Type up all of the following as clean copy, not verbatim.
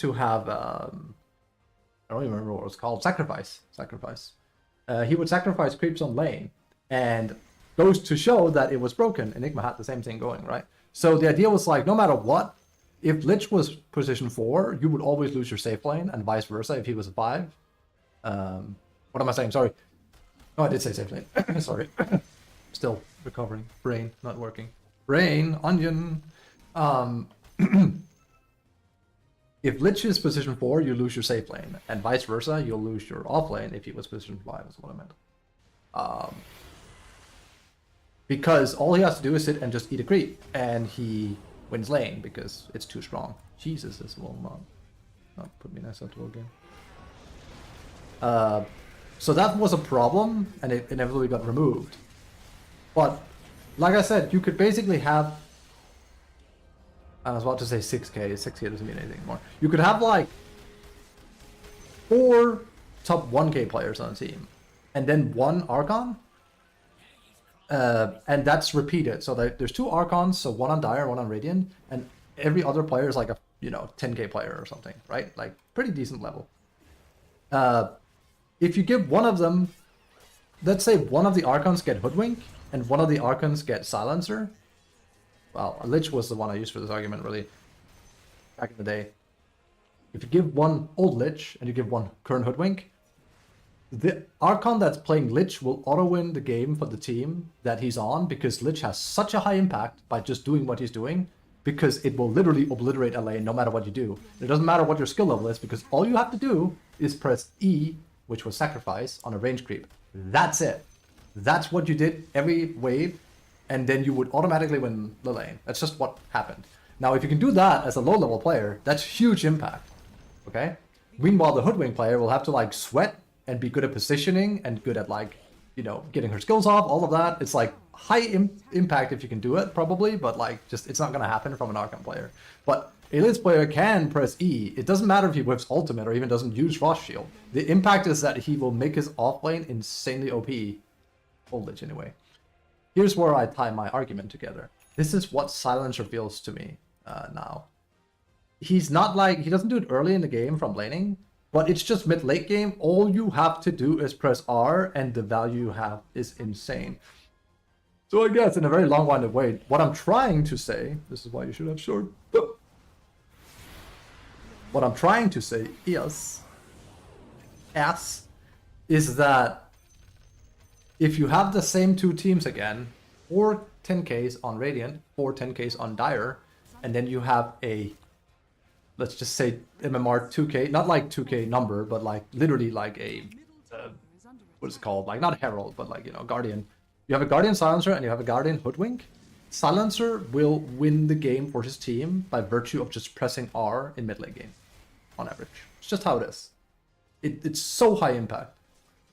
used to have I don't even remember what it was called. Sacrifice. He would sacrifice creeps on lane, and goes to show that it was broken. Enigma had the same thing going, right? So the idea was like, no matter what, if Lich was position 4, you would always lose your safe lane, and vice versa if he was a 5. What am I saying? Sorry. Oh, I did say safe lane. Sorry. Still recovering. Brain not working. Brain, onion. If Lich is position 4, you lose your safe lane, and vice versa, you'll lose your off lane if he was position 5, is what I meant. Because all he has to do is sit and just eat a creep, and he wins lane because it's too strong. Jesus, this will not put me in SL2 again. So that was a problem, and it inevitably got removed. But, like I said, you could basically have... I was about to say 6k. 6k doesn't mean anything anymore. You could have, like, 4 top 1k players on a team, and then 1 Archon. And that's repeated. So there's 2 Archons, so 1 on Dire, 1 on Radiant, and every other player is like a, 10k player or something, right? Like, pretty decent level. If you give one of them, let's say one of the Archons get Hoodwink, and one of the Archons get Silencer. Well, a Lich was the one I used for this argument, really, back in the day. If you give one old Lich, and you give one current Hoodwink, the Archon that's playing Lich will auto-win the game for the team that he's on, because Lich has such a high impact by just doing what he's doing, because it will literally obliterate a lane no matter what you do. It doesn't matter what your skill level is, because all you have to do is press E, which was sacrifice, on a range creep. That's it. That's what you did every wave, and then you would automatically win the lane. That's just what happened. Now, if you can do that as a low-level player, that's huge impact, okay? Meanwhile, the Hoodwink player will have to, like, sweat and be good at positioning and good at, like, getting her skills off, all of that. It's like high impact if you can do it, probably, but like, just it's not gonna happen from an Archon player. But a Lich player can press E. It doesn't matter if he whips ultimate or even doesn't use Frost Shield. The impact is that he will make his offlane insanely OP. Old Lich, anyway. Here's where I tie my argument together. This is what Silencer feels to me now. He's not like, he doesn't do it early in the game from laning, but it's just mid-late game. All you have to do is press R, and the value you have is insane. So I guess in a very long-winded way, what I'm trying to say, this is why you should have short. What I'm trying to say is that if you have the same 2 teams again, 4 10Ks on Radiant, 4 10Ks on Dire, and then you have a, let's just say MMR 2k, not like 2k number, but like literally like a, what is it called? Like not Herald, but like, Guardian. You have a Guardian Silencer and you have a Guardian Hoodwink. Silencer will win the game for his team by virtue of just pressing R in mid lane game, on average. It's just how it is. It's so high impact.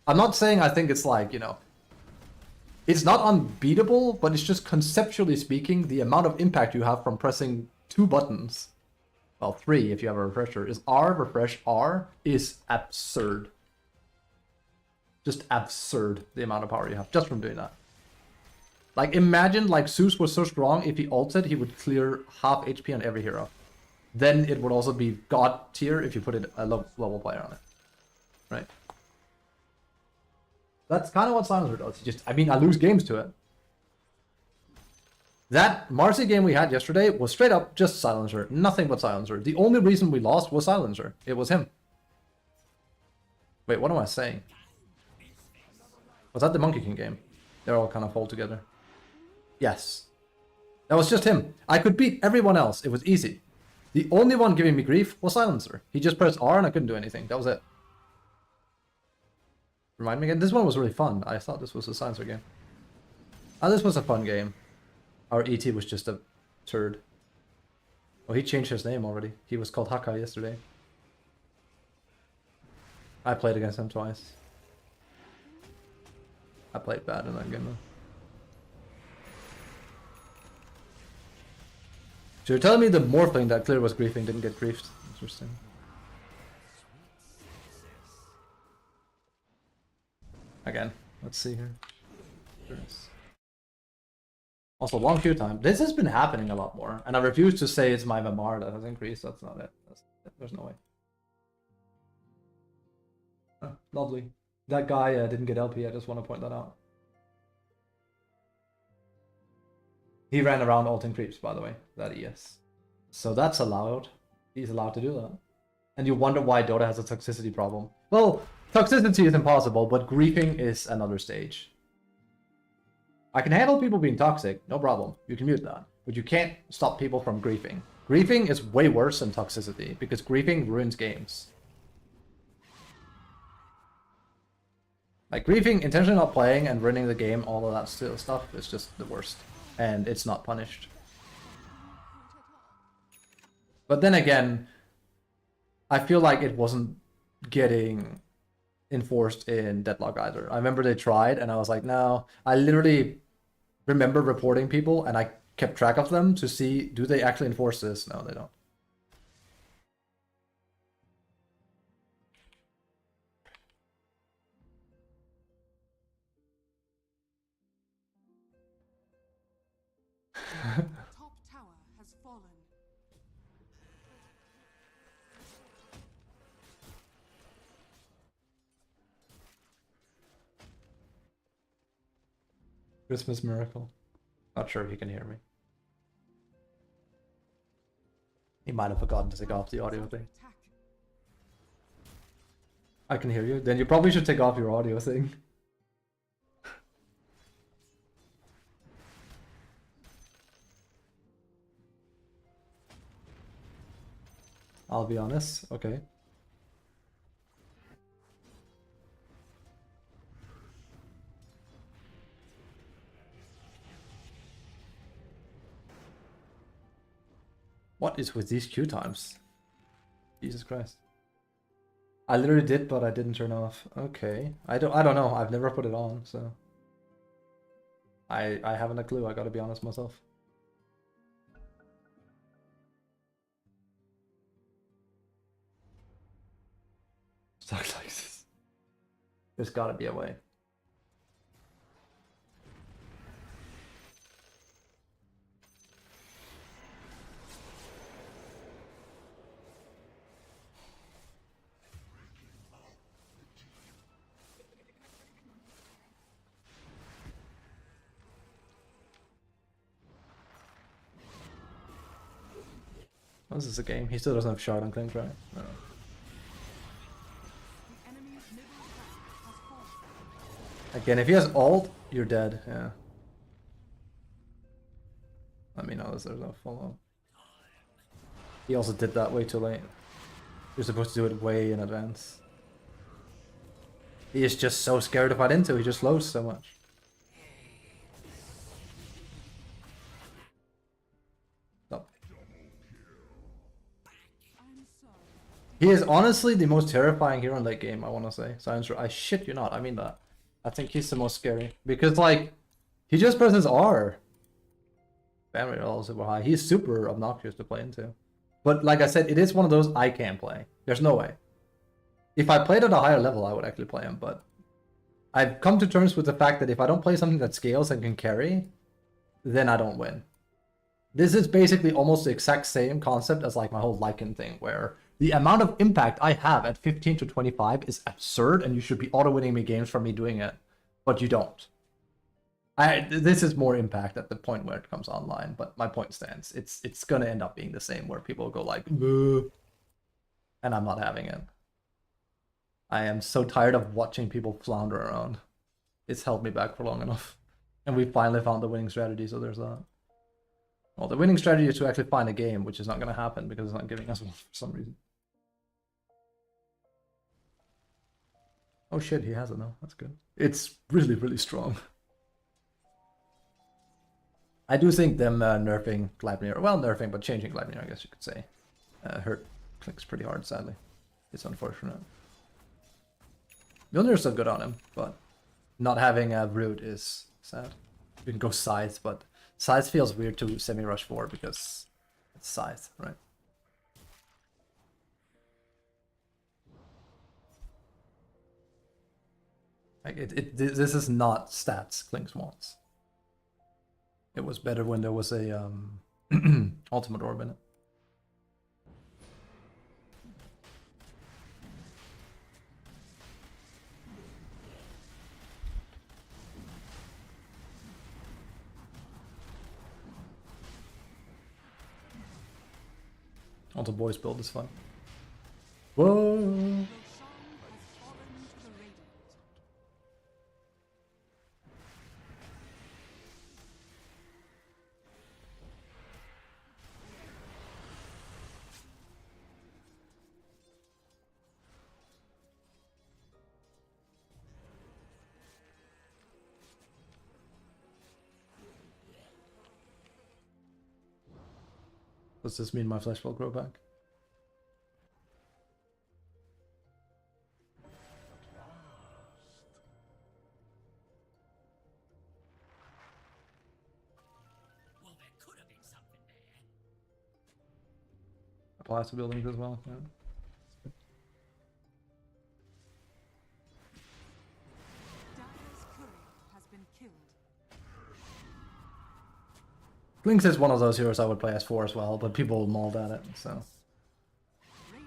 I'm not saying I think it's like, it's not unbeatable, but it's just conceptually speaking, the amount of impact you have from pressing 2 buttons, well, 3 if you have a refresher, is R, refresh, R, is absurd. Just absurd, the amount of power you have, just from doing that. Like, imagine, like, Zeus was so strong, if he ulted, he would clear half HP on every hero. Then it would also be God tier if you put a low-level player on it. Right? That's kind of what Silencer does. I lose games to it. That Marcy game we had yesterday was straight up just Silencer. Nothing but Silencer. The only reason we lost was Silencer. It was him. Wait, what am I saying? Was that the Monkey King game? They're all kind of fall together. Yes. That was just him. I could beat everyone else. It was easy. The only one giving me grief was Silencer. He just pressed R and I couldn't do anything. That was it. Remind me again. This one was really fun. I thought this was a Silencer game. Oh, this was a fun game. Our ET was just a turd. Oh, he changed his name already. He was called Haka yesterday. I played against him twice. I played bad in that game though. So you're telling me the Morphling that clear was griefing didn't get griefed? Interesting. Again, let's see here. Also, long queue time. This has been happening a lot more, and I refuse to say it's my MMR that has increased. That's not it. That's not it. There's no way. Oh, lovely. That guy didn't get LP. I just want to point that out. He ran around ulting creeps, by the way. That ES. So that's allowed. He's allowed to do that. And you wonder why Dota has a toxicity problem. Well, toxicity is impossible, but griefing is another stage. I can handle people being toxic, no problem. You can mute that. But you can't stop people from griefing. Griefing is way worse than toxicity, because griefing ruins games. Like, griefing, intentionally not playing and ruining the game, all of that stuff is just the worst. And it's not punished. But then again, I feel like it wasn't getting enforced in Deadlock either. I remember they tried, and I was like, no. I literally remember reporting people, and I kept track of them to see, do they actually enforce this? No, they don't. Top tower has fallen. Christmas miracle. Not sure if he can hear me. He might have forgotten to take off the audio thing. I can hear you. Then you probably should take off your audio thing. I'll be honest. Okay. What is with these queue times? Jesus Christ. I literally did, but I didn't turn off. Okay. I don't know. I've never put it on, so I haven't a clue. I gotta be honest myself. Stuck like this. There's gotta be a way. This is a game. He still doesn't have shard on Clink, right? No. Again, if he has ult, you're dead. Yeah. Let me know there's no follow. He also did that way too late. You're supposed to do it way in advance. He is just so scared to fight into. He just loads so much. Stop. He is honestly the most terrifying hero in late game, I want to say. Silencer, I shit you not, I mean that. I think he's the most scary. Because, like, he just presses R. Ban rate all super high. He's super obnoxious to play into. But, like I said, it is one of those I can't play. There's no way. If I played at a higher level, I would actually play him, but I've come to terms with the fact that if I don't play something that scales and can carry, then I don't win. This is basically almost the exact same concept as like my whole Lycan thing, where the amount of impact I have at 15 to 25 is absurd, and you should be auto-winning me games from me doing it, but you don't. This is more impact at the point where it comes online, but my point stands. It's gonna end up being the same, where people go like, "Boo," and I'm not having it. I am so tired of watching people flounder around. It's held me back for long enough. And we finally found the winning strategy, so there's that. Well, the winning strategy is to actually find a game, which is not going to happen because it's not giving us one for some reason. Oh shit, he has it now. That's good. It's really, really strong. I do think them nerfing Gleipnir, well, nerfing, but changing Gleipnir, I guess you could say, hurt Clicks pretty hard, sadly. It's unfortunate. Mjolnir is so good on him, but not having a root is sad. You can go Scythe, but Scythe feels weird to semi-rush for because it's Scythe, right? Like this is not stats Clinks wants. It was better when there was a ultimate orb in it. Also, boys build is fun. Whoa! Does this mean my flesh will grow back? Well, there could have been something there. Applies to buildings as well. Yeah. Dire's courier has been killed. Lynx is one of those heroes I would play as 4 as well, but people mauled at it, so.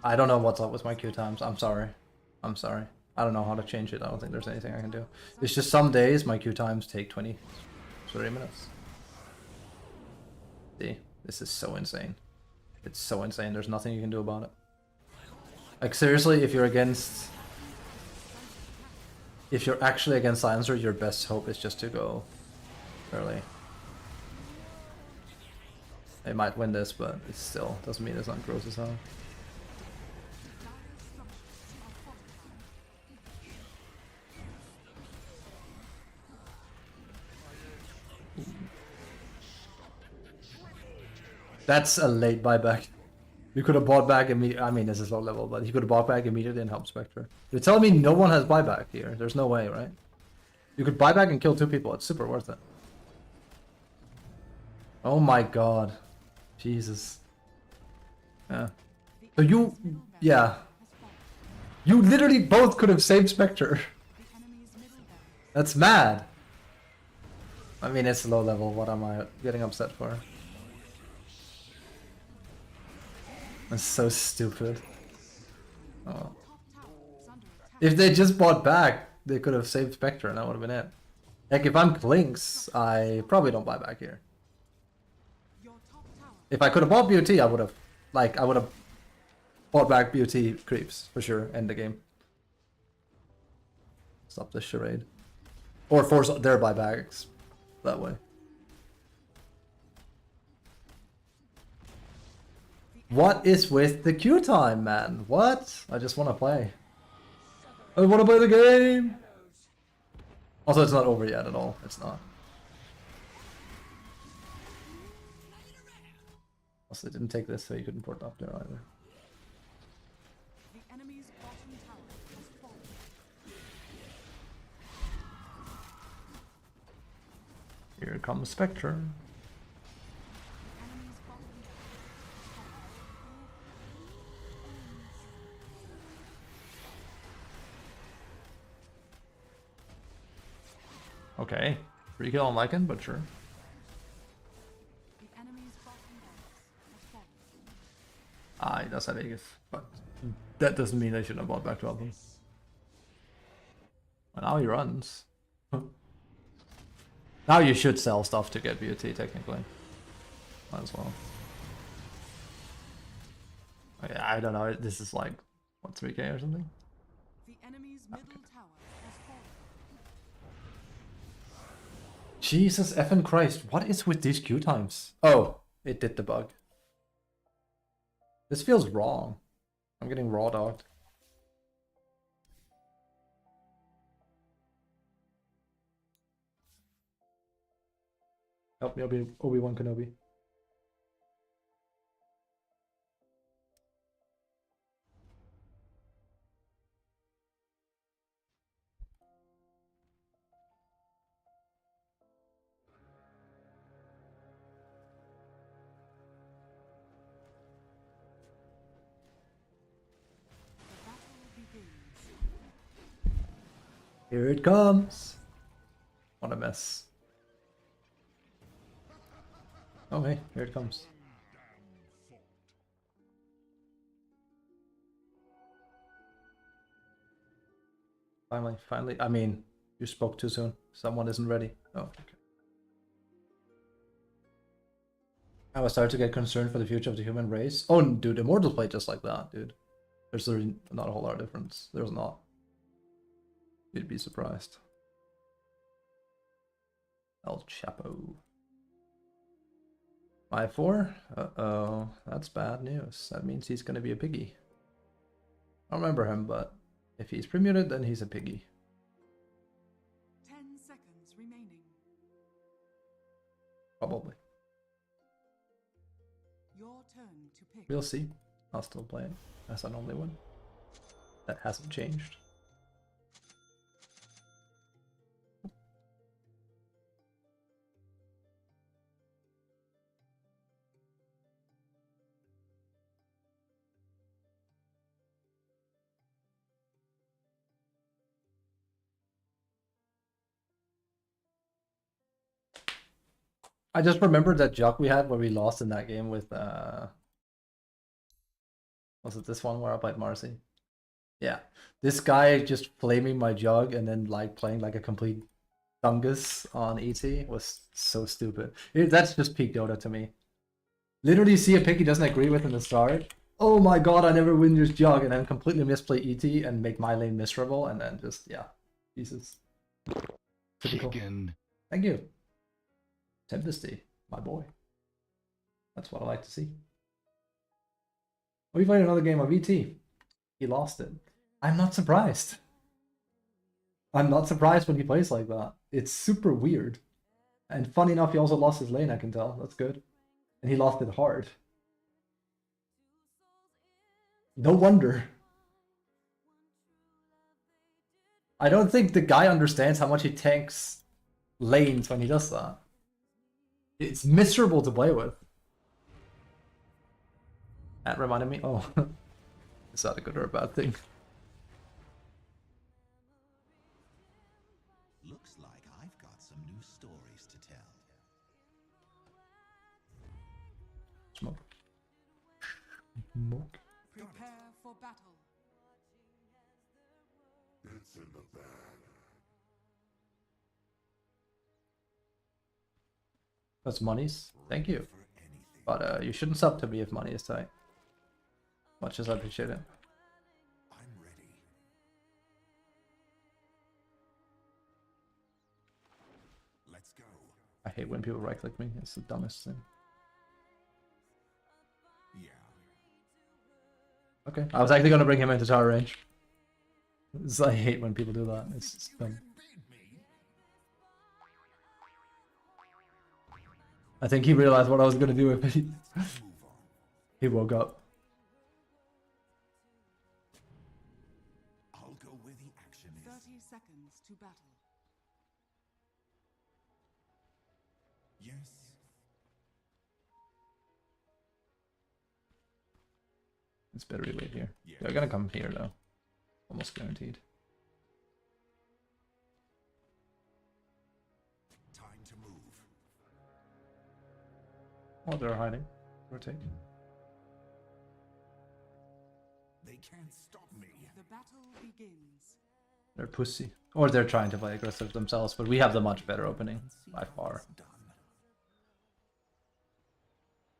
I don't know what's up with my queue times. I'm sorry. I'm sorry. I don't know how to change it. I don't think there's anything I can do. It's just some days my queue times take 20, 30 minutes. See, this is so insane. It's so insane. There's nothing you can do about it. Like seriously, if you're actually against Silencer, your best hope is just to go early. They might win this, but it still doesn't mean it's not gross as hell. That's a late buyback. You could have bought back immediately. I mean, this is low level, but he could have bought back immediately and helped Spectre. You're telling me no one has buyback here? There's no way, right? You could buy back and kill 2 people. It's super worth it. Oh my god. Jesus. Yeah. So you... Yeah. You literally both could have saved Spectre. That's mad. I mean, it's low level. What am I getting upset for? That's so stupid. Oh. If they just bought back, they could have saved Spectre and that would have been it. Heck, if I'm Lynx, I probably don't buy back here. If I could have bought BOT, I would have, I would have bought back BOT creeps for sure. End the game. Stop this charade, or force their buybacks that way. What is with the queue time, man? What? I just want to play. I want to play the game. Also, it's not over yet at all. It's not. Also, they didn't take this, so you couldn't port up there either. The enemy's bottom tower has fallen. Here comes Spectre. Enemy's bottom Okay. Free kill on Lycan, but sure. The enemy's bottom barracks has fallen. Ah, he does have Aegis, but that doesn't mean they shouldn't have bought back 12 them. And now he runs. Now you should sell stuff to get BOT, technically. Might as well. Okay, I don't know, this is like, what, 3k or something? The enemy's middle tower has fallen. Jesus effing Christ, what is with these queue times? Oh, it did the bug. This feels wrong. I'm getting raw dogged. Help me, Obi-Wan Kenobi. The battle begins. Here it comes. What a mess. Oh hey, here it comes. Finally. I mean, you spoke too soon. Someone isn't ready. Oh, okay. I was starting to get concerned for the future of the human race. Oh, dude, Immortals play just like that, dude. There's really not a whole lot of difference. There's not. You'd be surprised. El Chapo. 5-4? Uh-oh. That's bad news. That means he's gonna be a piggy. I don't remember him, but if he's pre-muted, then he's a piggy. 10 seconds remaining. Probably. Your turn to pick. We'll see. I'll still play it as I normally would. That hasn't changed. I just remembered that jug we had where we lost in that game with was it this one where I played Marcy? Yeah. This guy just flaming my jug and then like playing like a complete dungus on ET was so stupid. That's just peak Dota to me. Literally see a pick he doesn't agree with in the start. Oh my god, I never win this jug, and then completely misplay ET and make my lane miserable, and then just, yeah. Jesus. Typical. Thank you. Tempesty, my boy. That's what I like to see. We played another game of ET. He lost it. I'm not surprised. I'm not surprised when he plays like that. It's super weird. And funny enough, he also lost his lane, I can tell. That's good. And he lost it hard. No wonder. I don't think the guy understands how much he tanks lanes when he does that. It's miserable to play with. That reminded me. Oh, is that a good or a bad thing? Looks like I've got some new stories to tell. Smoke. Smoke. Prepare for battle. It's in the bag. That's monies. Thank you. But you shouldn't sub to me if money is tight. Much as I appreciate it. I'm ready. Let's go. I hate when people right click me. It's the dumbest thing. Yeah. Okay. I was actually gonna bring him into tower range. I hate when people do that. It's dumb. I think he realized what I was gonna do if he woke up. I'll go where the action is. 30 seconds to battle. Yes. It's better to wait here. They're gonna come here though. Almost guaranteed. Time to move. Oh, they're hiding. Rotate. They can't stop me. The battle begins. They're pussy. Or they're trying to play aggressive themselves, but we have the much better opening by far. Done.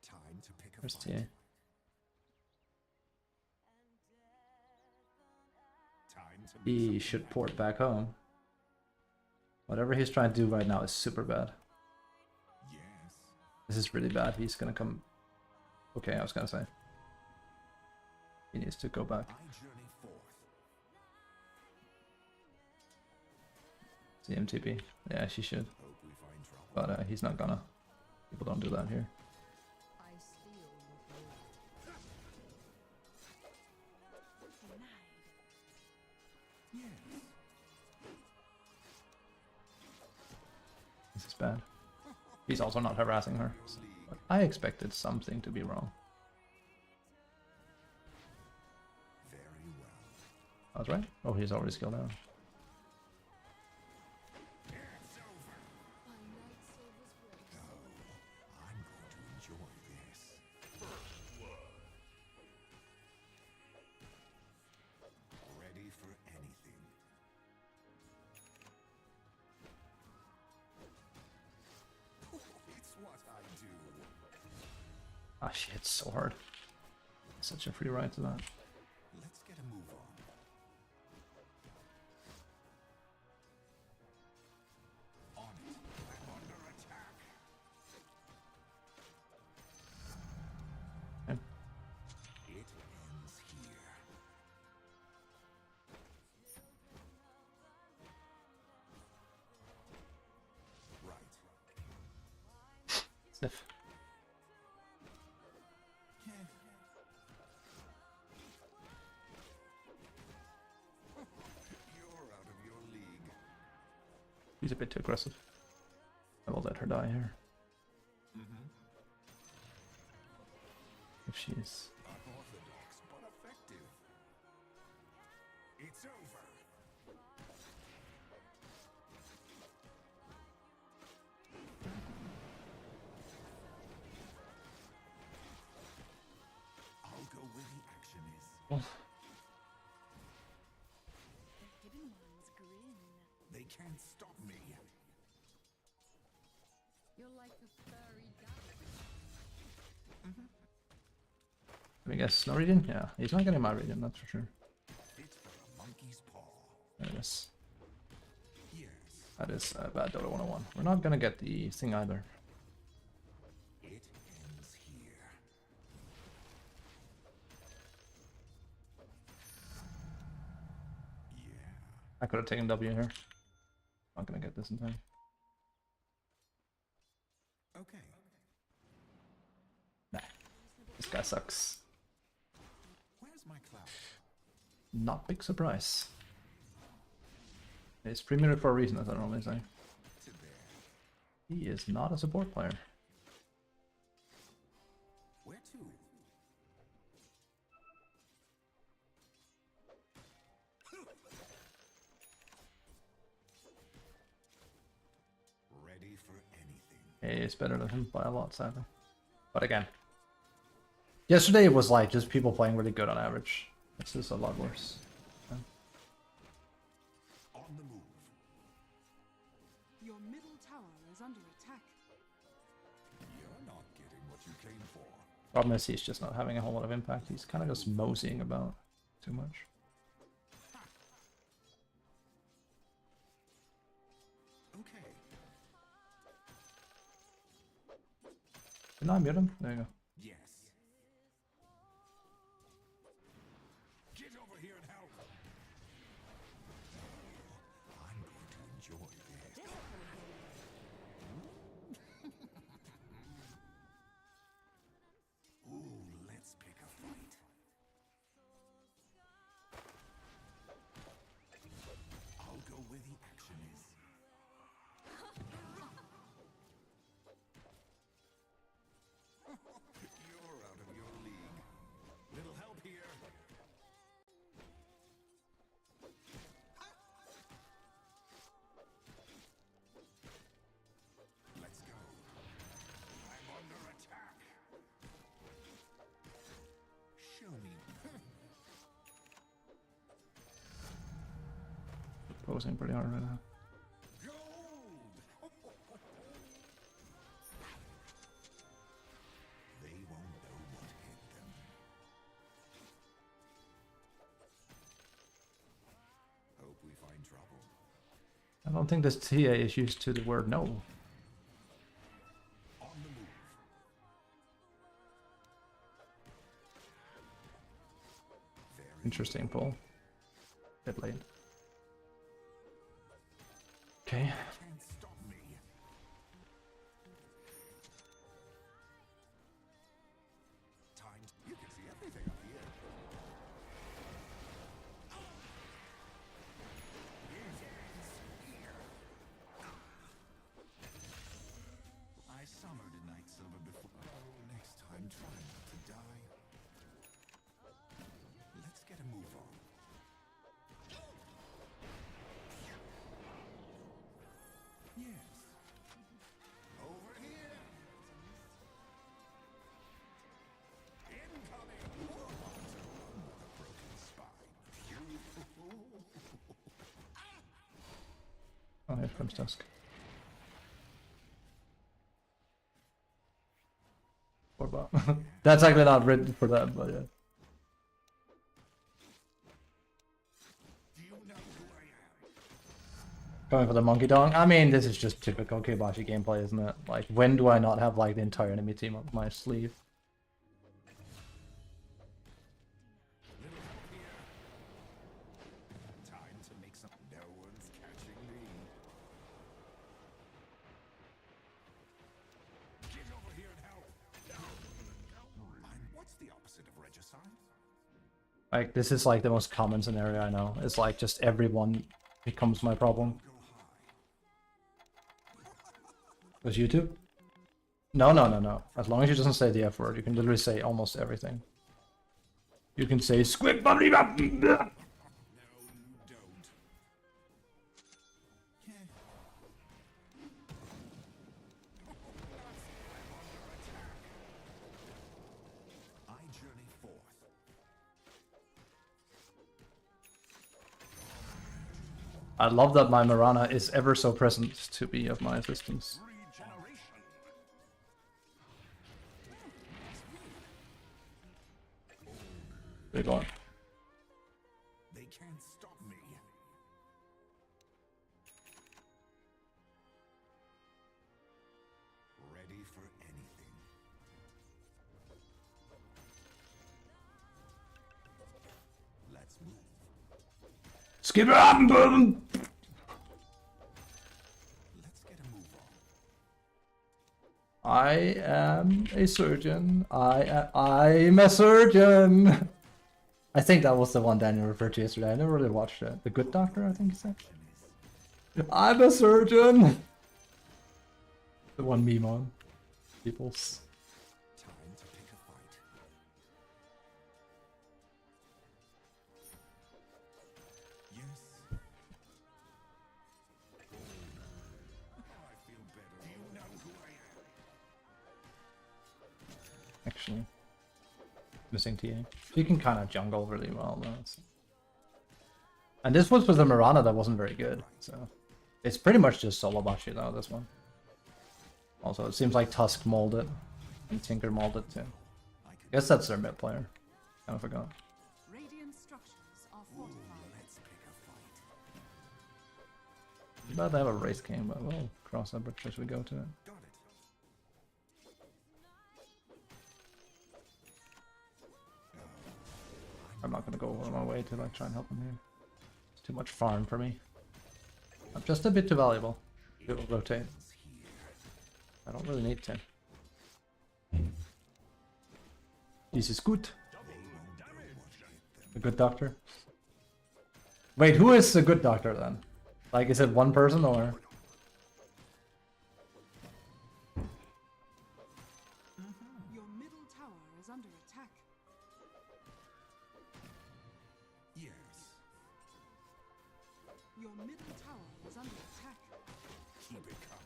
Time to pick a Where's fight. TA? Time to He should port back home. Whatever he's trying to do right now is super bad. Yes. This is really bad. He's gonna come. Okay, I was gonna say. He needs to go back. I journey forth. CMTP. Yeah, she should. Hope we find trouble. But he's not gonna. People don't do that here. This is bad. He's also not harassing her. So, but I expected something to be wrong. Very well. I was right? Oh, he's already skilled out. It's over. No, I'm going to enjoy this. Ready for anything. It's what I do. Ah, she hits so hard. Such a free ride to that. Let's get a move on. On it. I'm under attack. Okay. It ends here. Right. Sniff. You're out of your league. He's a bit too aggressive. I will let her die here. If she is. Unorthodox, but effective. It's over. I'll go where the action is. Well, The hidden ones grin. They can't stop me. You're like a furry duck. I guess no regen? Yeah, he's not getting my regen, that's for sure. Fit for a monkey's paw. There it is. Yes. That is bad Dota 101. We're not gonna get the thing either. It ends here. Yeah. I could have taken W here. Not gonna get this in time. Okay. Nah. This guy sucks. Where's my cloud? Not big surprise. He's premier for a reason, as I normally say. To there. He is not a support player. Where to? Ready for anything. He is better than him by a lot, sadly. But again, yesterday it was like just people playing really good on average. This is a lot worse. On the move. Your middle tower is under attack. You're not getting what you came for. Problem is he's just not having a whole lot of impact. He's kind of just moseying about too much. Okay. Did I mute him? There you go. Yes. Get over here and help. I'm going to enjoy this. Ooh, let's pick a fight. I'll go where the action is. You're out of your league. Little help here. Let's go. I'm under attack. Show me. Posing pretty hard right now. Gold! They won't know what hit them. Hope we find trouble. I don't think this TA is used to the word no. On the move. Very Interesting pull. Bit late. Okay. can't stop me. Times you can see everything up here. It ends here. I summered a night silver before. Oh, next time try not to die. Let's get a move on. Yes. Over here. Incoming. With a broken spine. Oh, here comes Dusk. What about? That's actually not written for them, but yeah. Going for the monkey dong. I mean, this is just typical Kibashi gameplay, isn't it? Like, when do I not have like the entire enemy team up my sleeve? Time to make some. No one's catching me. Get over here and help. What's the opposite of regicide? Like, this is like the most common scenario I know. It's like just everyone becomes my problem. Was YouTube? No, no, no, no. As long as you doesn't say the F word, you can literally say almost everything. You can say squid. No, you don't. I journey forth. I love that my Mirana is ever so present to be of my assistance. Regeneration. Big one. They can't stop me. Ready for anything. Let's move. Skip it! Boom! Let's get a move on. I am a surgeon. I'm a surgeon. I think that was the one Daniel referred to yesterday. I never really watched it. The Good Doctor, I think he said. I'm a surgeon. The one meme on people's. Time to pick a fight. Yes. I feel better. Do you know who I am? Actually, missing TA. She can kind of jungle really well though. And this was with the Mirana that wasn't very good, so it's pretty much just solo Bashi though. This one. Also, it seems like Tusk molded and Tinker molded too. I guess that's their mid player. Kind of forgot. Radiant structures are fortified. Let's pick a fight. I'm about to have a race game, but we'll cross that bridge as we go to it. Got it. I'm not gonna go over my way to like try and help him here. It's too much farm for me. I'm just a bit too valuable. It will rotate. I don't really need to. This is good. A good doctor. Wait, who is a good doctor then? Like, is it one person or? Your middle tower is under attack. Yes. Your middle tower is under attack. Keep it coming.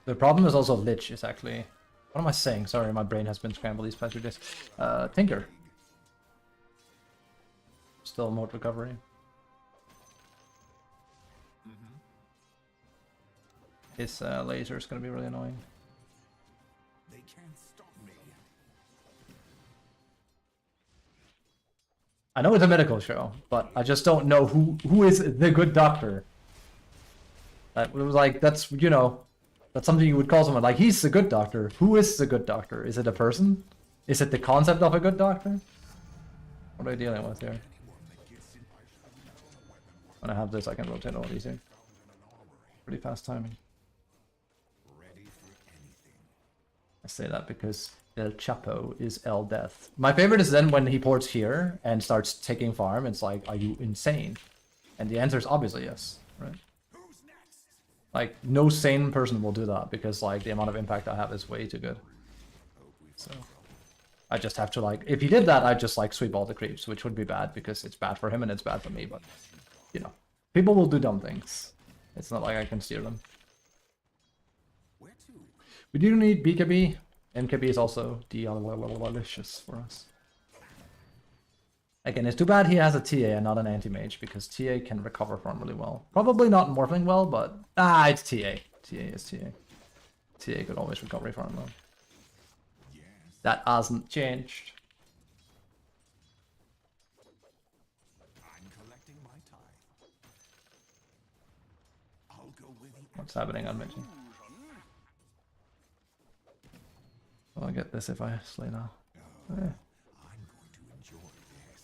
The problem is also Lich is actually... What am I saying? Sorry, my brain has been scrambled these past few days. Tinker. Still mode recovery. His laser is going to be really annoying. They can't stop me. I know it's a medical show, but I just don't know who is the good doctor. That was like, that's, you know, that's something you would call someone. Like, he's the good doctor. Who is the good doctor? Is it a person? Is it the concept of a good doctor? What are we dealing with here? When I have this, I can rotate a lot easier. Pretty fast timing. Ready for anything. I say that because El Chapo is El Death. My favorite is then when he ports here and starts taking farm. It's like, are you insane? And the answer is obviously yes, right? Who's next? Like, no sane person will do that because, like, the amount of impact I have is way too good. So, I just have to, like, if he did that, I'd just, like, sweep all the creeps, which would be bad because it's bad for him and it's bad for me, but, you know, people will do dumb things. It's not like I can steer them. Where to? We do need BKB. MKB is also delicious for us. Again, it's too bad he has a TA and not an anti-mage, because TA can recover from really well. Probably not morphling well, but... Ah, it's TA. TA is TA. TA could always recover from well. Yes. That hasn't changed. I'm collecting my time. I'll go with the What's happening on Mitchie? I'll get this if I slay now. I'm going to enjoy this.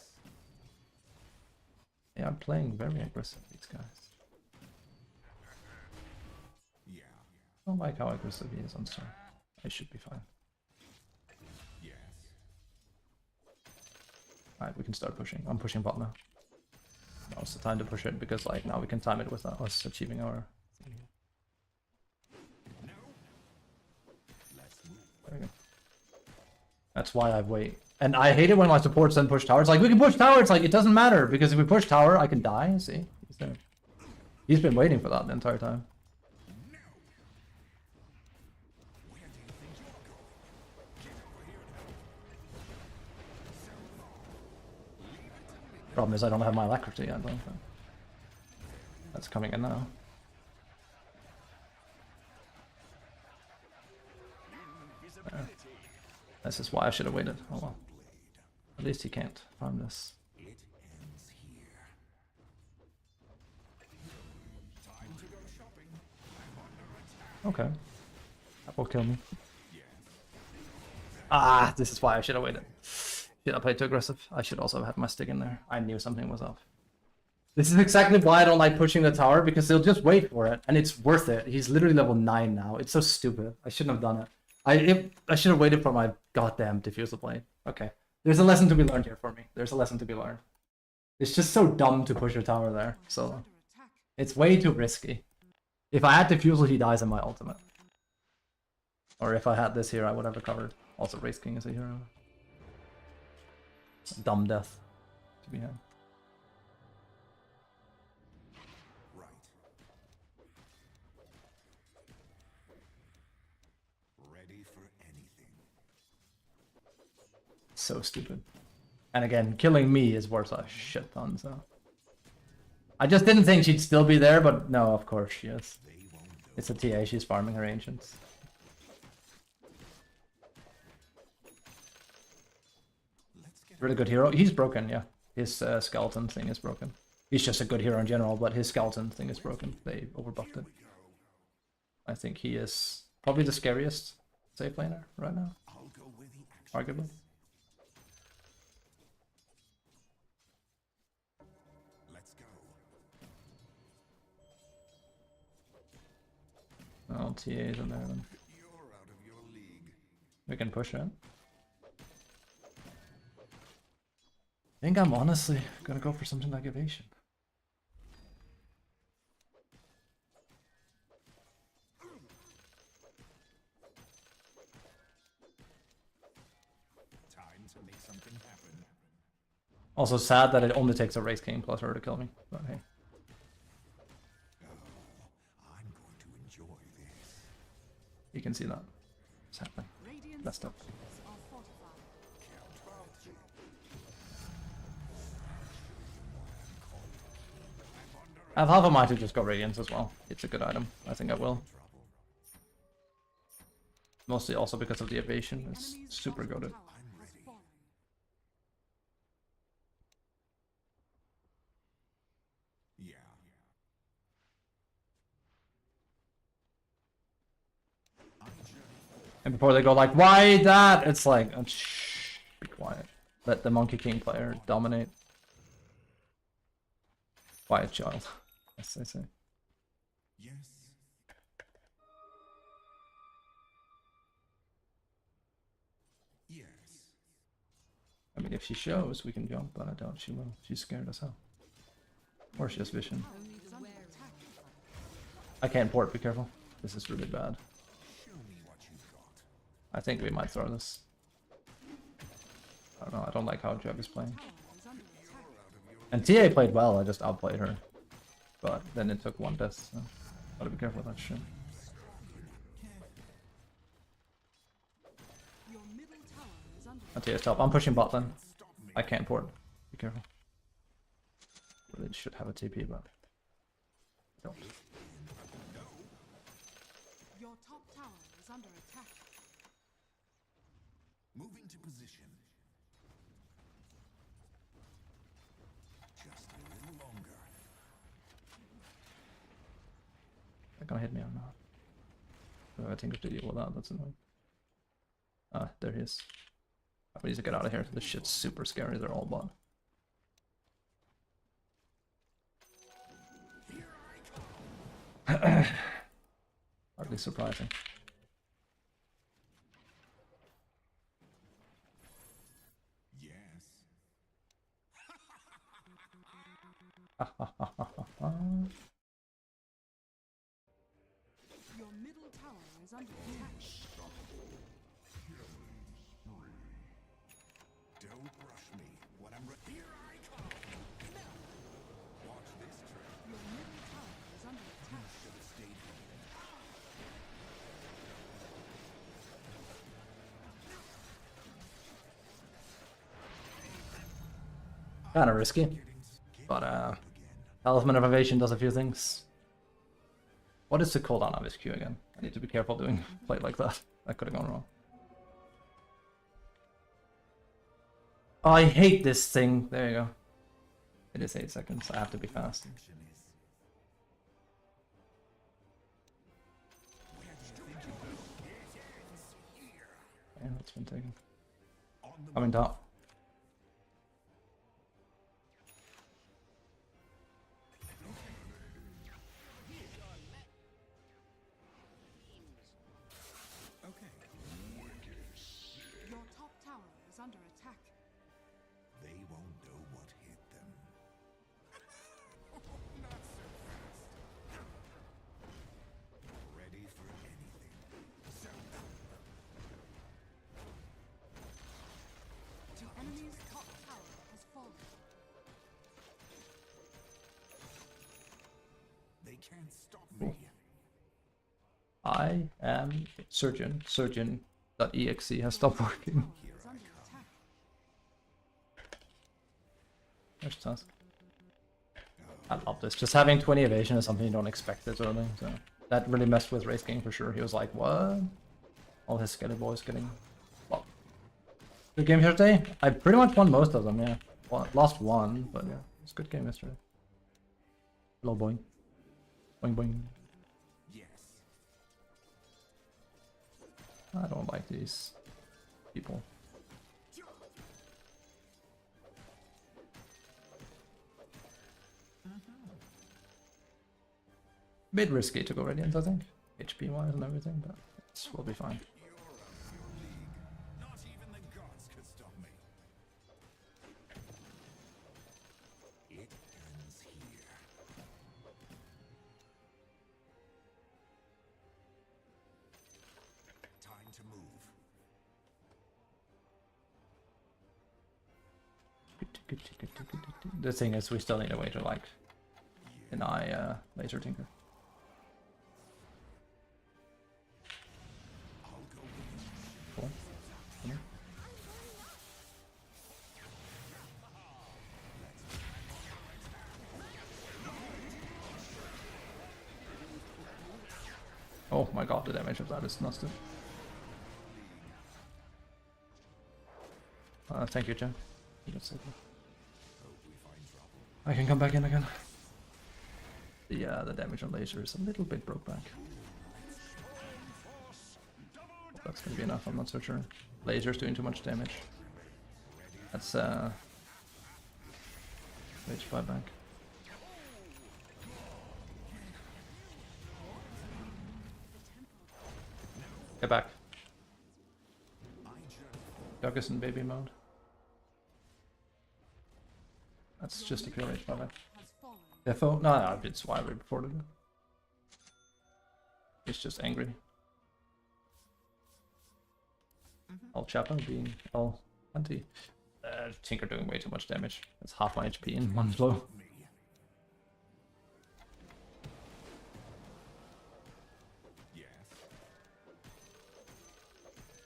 Yeah, I'm playing very aggressive, these guys. Yeah. I don't like how aggressive he is on Storm. I should be fine. Yes. Alright, we can start pushing. I'm pushing bot now. Now's the time to push it because like now we can time it with us achieving our thing. No. Let's move. There we go. That's why I wait. And I hate it when my supports then push tower. It's like, we can push tower. It's like, it doesn't matter because if we push tower, I can die. See? He's there. He's been waiting for that the entire time. Where do you think you're going? Get over here now. Problem is I don't have my alacrity yet. Don't I? That's coming in now. There. This is why I should have waited. Oh well. At least he can't farm this. It ends here. Time to go shopping. I'm under attack. Okay. That will kill me. Yes. Ah, this is why I should have waited. Should I played too aggressive? I should also have had my stick in there. I knew something was off. This is exactly why I don't like pushing the tower, because they'll just wait for it, and it's worth it. He's literally level 9 now. It's so stupid. I shouldn't have done it. I should have waited for my goddamn diffusal blade. Okay. There's a lesson to be learned here for me. There's a lesson to be learned. It's just so dumb to push your tower there. So it's way too risky. If I had diffusal, he dies in my ultimate. Or if I had this here, I would have recovered. Also, Race King is a hero. Dumb death to be had. Right. Ready for anything. So stupid. And again, killing me is worth a shit ton, so. I just didn't think she'd still be there, but no, of course she is. They won't know. It's a TA, she's farming her ancients. Let's get Really good hero. He's broken, yeah. His skeleton thing is broken. He's just a good hero in general, but his skeleton thing is broken. They overbuffed it. I think he is probably the scariest safe laner right now, I'll go with the action. arguably. Let's go. Oh, TA's in there then. You're out of your league. We can push it. I think I'm honestly gonna go for something like evasion. Time to make something happen. Also sad that it only takes a Race King plus her to kill me, but hey. I'm going to enjoy this. You can see that. It's happening. Radiant Messed up. structures are fortified. I have half a mind to just go Radiance as well. It's a good item. I think I will. Mostly also because of the evasion. It's Enemy's super bottom goated. tower has fallen. Yeah. And before they go like, why that? It's like, shh, be quiet. Let the Monkey King player dominate. Quiet child, as they say. Yes. Yes. I mean, if she shows, we can jump, but I doubt she will. She's scared as hell. Or she has vision. Only the under attack. I can't port, be careful. This is really bad. Show me what you've got. I think we might throw this. I don't know, I don't like how Jug is playing. Tower is under attack. And TA played well, I just outplayed her. But then it took one death, so gotta be careful with that shit. Your middle tower is under And TA's top. I'm pushing bot then. I can't port. Be careful. Really should have a TP, but don't. Your top tower is under attack. Moving to position. Just a little longer. They're gonna hit me or not? Oh, I think I have to deal with that. That's annoying. Ah, there he is. I need to get out of here. This shit's super scary. They're all bot. Hardly surprising. Yes. Your middle tower is under attack. Don't rush me when I'm here I come. Watch this trick. Your middle tower is under attack. Should have stayed here. Kinda risky. But Elephant of Evasion does a few things. What is the cooldown of his Q again? I need to be careful doing play like that. That could have gone wrong. Oh, I hate this thing. There you go. It is 8 seconds. I have to be fast. Action is. Yeah, that's been taken. On the Coming top. Okay. Your top tower is under attack. They won't know what hit them. Not so fast. Ready for anything. So, The enemy's top tower has fallen. they can't stop me. I am surgeon. Surgeon.exe has stopped working. Here Is I under come. attack. There's task. I love this. Just having 20 evasion is something you don't expect this early. So that really messed with Race King for sure. He was like, what? All his skelly boys getting... Well, good game here today. I pretty much won most of them, yeah. Well, lost one, but yeah. It's a good game yesterday. Hello, boing. Boing, boing. Yes. I don't like these people. Bit risky to go Radiant, I think. HP wise and everything, but we'll be fine. You're a pure league. Not even the gods could stop me. It ends here. Time to move. The thing is, we still need a way to like deny Laser Tinker. I'll go with you. Cool. Come on. Oh my god, the damage of that is nasty. Thank you, Jen. You got saved me. Hope we find trouble. I can come back in again. The damage on laser is a little bit broke back. That's gonna be enough, I'm not so sure. Laser's doing too much damage. That's H5 back. Get back. Doug is in baby mode. That's just a pure H5 back. Has fallen. Defo? No, it's why we reported it. He's just angry. El Chapo being El anti. Tinker doing way too much damage. That's half my HP in one blow. Me. Yes.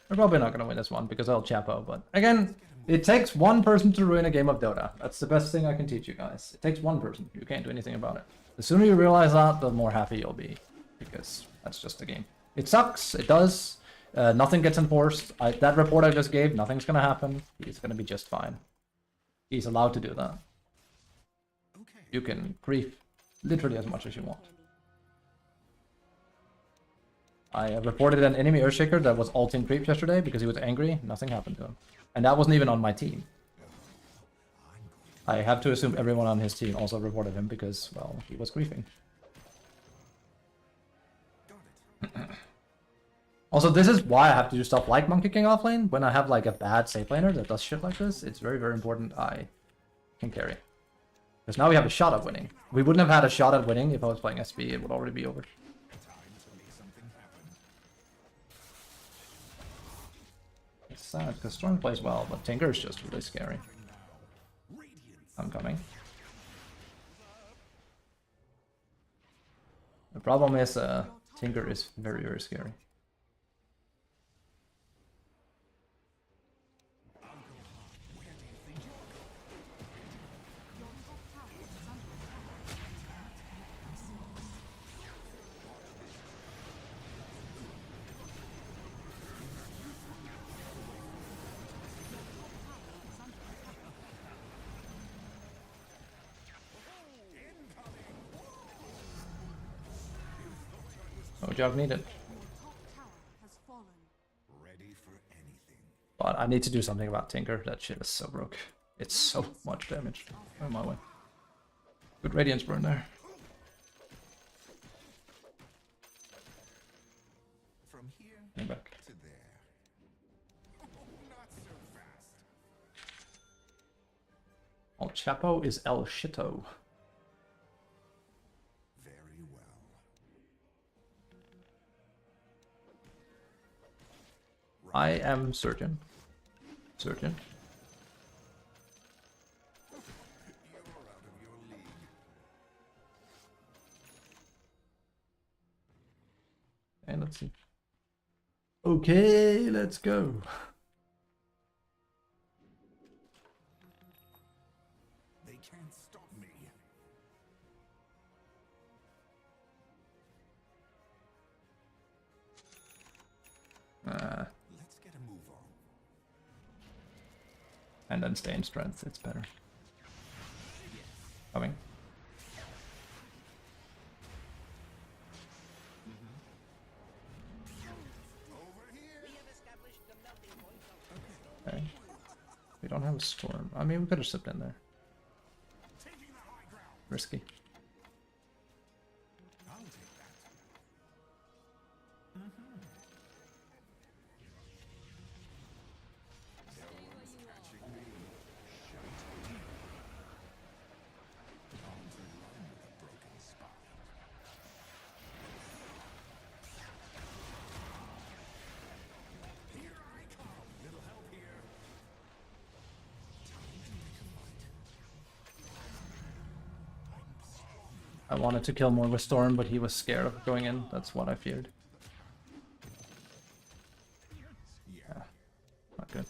We're probably not gonna win this one because El Chapo, but again, it takes one person to ruin a game of Dota. That's the best thing I can teach you guys. It takes one person. You can't do anything about it. The sooner you realize that, the more happy you'll be. Because that's just the game. It sucks. It does. Nothing gets enforced. That report I just gave, nothing's gonna happen. He's gonna be just fine. He's allowed to do that. Okay. You can grief literally as much as you want. I reported an enemy Earthshaker that was ulting creep yesterday because he was angry. Nothing happened to him. And that wasn't even on my team. I have to assume everyone on his team also reported him because, well, he was griefing. Also, this is why I have to do stuff like monkey king offlane. When I have like a bad safe laner that does shit like this, it's very, very important I can carry. Because now we have a shot at winning. We wouldn't have had a shot at winning if I was playing SB. It would already be over. It's sad because Storm plays well, but Tinker is just really scary. I'm coming. The problem is Tinker is very, very scary. No jog needed. Ready for anything. But I need to do something about Tinker. That shit is so broke. It's so much damage. On my way. Good Radiance burn there. From here Hang back. to there. Not so fast. El Chapo is El Shito. Very well. I am Surgeon. Surgeon. You're out of your league. And let's see. Okay, let's go. They can't stop me. Let's get a move on. And then stay in strength, it's better. Coming. Okay. We don't have a storm. I mean, we could have slipped in there. Risky. I'll take that. I wanted to kill more with Storm, but he was scared of going in. That's what I feared. Yeah, not good.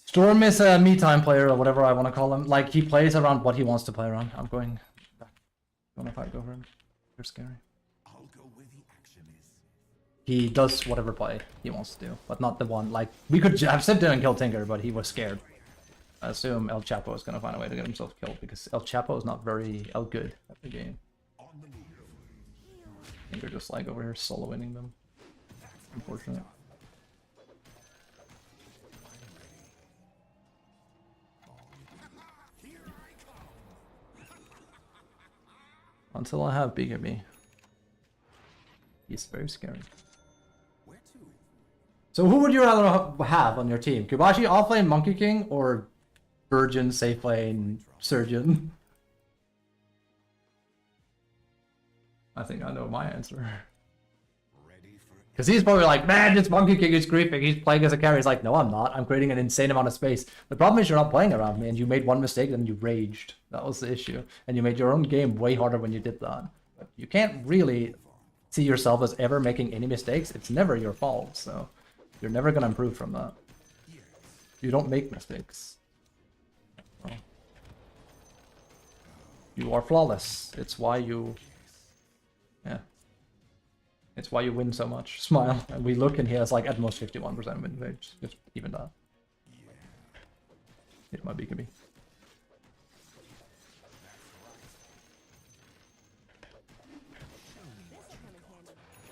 Storm is a me-time player, or whatever I want to call him. Like, he plays around what he wants to play around. I'm going back. Don't know if I go for him. You're scary. I'll go where the action is. He does whatever play he wants to do, but not the one. Like, we could have stepped in and killed Tinker, but he was scared. I assume El Chapo is going to find a way to get himself killed, because El Chapo is not very good at the game. Tinker just like over here solo winning them. Unfortunate. Until I have BKB. He's very scary. Where to? So who would you rather have on your team? Kubashi, offlane, Monkey King, or Virgin, safe lane, Surgeon? I think I know my answer. Ready for Because he's probably like, man, this Monkey King is griefing. He's playing as a carry. He's like, no, I'm not. I'm creating an insane amount of space. The problem is you're not playing around me, and you made one mistake, and you raged. That was the issue. And you made your own game way harder when you did that. But you can't really see yourself as ever making any mistakes. It's never your fault, so you're never going to improve from that. You don't make mistakes. Well, you are flawless. It's why you... Yeah. It's why you win so much. Smile. And we look and he has like at most 51% win rate. Just even that. It might be, could be.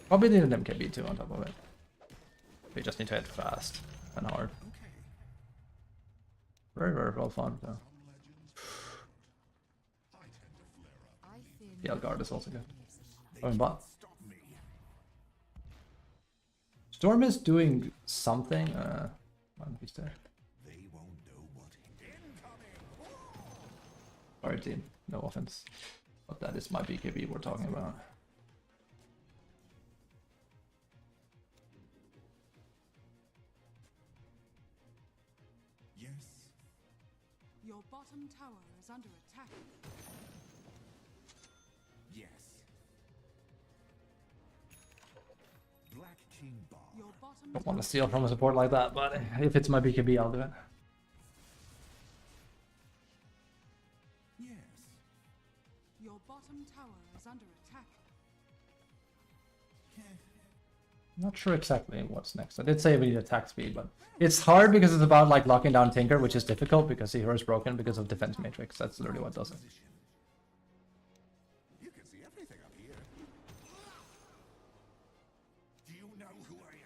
Probably need an MKB too on top of it. We just need to hit fast and hard. Very, very well fun though. The Elgard is also good. Going bot. Storm is doing something. He's dead. Sorry team, no offense. But that is my BKB we're talking about. Yes. Your bottom tower is under attack. Yes. Black King Bar. Your bottom Don't want to steal from a support like that, but if it's my BKB, I'll do it. Yes. Your bottom tower is under attack. Not sure exactly what's next. I did say we need attack speed, but it's hard because it's about like locking down Tinker, which is difficult because the hero is broken because of defense matrix. That's literally what does it. You can see everything up here. Do you know who I am?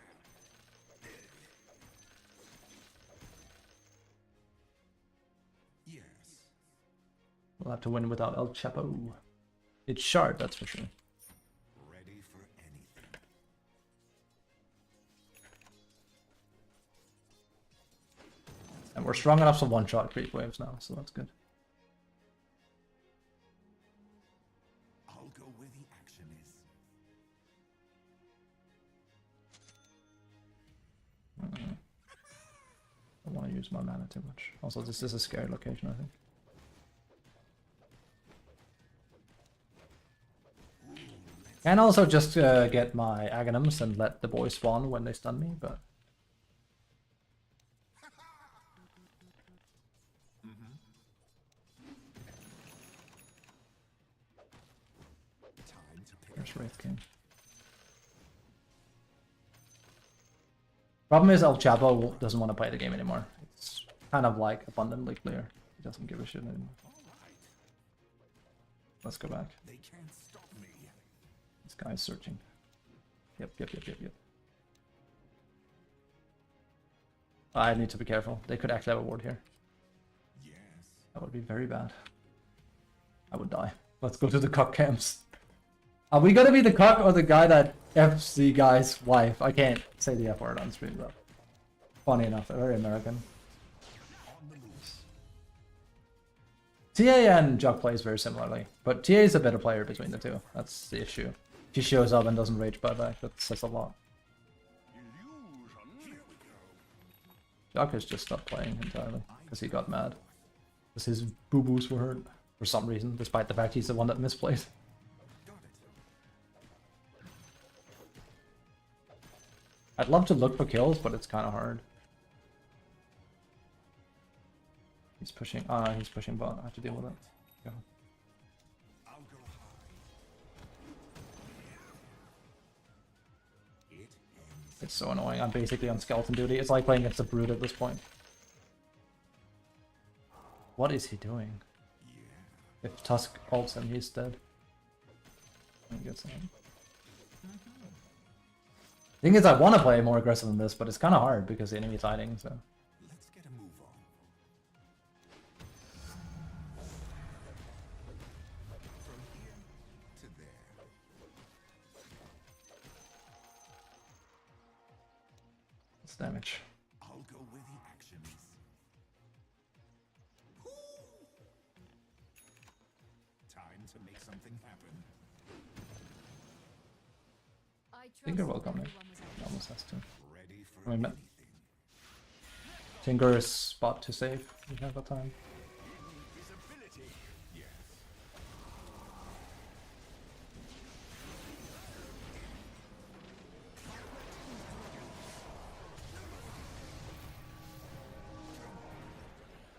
Yes. We'll have to win without El Chapo. It's shard, that's for sure. Ready for anything. And we're strong enough to one-shot creep waves now, so that's good. I'll go where the action is. I don't want to use my mana too much. Also, this is a scary location, I think. Can also just get my Aghanims and let the boys spawn when they stun me, but... Time to pick. There's Wraith King. Problem is El Chapo doesn't want to play the game anymore. It's kind of like abundantly clear. He doesn't give a shit anymore. All right. Let's go back. They can't stop me. This guy's searching. Yep. I need to be careful. They could actually have a ward here. Yes. That would be very bad. I would die. Let's go to the cock camps. Are we gonna be the cock or the guy that F's the guy's wife? I can't say the F word on stream though. Funny enough, very American. TA and Jug plays very similarly, but TA is a better player between the two. That's the issue. She shows up and doesn't rage buyback. That says a lot. Jug has just stopped playing entirely because he got mad. Because his boo-boos were hurt for some reason, despite the fact he's the one that misplayed. I'd love to look for kills, but it's kind of hard. He's pushing bot. I have to deal with it. Go. I'll go high. It's so annoying. I'm basically on skeleton duty. It's like playing against a brute at this point. What is he doing? If Tusk ults him, he's dead. He gets him. Thing is, I want to play more aggressive than this, but it's kind of hard because the enemy's hiding, so... Let's get a move on. From here to there. It's damage. I'll go where the action is. Time to make something happen. Tinker will come in. Almost has to. Ready for I mean, anything. Tinker is spot to save. We have a time. Invisibility. Yes.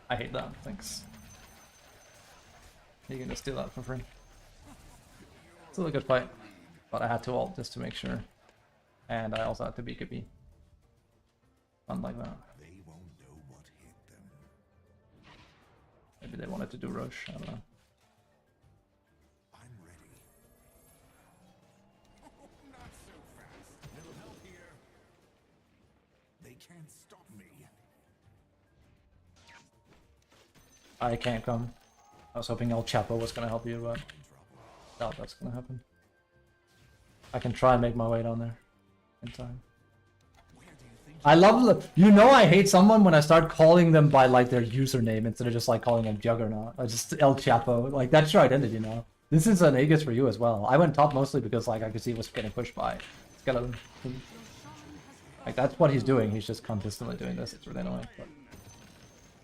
I hate that. Thanks. You can just steal that for free. Still a good fight, but I had to ult just to make sure. And I also had to BKB. Unlike that. They won't know what hit them. Maybe they wanted to do rush, I don't know. I'm ready. Oh, not so fast. Little help here. They can't stop me. I can't come. I was hoping El Chapo was gonna help you, but doubt that's gonna happen. I can try and make my way down there in time. I love you know I hate someone when I start calling them by like their username instead of just like calling them Juggernaut or just El Chapo. Like that's your identity now. This is an Aegis for you as well. I went top mostly because like I could see it was getting pushed by Skeleton. Like that's what he's doing. He's just consistently doing this. It's really annoying. But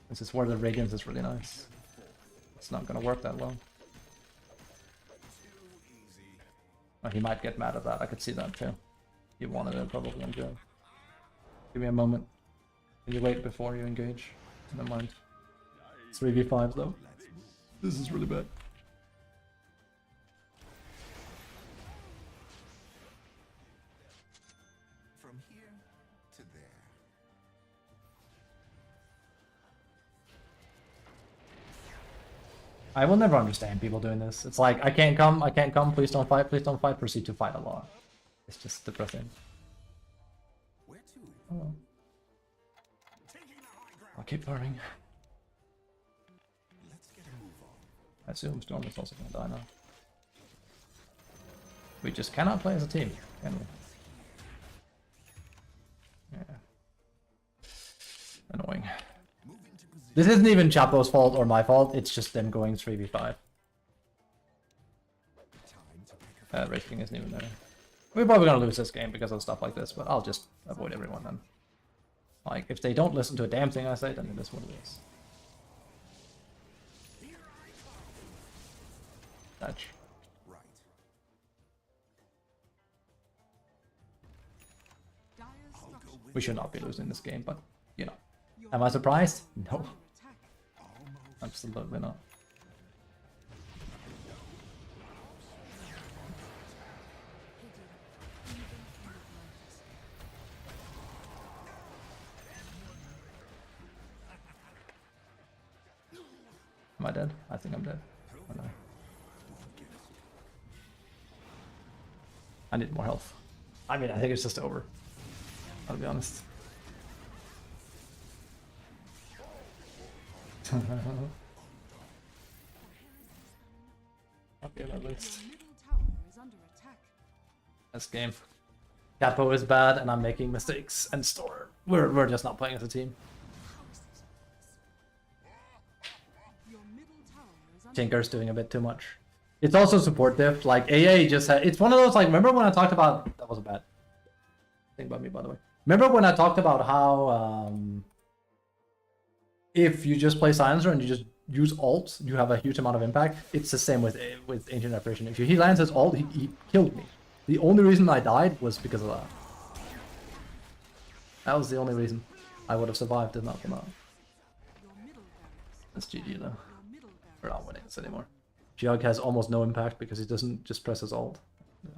this is where the Radiance is really nice. It's not gonna work that well. Oh, he might get mad at that. I could see that too. He wanted it probably on go. Give me a moment. Can you wait before you engage? Never mind. It's 3v5 though. This is really bad. From here to there. I will never understand people doing this. It's like, I can't come, please don't fight, proceed to fight a lot. It's just depressing. Where to? Oh. I'll keep farming. Let's get a move on. I assume Storm is also gonna die now. We just cannot play as a team, can we? Yeah. Annoying. This isn't even Chapo's fault or my fault, it's just them going 3v5. Rage King isn't even there. We're probably gonna lose this game because of stuff like this, but I'll just avoid everyone then. Like, if they don't listen to a damn thing I say, then it is what it is. Touch. Right. We should not be losing this game, but, you know. Am I surprised? No. Absolutely not. Am I dead? I think I'm dead. Oh, no. I need more health. I mean, I think it's just over. I'll be honest. Okay, at least. This game. Capo is bad and I'm making mistakes and Storm. We're just not playing as a team. Tinker's doing a bit too much. It's also support diff. Like AA just had. It's one of those like. Remember when I talked about that was a bad thing about me, by the way. Remember when I talked about how if you just play Silencer and you just use ult, you have a huge amount of impact. It's the same with Ancient Apparition. If he lands his ult, he killed me. The only reason I died was because of that. That was the only reason I would have survived if not for that. That's GG though. We're not winning this anymore. Jug has almost no impact because he doesn't just press his ult. Yeah.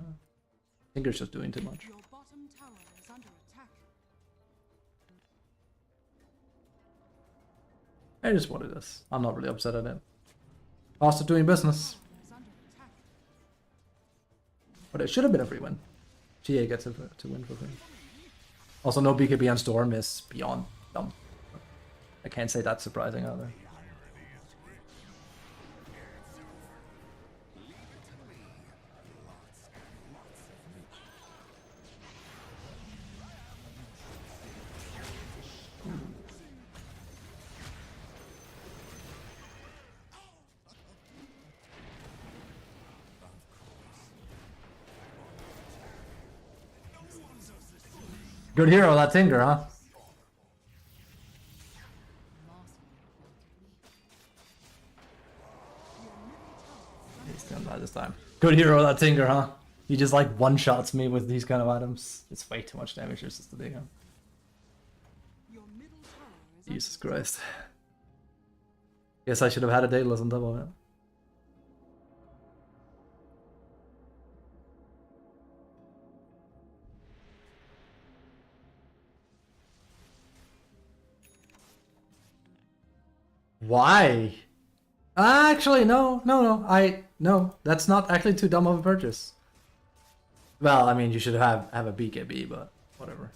Tinker's just doing too much. It is what it is. I'm not really upset at it. Cost of doing business. But it should have been a free win. GA gets it to win for free. Also, no BKB on Storm is beyond dumb. I can't say that's surprising either. Good hero, that Tinker, huh? He's gonna die this time. Good hero, that Tinker, huh? He just like one-shots me with these kind of items. It's way too much damage just to do him. Jesus Christ. Guess I should have had a Daedalus on top of it. Why? Actually, no. No. That's not actually too dumb of a purchase. Well, I mean, you should have a BKB, but whatever.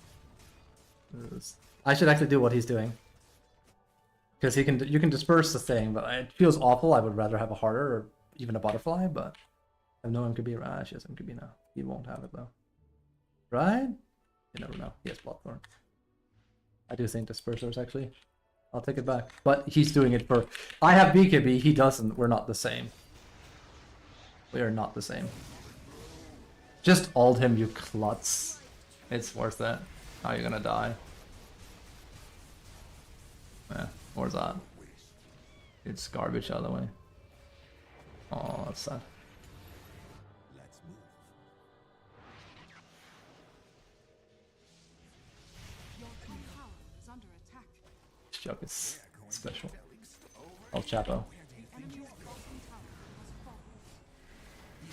I should actually do what he's doing. Because you can disperse the thing, but it feels awful. I would rather have a harder or even a butterfly, but I have no MKB. Ah, she has MKB now. He won't have it though. Right? You never know. He has Bloodthorn. I do think dispersers actually. I'll take it back. But he's doing it for... I have BKB, he doesn't. We're not the same. We are not the same. Just ult him, you klutz. It's worth it. Now you're gonna die. Yeah, where's that? It's garbage out of the way. Oh, that's sad. Let's move. Your top tower is under attack. This jug is special. El Chapo. The enemy's bottom tower has fallen.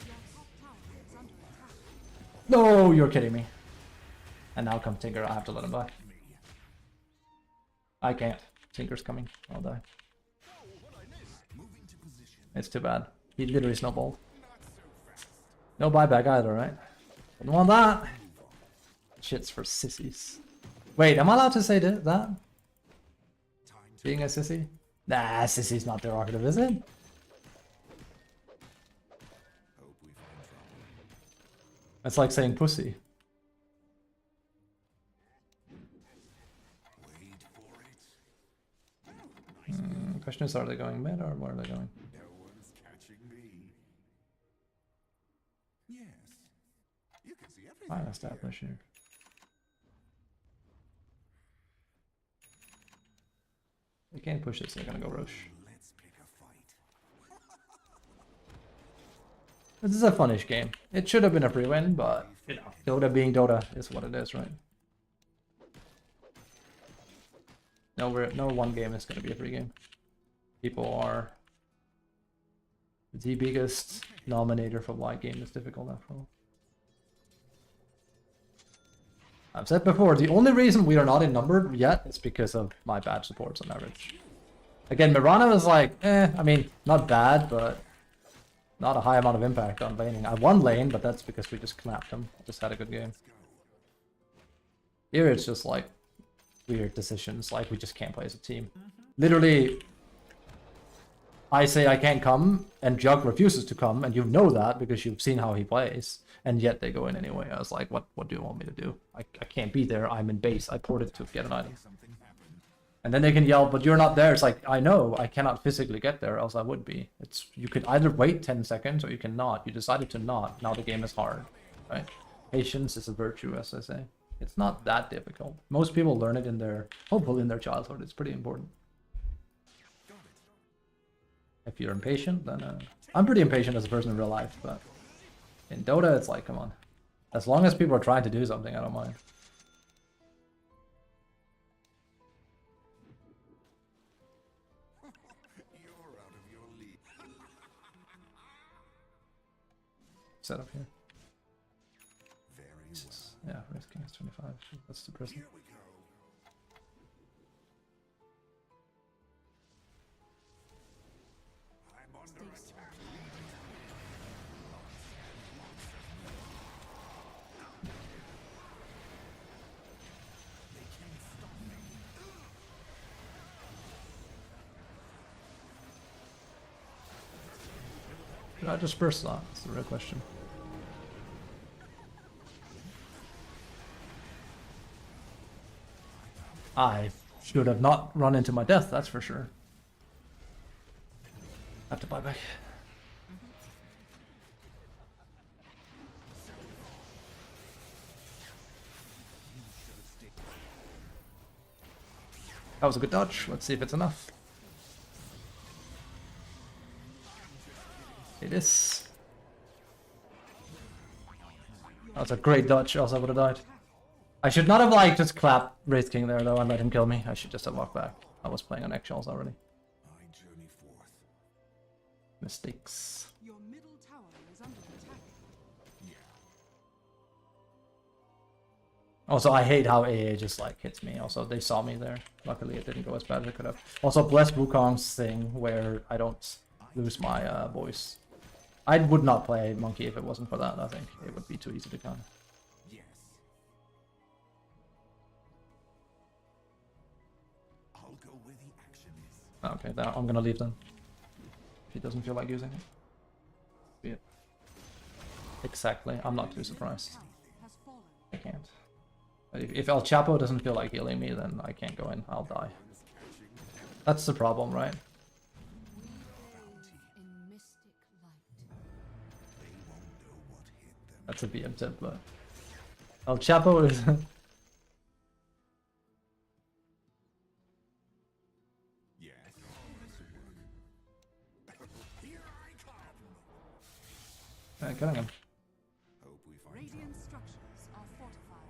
Your top tower is under attack. No, you're kidding me. And now come Tinker, I have to let him die. I can't. Tinker's coming. I'll die. It's too bad. He literally snowballed. No buyback either, right? Didn't want that. Shit's for sissies. Wait, am I allowed to say that? Being a sissy? Nah, sissy's not derogative, is it? It's like saying pussy. Question is, are they going mid or where are they going? No one's catching me. Yes. You can see everything. Fine, establish here. They can't push this, they're gonna go Roche. Let's pick a fight. This is a funnish game. It should have been a free win, but you know, Dota being Dota is what it is, right? No, no one game is gonna be a free game. People are the biggest nominator for why game is difficult after all. I've said before, the only reason we are not in numbered yet is because of my bad supports on average. Again, Mirana is like, I mean, not bad, but not a high amount of impact on laning. I won lane, but that's because we just clapped him. Just had a good game. Here it's just like weird decisions, like we just can't play as a team. Literally, I say I can't come, and Jug refuses to come, and you know that because you've seen how he plays, and yet they go in anyway. I was like, what do you want me to do? I can't be there, I'm in base, I ported to get an item. And then they can yell, but you're not there. It's like, I know, I cannot physically get there, else I would be. You could either wait 10 seconds, or you cannot. You decided to not, now the game is hard, right? Patience is a virtue, as I say. It's not that difficult. Most people learn it in their, hopefully in their childhood, it's pretty important. If you're impatient, then I'm pretty impatient as a person in real life, but in Dota, it's like, come on. As long as people are trying to do something, I don't mind. You're out of your league. Set up here. Very well. Yeah, race king is 25. That's depressing. Here we go. I'm under attack. They can't stop me. Did I disperse that? That's the real question. I should have not run into my death, that's for sure. I have to buy back. That was a good dodge. Let's see if it's enough. It is. That was a great dodge, else I would have died. I should not have like just clapped Wraith King there though and let him kill me. I should just have walked back. I was playing on eggshells already. I journey forth. Mistakes. Your middle tower is under attack. Yeah. Also, I hate how AA just like hits me. Also, they saw me there. Luckily, it didn't go as bad as it could have. Also, bless Wukong's thing where I don't lose my voice. I would not play Monkey if it wasn't for that. I think it would be too easy to counter. Yes. I'll go where the action is. Okay, then I'm gonna leave then. If he doesn't feel like using it. Be it. Exactly. I'm not too surprised. Has fallen. I can't. If El Chapo doesn't feel like healing me, then I can't go in. I'll die. That's the problem, right? We bathe in mystic light. They won't know what hit them. That's a BM tip, but El Chapo is. Yes. This will work. Here I come. Killing him. Hope we find Radiant structures are fortified.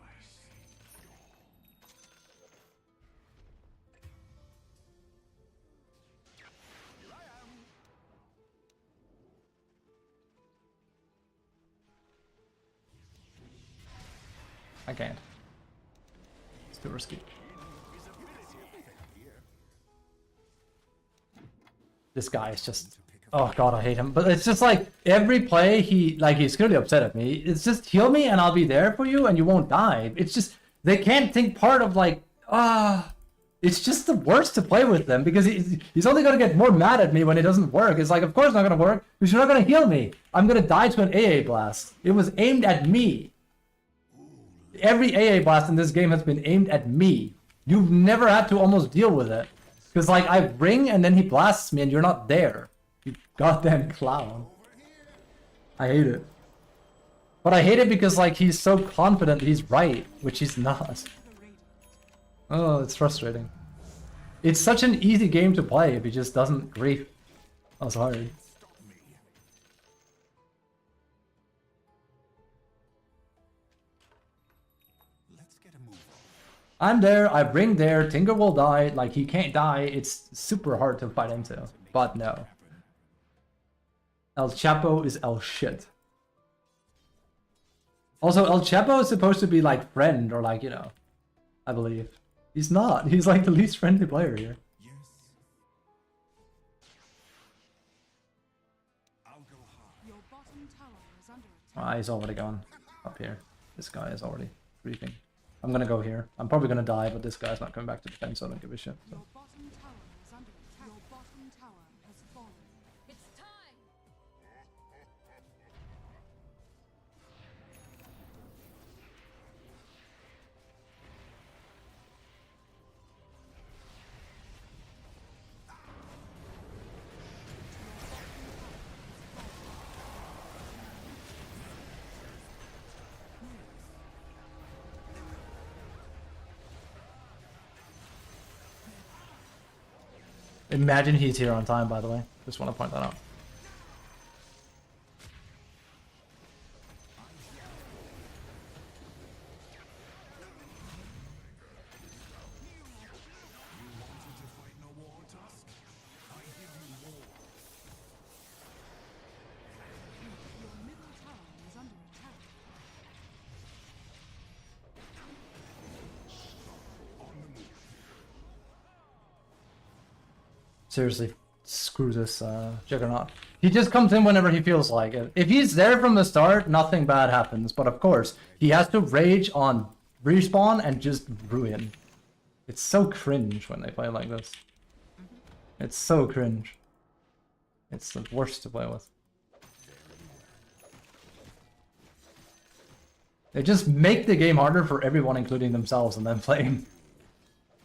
I can't. It's too risky. This guy is just. Oh god, I hate him. But it's just like every play he's clearly upset at me. It's just heal me and I'll be there for you and you won't die. It's just they can't think part of like it's just the worst to play with them because he's only gonna get more mad at me when it doesn't work. It's like of course it's not gonna work because you're not gonna heal me. I'm gonna die to an AA blast. It was aimed at me. Every AA blast in this game has been aimed at me. You've never had to almost deal with it. Because like I ring and then he blasts me and you're not there. You goddamn clown. I hate it. But I hate it because like he's so confident he's right, which he's not. Oh, it's frustrating. It's such an easy game to play if he just doesn't grief. Oh, sorry. Let's get a move on. I'm there, I ring there, Tinker will die, like he can't die, it's super hard to fight into. But no. El Chapo is El shit. Also, El Chapo is supposed to be like friend or like, you know, I believe. He's not, he's like the least friendly player here. Yes. I'll go high. Your bottom tower is under attack. Ah, he's already gone up here. This guy is already griefing. I'm gonna go here. I'm probably gonna die, but this guy's not coming back to defend, so I don't give a shit. So. Your bottom tower is under attack. Your bottom tower has fallen. It's time. Imagine he's here on time, by the way. Just want to point that out. Your middle tower is under attack. Seriously, screw this Juggernaut. He just comes in whenever he feels like it. If he's there from the start, nothing bad happens. But of course, he has to rage on respawn and just ruin. It's so cringe when they play like this. It's so cringe. It's the worst to play with. They just make the game harder for everyone, including themselves, and then playing.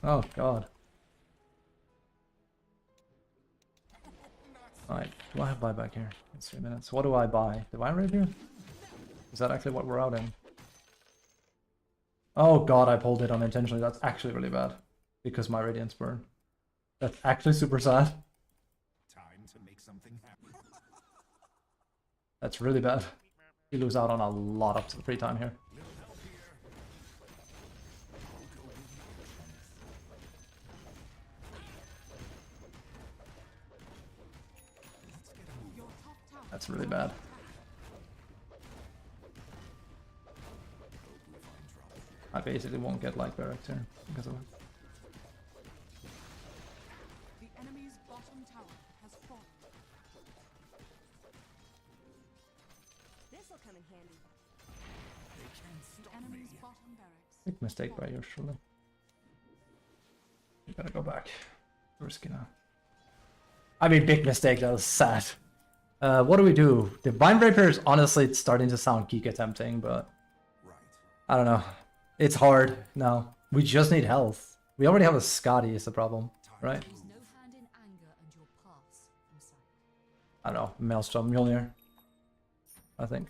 Oh god. Alright, do I have buyback here? It's 3 minutes. What do I buy? Do I raid here? Is that actually what we're out in? Oh god, I pulled it unintentionally. That's actually really bad. Because my radiance burn. That's actually super sad. Time to make something happen. That's really bad. You lose out on a lot of free time here. Your top tower. That's really bad. I basically won't get like barracks here because of it. The enemy's bottom tower has fallen. This'll come in handy. They can't The stop me. enemy's bottom barracks. Big mistake by you, surely. You gotta go back. Risky now. I mean, big mistake. That was sad. What do we do? The Vine Rapier is honestly starting to sound Kika tempting, but Right. I don't know. It's hard now. We just need health. We already have a Scotty is the problem, right? There's no hand in anger and you'll pass from sight. I don't know. Maelstrom Mjolnir. I think.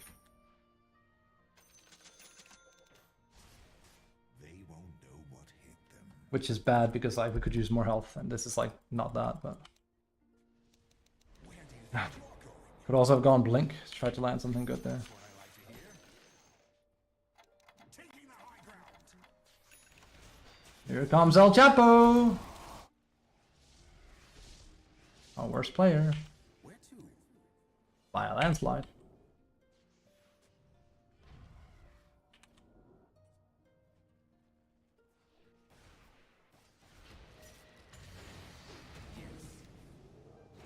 They won't know what hit them. Which is bad because like we could use more health, and this is like not that, but Where do you think you're going? could also have gone Blink. Try to land something good there. What I like to hear. Taking the high ground. Here comes El Chapo. Our worst player Where to? by a landslide.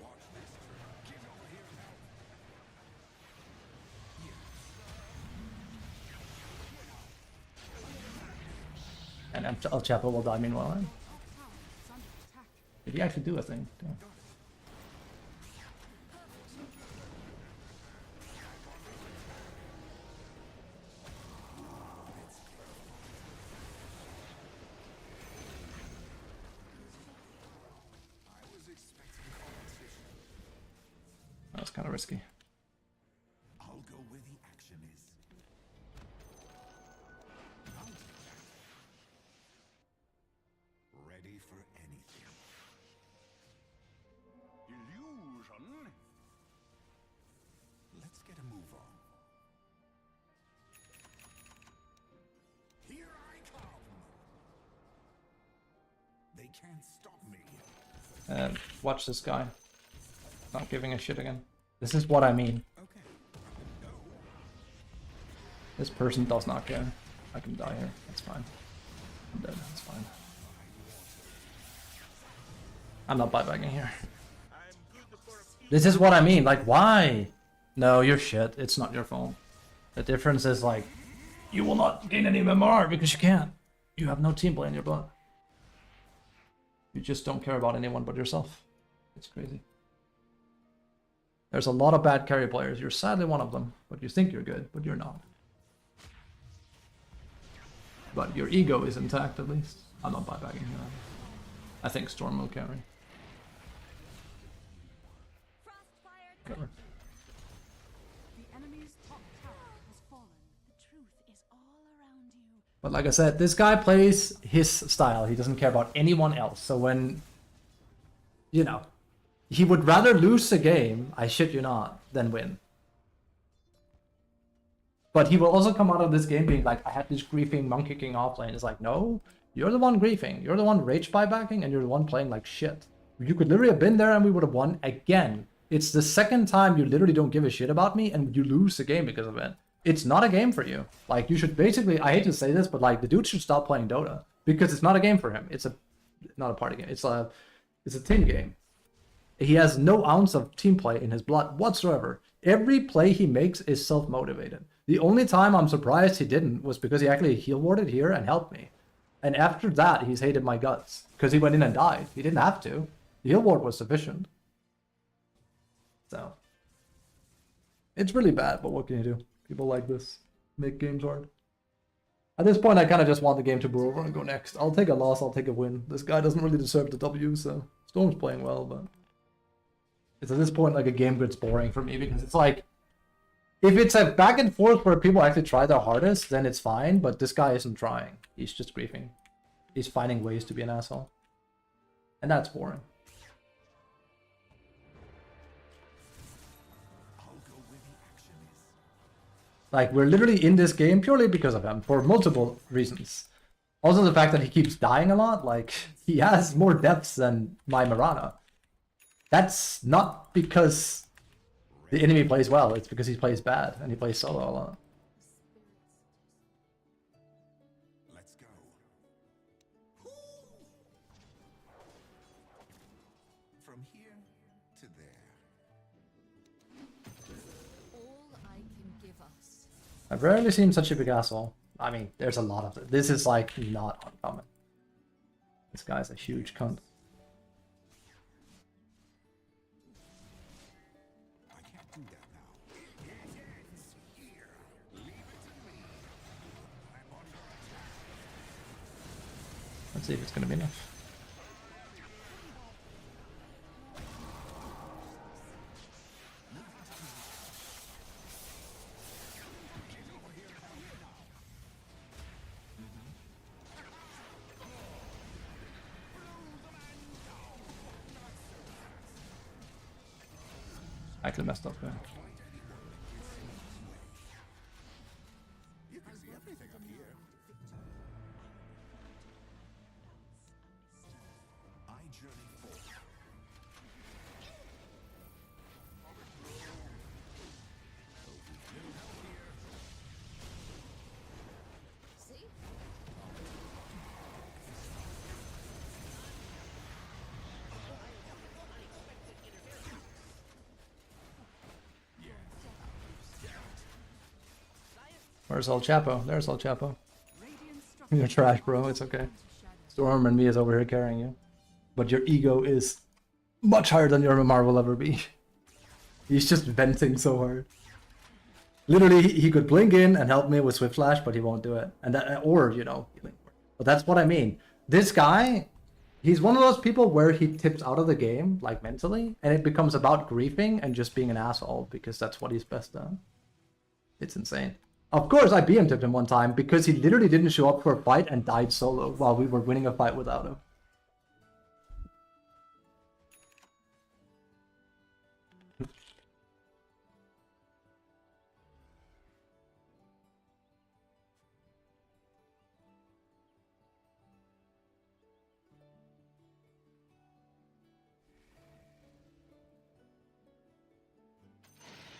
Watch this. Get over here and help. And El Chapo will die meanwhile. Top tower is under attack. Did he actually do a thing? Damn. I was expecting competition. That was kind of risky. I'll go where the action is. I'll take that. Ready for anything. Illusion. Let's get a move on. Here I come. They can't stop me. Watch this guy. Not giving a shit again. This is what I mean. Okay. Go. This person does not care. I can die here. That's fine. I'm dead. That's fine. I'm not buybacking here. This is what I mean. Like, why? No, you're shit. It's not your fault. The difference is like, you will not gain any MMR because you can't. You have no team play in your blood. You just don't care about anyone but yourself. It's crazy. There's a lot of bad carry players. You're sadly one of them. But you think you're good, but you're not. But your ego is intact at least. I'm not buybacking here. I think Storm will carry. Whatever. The enemy's top tower has fallen. The truth is all around you. But like I said, this guy plays his style. He doesn't care about anyone else. So when, you know, he would rather lose a game, I shit you not, than win. But he will also come out of this game being like, I had this griefing, monkey king offlane. It's like, no, you're the one griefing. You're the one rage buybacking, and you're the one playing like shit. You could literally have been there and we would have won again. It's the second time you literally don't give a shit about me and you lose the game because of it. It's not a game for you. Like, you should basically, I hate to say this, but like, the dude should stop playing Dota. Because it's not a game for him. It's not a party game. It's a team game. He has no ounce of team play in his blood whatsoever. Every play he makes is self-motivated. The only time I'm surprised he didn't was because he actually heal warded here and helped me. And after that, he's hated my guts. Because he went in and died. He didn't have to. The heal ward was sufficient. So. It's really bad, but what can you do? People like this make games hard. At this point, I kind of just want the game to brew over and go next. I'll take a loss, I'll take a win. This guy doesn't really deserve the W, so Storm's playing well, but it's at this point like a game gets boring for me because it's like, if it's a back and forth where people actually try their hardest, then it's fine, but this guy isn't trying. He's just griefing. He's finding ways to be an asshole. And that's boring. Like, we're literally in this game purely because of him, for multiple reasons. Also the fact that he keeps dying a lot, like, he has more deaths than my Mirana. That's not because the enemy plays well, it's because he plays bad, and he plays solo a lot. Let's I've rarely seen such a big asshole. I mean, there's a lot of it. This is like not uncommon. This guy's a huge cunt. I can't do that now. It ends here. Leave it to me. I'm on your attack. Let's see if it's gonna be enough. Actually messed up there. You can see everything up here. I journey forward. See? Where's El Chapo? There's El Chapo. Radiant You're structures trash, bro. It's okay. Storm and me is over here carrying you. But your ego is much higher than your MMR will ever be. He's just venting so hard. Literally, he could blink in and help me with Swift Flash, but he won't do it. And that, or, you know, but that's what I mean. This guy, he's one of those people where he tips out of the game, like mentally, and it becomes about griefing and just being an asshole because that's what he's best at. It's insane. Of course, I BM tipped him one time because he literally didn't show up for a fight and died solo while we were winning a fight without him.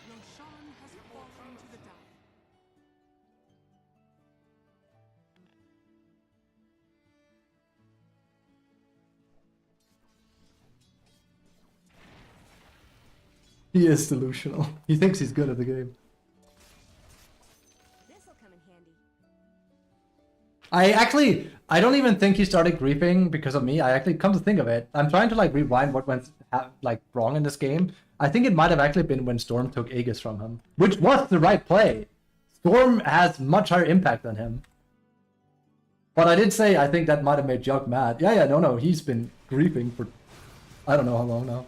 Roshan has fallen to the dark. He is delusional. He thinks he's good at the game. This'll come in handy. I don't even think he started griefing because of me. I actually, come to think of it, I'm trying to like rewind what went like wrong in this game. I think it might have actually been when Storm took Aegis from him, which was the right play. Storm has much higher impact than him. But I did say I think that might have made Jug mad. Yeah, no, he's been griefing for I don't know how long now.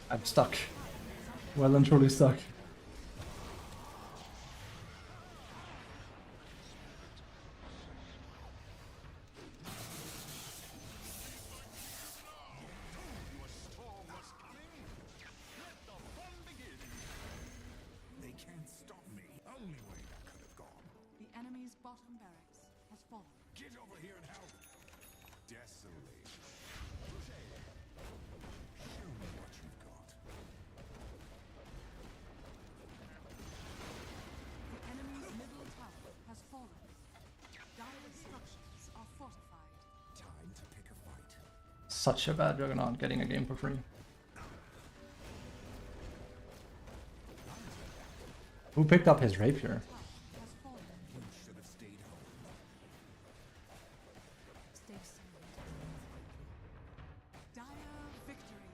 I'm stuck. Well and truly stuck. They can't stop me. Only way that could have gone. The enemy's bottom barracks has fallen. Get over here and help. Desolate. Show me what you've got. The enemy's middle tower has fallen. Dire structures are fortified. Time to pick a fight. Such a bad Juggernaut getting a game for free. Who picked up his rapier? Has fallen. You should have stayed home. Stay silent. Dire victory.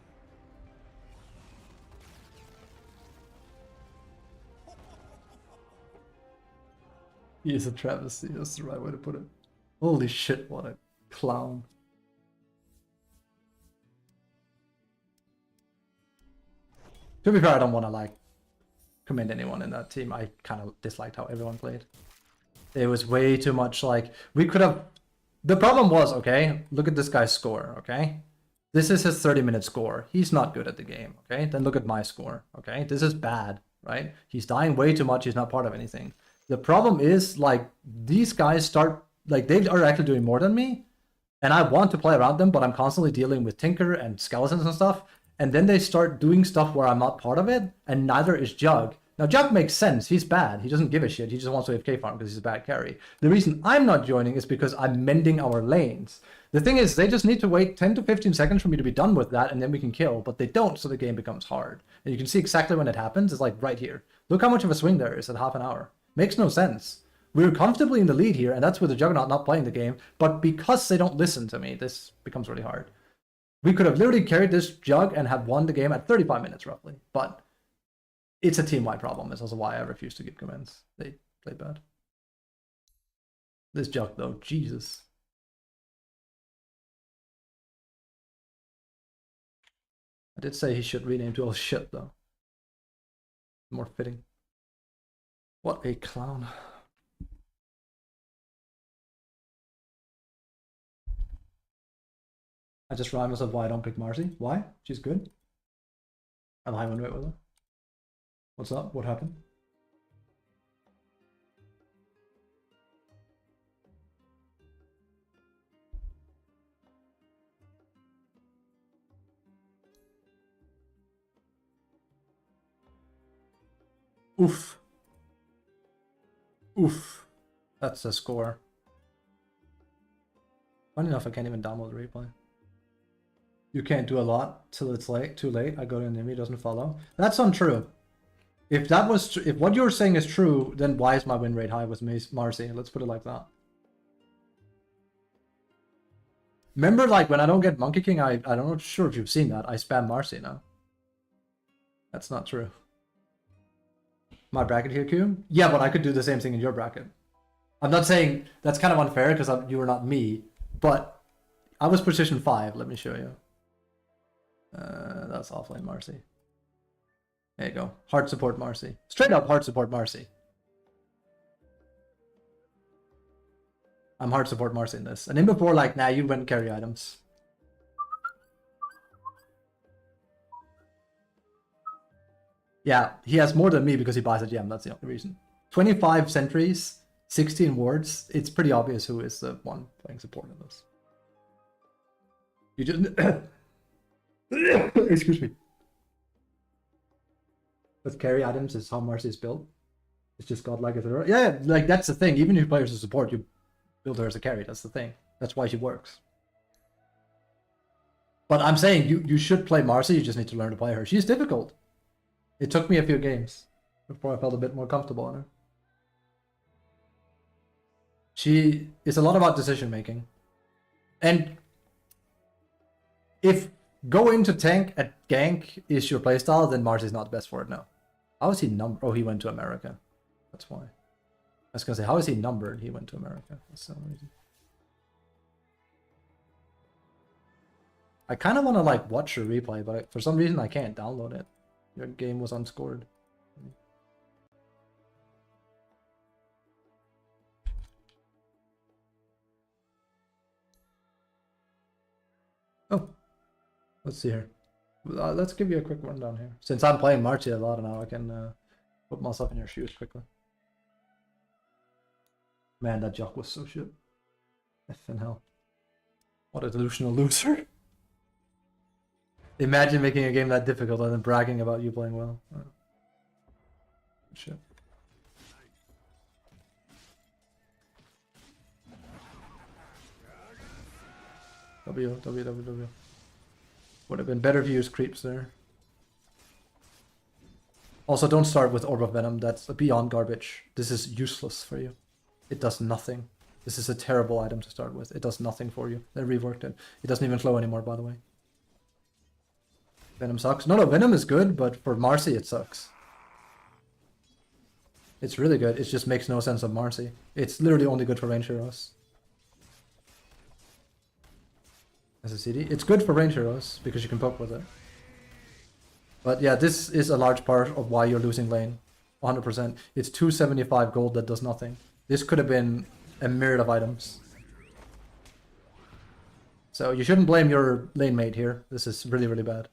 He is a travesty, that's the right way to put it. Holy shit, what a clown. To be fair, I don't want to like commend anyone in that team. I kind of disliked how everyone played. There was way too much like we could have. The problem was, okay, look at this guy's score, okay? This is his 30-minute score. He's not good at the game, okay? Then look at my score, okay? This is bad, right? He's dying way too much. He's not part of anything. The problem is, like, these guys start, like, they are actually doing more than me, and I want to play around them, but I'm constantly dealing with Tinker and Skeletons and stuff, and then they start doing stuff where I'm not part of it, and neither is Jug. Now, Jug makes sense. He's bad. He doesn't give a shit. He just wants to AFK farm because he's a bad carry. The reason I'm not joining is because I'm mending our lanes. The thing is, they just need to wait 10 to 15 seconds for me to be done with that, and then we can kill. But they don't, so the game becomes hard. And you can see exactly when it happens. It's like right here. Look how much of a swing there is at half an hour. Makes no sense. We're comfortably in the lead here, and that's with the Juggernaut not playing the game. But because they don't listen to me, this becomes really hard. We could have literally carried this Jug and have won the game at 35 minutes, roughly. But it's a team-wide problem. It's also why I refuse to give commands. They play bad. This Jug, though, Jesus. I did say he should rename to all shit, though. More fitting. What a clown. I just remind myself why I don't pick Marcy. Why? She's good. I'm high win rate with her. What's up? What happened? Oof. Oof. That's a score. Funny enough, I can't even download the replay. You can't do a lot till it's late. Too late. I go to an enemy, doesn't follow. That's untrue. If that was, if what you're saying is true, then why is my win rate high with Marcy? Let's put it like that. Remember, like when I don't get Monkey King, I'm not sure if you've seen that. I spam Marcy now. That's not true. My bracket here, Q? Yeah, but I could do the same thing in your bracket. I'm not saying that's kind of unfair because you were not me, but I was position 5. Let me show you. That's offlane Marcy. There you go. Hard support Marcy. Straight up hard support Marcy. I'm hard support Marcy in this. And then before, like, nah, you went carry items. Yeah, he has more than me because he buys a gem. That's the only reason. 25 sentries, 16 wards. It's pretty obvious who is the one playing support in this. You just... Excuse me. With carry items is how Marcy is built. It's just godlike as a... Yeah, like that's the thing. Even if you play her as a support, you build her as a carry. That's the thing. That's why she works. But I'm saying you should play Marcy. You just need to learn to play her. She's difficult. It took me a few games before I felt a bit more comfortable on her. She is a lot about decision making. And if go into tank at gank is your playstyle, then Marcy's not best for it now. How is he numbered? Oh, he went to America. That's why. I was gonna say, how is he numbered? He went to America. That's so easy. I kind of want to like watch your replay, but for some reason I can't download it. Your game was unscored. Oh, let's see here. Let's give you a quick rundown here. Since I'm playing Marcy a lot now, I can put myself in your shoes quickly. Man, that Jock was so shit. Effing hell. What a delusional loser. Imagine making a game that difficult and then bragging about you playing well. Oh. Shit. W. Would have been better if you used creeps there. Also, don't start with Orb of Venom. That's beyond garbage. This is useless for you. It does nothing. This is a terrible item to start with. It does nothing for you. They reworked it. It doesn't even flow anymore, by the way. Venom sucks. No, Venom is good, but for Marcy it sucks. It's really good. It just makes no sense of Marcy. It's literally only good for range heroes. As a CD. It's good for range heroes because you can poke with it. But yeah, this is a large part of why you're losing lane. 100%. It's 275 gold that does nothing. This could have been a myriad of items. So you shouldn't blame your lane mate here. This is really, really bad.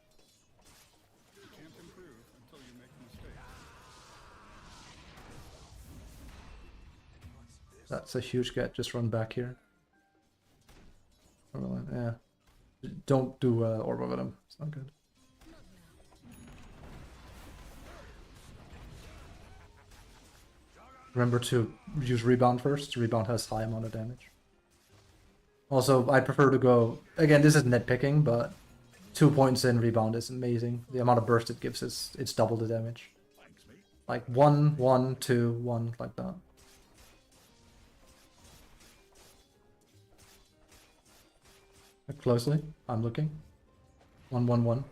You can't improve until you make a mistake. That's a huge get. Just run back here. Yeah. Don't do Orb with him. It's not good. Remember to use Rebound first. Rebound has high amount of damage. Also, I prefer to go... Again, this is nitpicking, but 2 points in Rebound is amazing. The amount of burst it gives is it's double the damage. Like 1, 1, 2, 1, like that. Look closely. I'm looking. 1, 1, 1.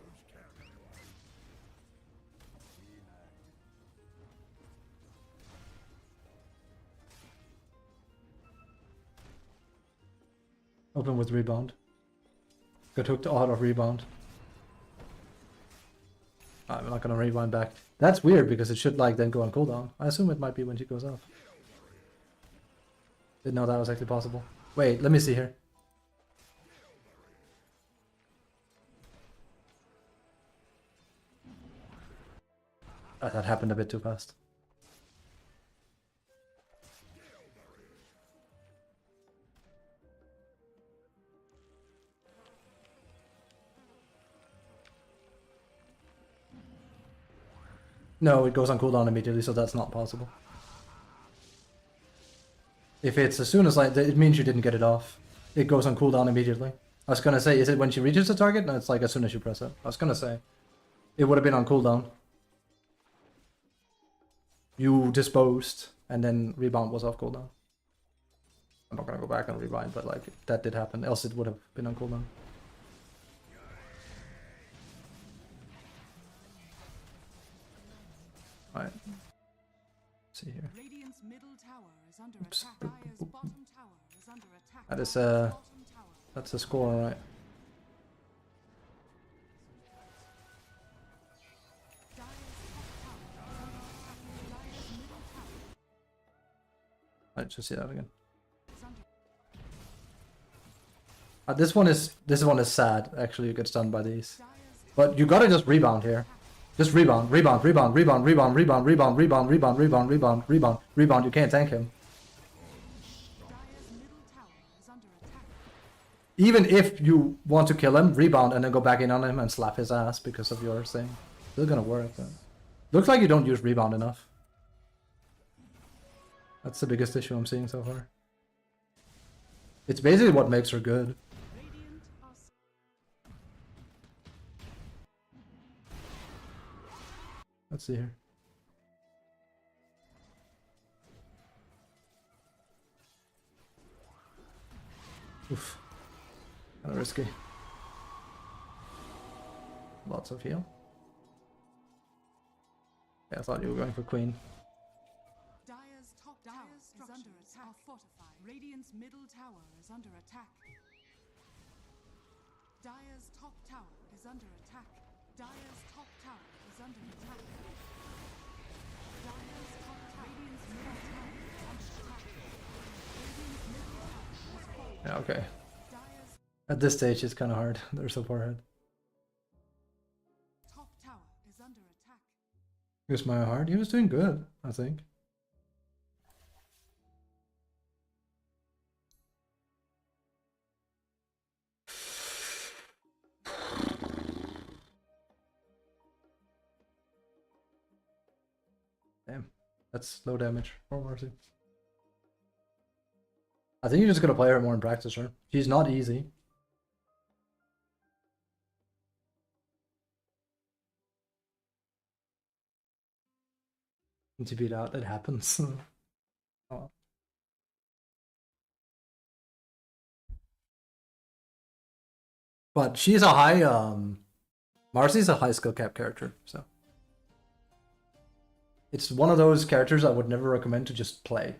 Open with Rebound. Got hooked out of Rebound. I'm not gonna rewind back. That's weird because it should like then go on cooldown. I assume it might be when she goes off. Didn't know that was actually possible. Wait, let me see here. That happened a bit too fast. No, it goes on cooldown immediately, so that's not possible. If it's as soon as like it means you didn't get it off. It goes on cooldown immediately. I was gonna say, is it when she reaches the target? No, it's like as soon as you press it. I was gonna say it would have been on cooldown. You disposed, and then Rebound was off cooldown. I'm not gonna go back and rewind, but like that did happen. Else it would have been on cooldown. Alright. See here. Radiant's middle tower is under attack. Dire's bottom tower is under attack. That is Bottom tower. that's a score, right? Dire's top tower is under attack. Dire's middle tower Alright, just see that again. is under This one is sad. Actually, you get stunned by these, Dire's but you gotta just rebound here. Just rebound, rebound, rebound, rebound, rebound, rebound, rebound, rebound, rebound, rebound, rebound, rebound, rebound. You can't tank him. Dire's middle tower is under attack. Even if you want to kill him, rebound and then go back in on him and slap his ass because of your thing. Still gonna work. But looks like you don't use rebound enough. That's the biggest issue I'm seeing so far. It's basically what makes her good. Radiant are Let's see here. Oof. Kinda risky. Lots of heal. Yeah, I thought you were going for Queen. Dire's top tower is under attack. Fortified. Radiant's middle tower is under attack. Dire's top tower is under attack. Dire's top tower is under attack. Dire's top tower. Radiant's middle tower is under attack. Radiant's middle tower has fallen. Yeah, okay. Dire's At this stage, it's kind of hard. They're so far ahead. top tower is under attack. Here's my heart. He was doing good, I think. Damn, that's low damage for Marcy. I think you're just gonna play her more in practice, her. She's not easy. To beat out, it happens. Oh. But she's a high Marcy's a high skill cap character, so it's one of those characters I would never recommend to just play.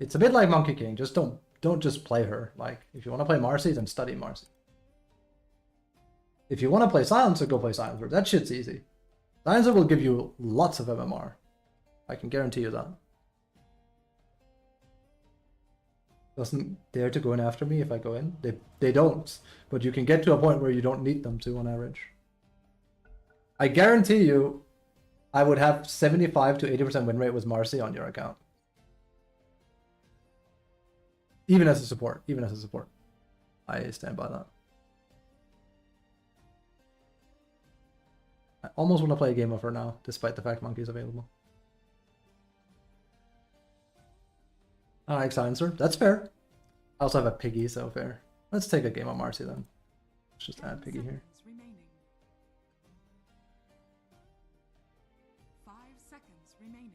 It's a bit like Monkey King, just don't just play her. Like if you want to play Marcy, then study Marcy. If you want to play Silencer, go play Silencer. That shit's easy. Silencer will give you lots of MMR. I can guarantee you that. doesn't dare to go in after me if I go in. They don't. But you can get to a point where you don't need them to on average. I guarantee you, I would have 75 to 80% win rate with Marcy on your account. Even as a support. Even as a support. I stand by that. I almost want to play a game of her now, despite the fact Monkey's available. I like Silencer. That's fair. I also have a Piggy, so fair. Let's take a game of Marcy then. Let's just add Piggy here. Remaining. 5 seconds remaining.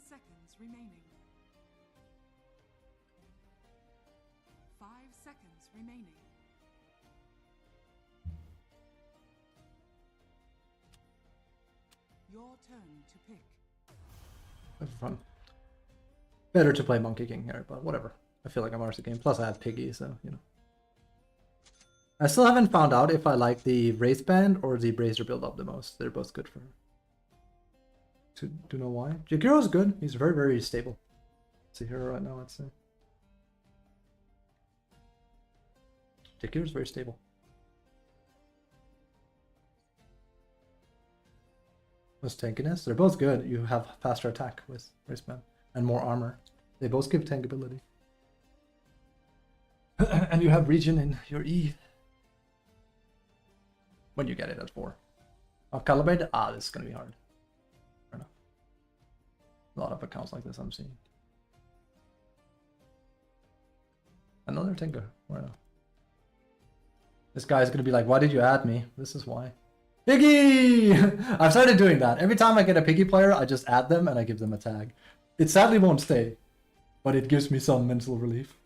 Seconds remaining. 5 seconds remaining. Your turn to pick. That's fun. Better to play Monkey King here, but whatever. I feel like I'm Marcy game. Plus I have Piggy, so you know. I still haven't found out if I like the Wraith Band or the Brazier build up the most. They're both good for her. To know why. Jakiro's good. He's very, very stable. It's a hero right now, I'd say. Jakiro's very stable. What's tankiness? They're both good. You have faster attack with Wristband and more armor. They both give tank ability. And you have regen in your E. When you get it at 4. Oh, Calibrate? Ah, this is gonna be hard. A lot of accounts like this I'm seeing. Another Tinker. Why not? This guy's gonna be like, why did you add me? This is why. Piggy! I've started doing that. Every time I get a Piggy player, I just add them and I give them a tag. It sadly won't stay, but it gives me some mental relief.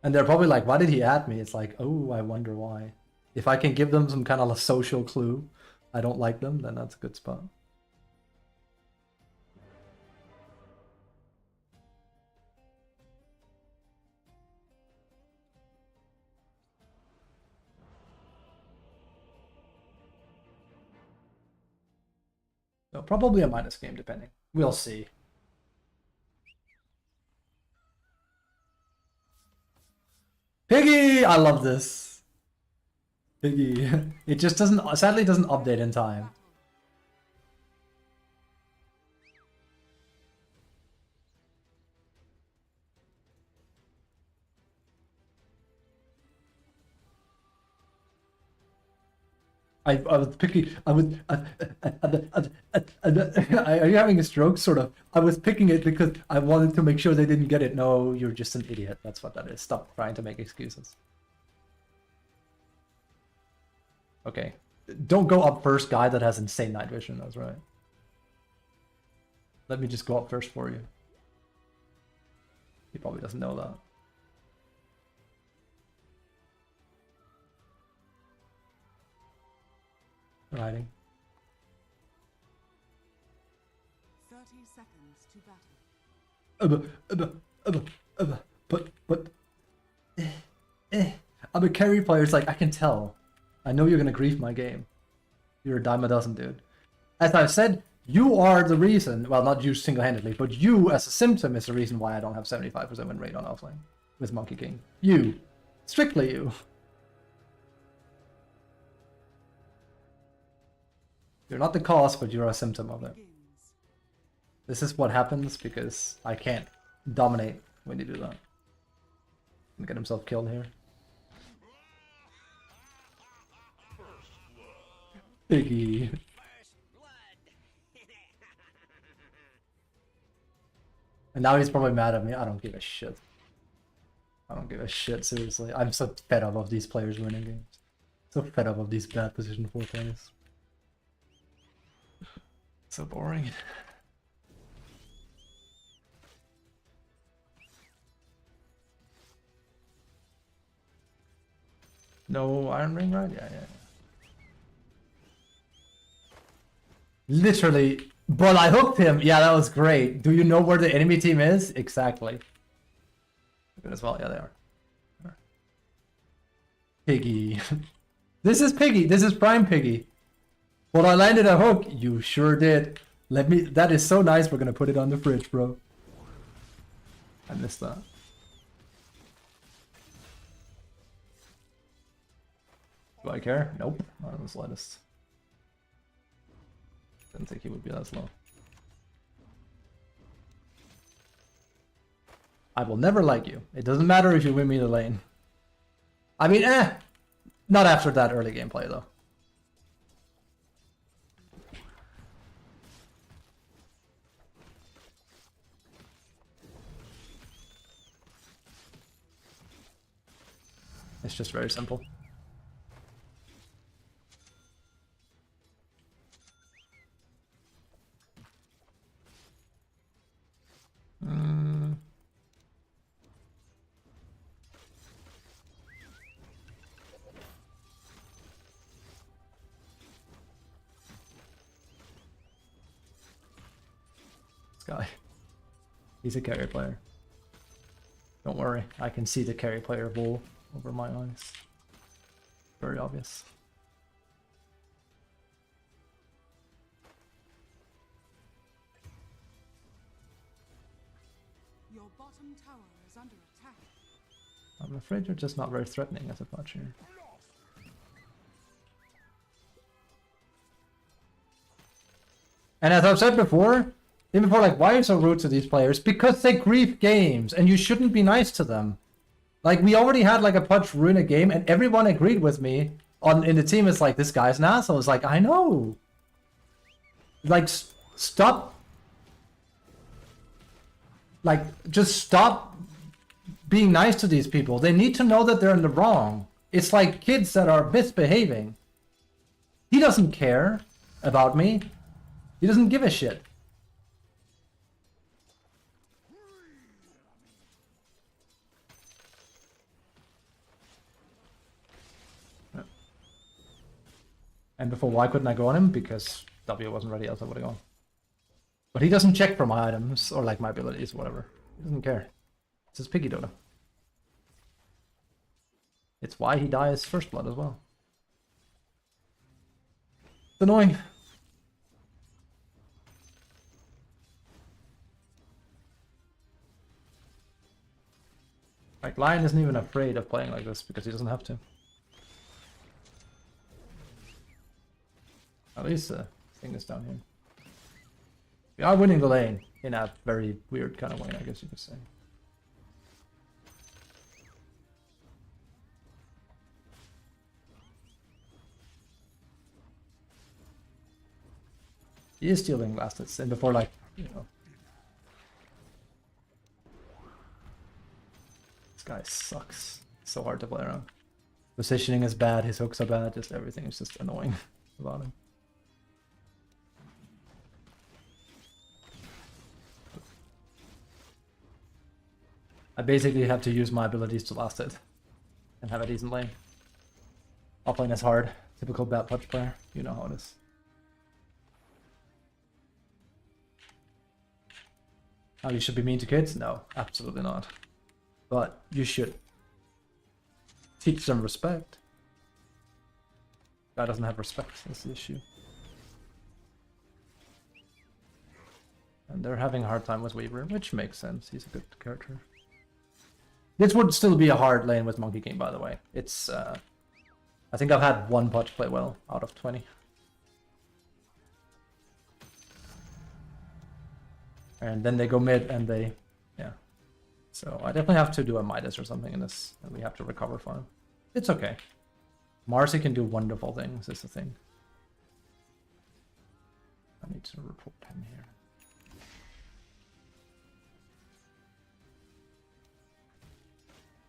And they're probably like, why did he add me? It's like, oh, I wonder why. If I can give them some kind of a social clue, I don't like them, then that's a good spot. So probably a minus game, depending. We'll see. Piggy! I love this. Piggy. It just doesn't, sadly doesn't update in time. I was picking, are you having a stroke? Sort of. I was picking it because I wanted to make sure they didn't get it. No, you're just an idiot. That's what that is. Stop trying to make excuses. Okay. Don't go up first, guy that has insane night vision. That's right. Let me just go up first for you. He probably doesn't know that. Riding. 30 seconds to battle. But I'm a carry player. It's like, I can tell. I know you're gonna grief my game. You're a dime a dozen, dude. As I've said, you are the reason. Well, not you single-handedly, but you as a symptom is the reason why I don't have 75% win rate on offlane with Monkey King. You, strictly you. You're not the cause, but you're a symptom of it. This is what happens because I can't dominate when you do that. And get himself killed here. Piggy. And now he's probably mad at me. I don't give a shit. I don't give a shit, seriously. I'm so fed up of these players winning games. So fed up of these bad position 4 players. So boring. No Iron Ring, right? Yeah. Literally But I hooked him. Yeah, that was great. Do you know where the enemy team is? Exactly. Good as well. Yeah, they are. Piggy. This is Piggy. This is Prime Piggy. But I landed a hook. You sure did. Let me. That is so nice. We're gonna put it on the fridge, bro. I missed that. Do I care? Nope. Not in the slightest. Didn't think he would be that slow. I will never like you. It doesn't matter if you win me the lane. I mean, not after that early gameplay though. It's just very simple. This guy. He's a carry player. Don't worry, I can see the carry player bull over my eyes. Very obvious. Your bottom tower is under attack. I'm afraid you're just not very threatening as a butcher. And as I've said before, even before, like, why are you so rude to these players? Because they grief games, and you shouldn't be nice to them. Like, we already had like a Pudge ruin a game, and everyone agreed with me in the team. It's like, this guy's an asshole. It's like, I know. Like, stop. Like, just stop being nice to these people. They need to know that they're in the wrong. It's like kids that are misbehaving. He doesn't care about me. He doesn't give a shit. And before, why couldn't I go on him? Because W wasn't ready, else I would have gone. But he doesn't check for my items or like my abilities or whatever. He doesn't care. It's his piggy DotA. It's why he dies first blood as well. It's annoying. Like, Lion isn't even afraid of playing like this because he doesn't have to. At least the thing is down here. We are winning the lane in a very weird kind of way, I guess you could say. He is stealing last hits, and before, like, you know. This guy sucks. So hard to play around. Positioning is bad, his hooks are bad, just everything is just annoying about him. I basically have to use my abilities to last it and have a decent lane. Offlane is hard. Typical bad Pudge player. You know how it is. How you should be mean to kids? No, absolutely not. But you should teach them respect. Guy doesn't have respect, that's the issue. And they're having a hard time with Weaver, which makes sense. He's a good character. This would still be a hard lane with Monkey King, by the way. It's, I think I've had one Pudge play well out of 20. And then they go mid and they, yeah. So I definitely have to do a Midas or something in this, and we have to recover for him. It's okay. Marcy can do wonderful things, is the thing. I need to report him here.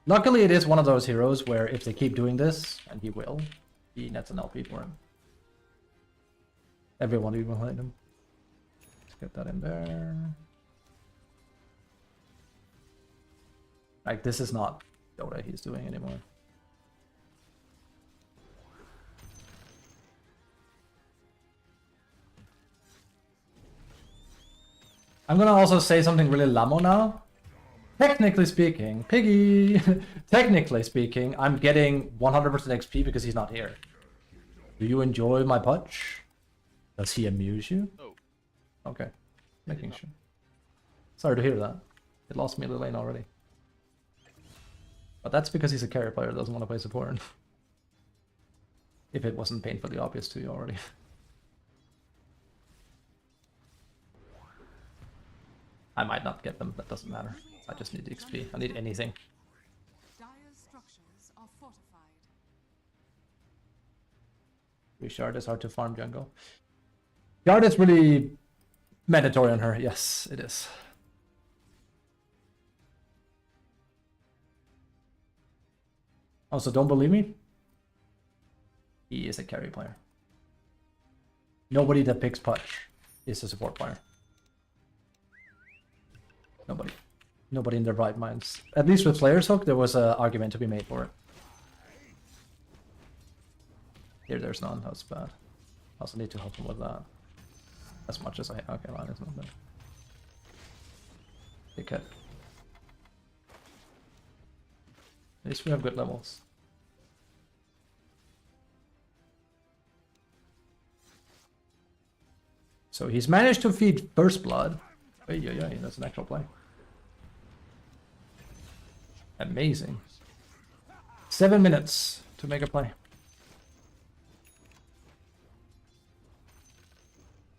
Luckily, it is one of those heroes where if they keep doing this, and he will, he nets an LP for him. Everyone even behind him. Let's get that in there. Like, this is not DotA he's doing anymore. I'm gonna also say something really lamo now. Technically speaking, Piggy, technically speaking, I'm getting 100% XP because he's not here. Do you enjoy my punch? Does he amuse you? Oh. Okay, making sure. Sorry to hear that. It lost me the lane already. But that's because he's a carry player, doesn't want to play support. If it wasn't painfully obvious to you already. I might not get them, that doesn't matter. I just need the XP. I need anything. Dire's structures are fortified. Shard is hard to farm jungle. Shard is really mandatory on her. Yes, it is. Also, don't believe me? He is a carry player. Nobody that picks Punch is a support player. Nobody. Nobody in their right minds. At least with Player's Hook, there was an argument to be made for it. Here, there's none. That's bad. I also need to help him with that. As much as I... Okay, line is not bad. Big hit. At least we have good levels. So he's managed to feed Burst Blood. Yeah, that's an actual play. Amazing. 7 minutes to make a play.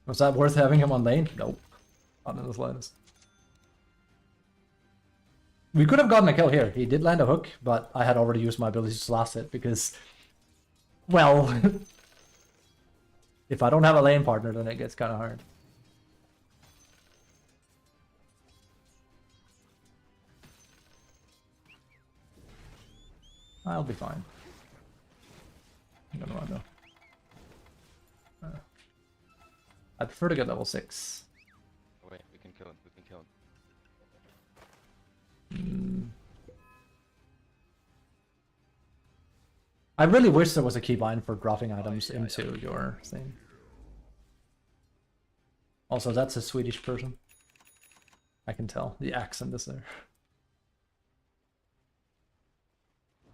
Was that worth having him on lane? Nope. Not in the slightest. We could have gotten a kill here. He did land a hook, but I had already used my ability to last it because... Well... if I don't have a lane partner, then it gets kind of hard. I'll be fine. I'm gonna run though. I prefer to get level 6. Oh, wait, we can kill him. We can kill him. I really wish there was a keybind for dropping items into your thing. Also, that's a Swedish person. I can tell. The accent is there.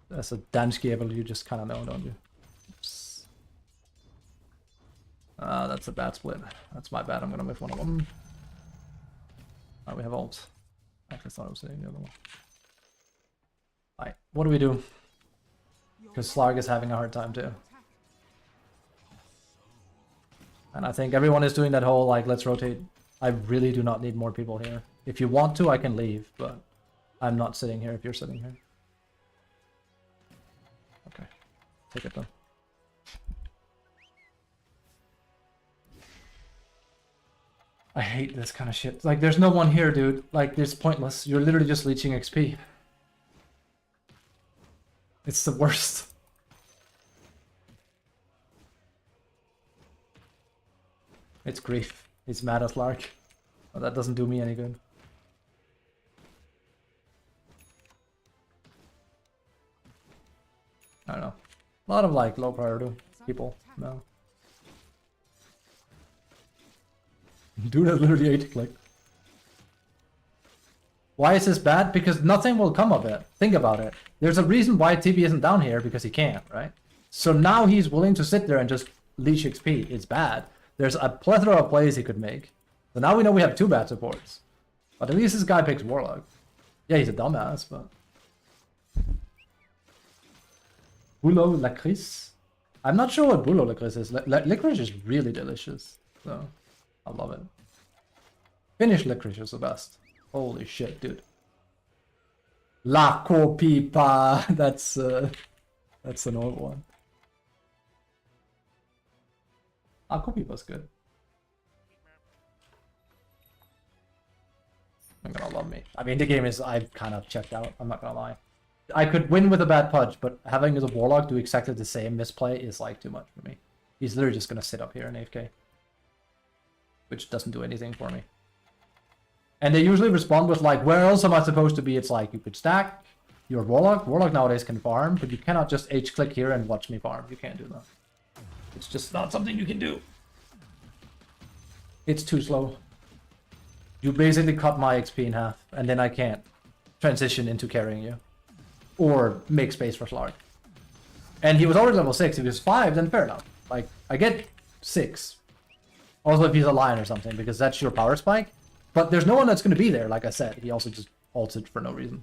That's a Danske able you just kind of know, don't you? Oops. That's a bad split. That's my bad. I'm gonna miss one of them. We have ult. I actually thought I was hitting the other one. Alright, what do we do? Because Slarg is having a hard time too. And I think everyone is doing that whole, like, let's rotate. I really do not need more people here. If you want to, I can leave, but I'm not sitting here if you're sitting here. Okay, take it then. I hate this kind of shit. Like, there's no one here, dude. Like, it's pointless. You're literally just leeching XP. It's the worst. It's grief. He's mad at Lark. But that doesn't do me any good. I don't know. A lot of, like, low priority people now. Dude has literally 80 click. Why is this bad? Because nothing will come of it. Think about it. There's a reason why TB isn't down here, because he can't, right? So now he's willing to sit there and just leech XP. It's bad. There's a plethora of plays he could make. So now we know we have 2 bad supports. But at least this guy picks Warlock. Yeah, he's a dumbass, but... Boulot Licorice? I'm not sure what Boulot Licorice is. Licorice is really delicious. So, I love it. Finnish licorice is the best. Holy shit, dude. La Copipa. That's an old one. La Copipa's good. I'm gonna love me. I mean, the game is, I've kind of checked out. I'm not gonna lie. I could win with a bad punch, but having the Warlock do exactly the same misplay is like too much for me. He's literally just gonna sit up here in AFK. Which doesn't do anything for me. And they usually respond with like, where else am I supposed to be? It's like, you could stack your Warlock. Warlock nowadays can farm, but you cannot just H-click here and watch me farm. You can't do that. It's just not something you can do. It's too slow. You basically cut my XP in half, and then I can't transition into carrying you. Or make space for Slark. And he was already level 6. If he was 5, then fair enough. Like, I get 6. Also if he's a lion or something, because that's your power spike. But there's no one that's going to be there, like I said. He also just ulted for no reason.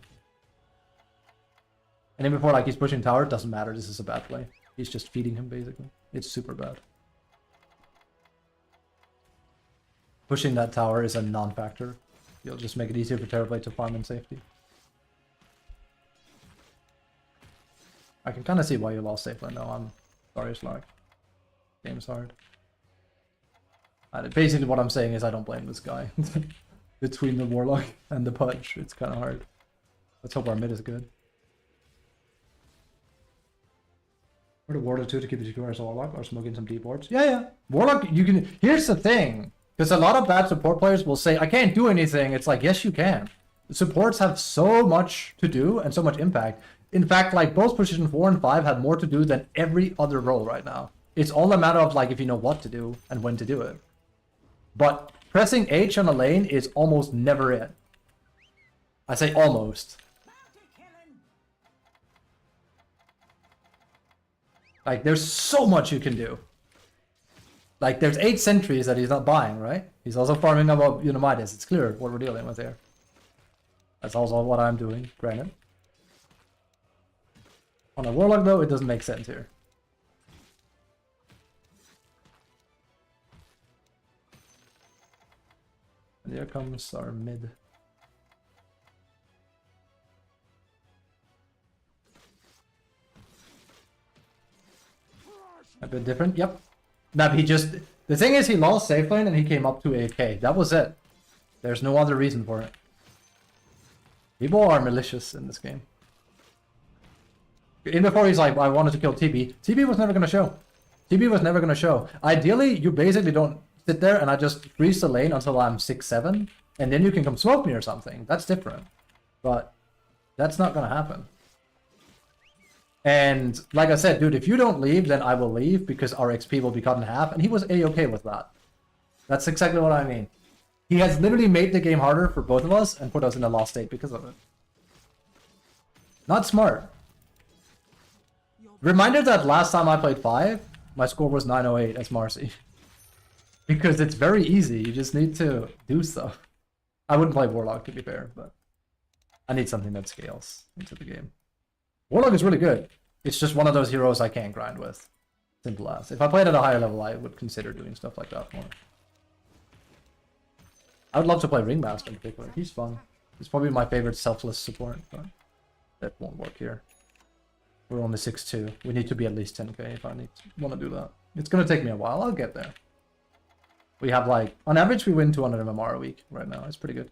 And then before, like, he's pushing tower, it doesn't matter. This is a bad play. He's just feeding him, basically. It's super bad. Pushing that tower is a non-factor. You'll just make it easier for Terrorblade to farm in safety. I can kind of see why you lost safe lane though. I'm sorry, Slark. Game's hard. Basically what I'm saying is I don't blame this guy. Between the Warlock and the Pudge, it's kind of hard. Let's hope our mid is good. Or the Warlock 2 to keep the GQR as a Warlock, or smoking some deep wards. Yeah. Warlock, you can... Here's the thing. Because a lot of bad support players will say, I can't do anything. It's like, yes, you can. Supports have so much to do and so much impact. In fact, like, both position 4 and 5 have more to do than every other role right now. It's all a matter of, like, if you know what to do and when to do it. But pressing H on a lane is almost never it. I say almost. Like, there's so much you can do. Like, there's 8 sentries that he's not buying, right? He's also farming about Unimitis. It's clear what we're dealing with here. That's also what I'm doing, granted. On a Warlock, though, it doesn't make sense here. And here comes our mid. A bit different, yep. Now he just... The thing is, he lost safe lane and he came up to 8k. That was it. There's no other reason for it. People are malicious in this game. In before he's like, I wanted to kill TB. TB was never going to show. TB was never going to show. Ideally, you basically don't sit there and I just freeze the lane until I'm 6-7. And then you can come smoke me or something. That's different. But that's not going to happen. And like I said, dude, if you don't leave, then I will leave because our XP will be cut in half. And he was A-okay with that. That's exactly what I mean. He has literally made the game harder for both of us and put us in a lost state because of it. Not smart. Reminder that last time I played 5, my score was 908 as Marcy. Because it's very easy, you just need to do stuff. I wouldn't play Warlock to be fair, but I need something that scales into the game. Warlock is really good. It's just one of those heroes I can't grind with. Simple as. If I played at a higher level, I would consider doing stuff like that more. I would love to play Ringmaster in particular. He's fun. He's probably my favorite selfless support, but that won't work here. We're only 6-2. We need to be at least 10k if I want to do that. It's going to take me a while. I'll get there. We have like, on average, we win 200 MMR a week right now. It's pretty good.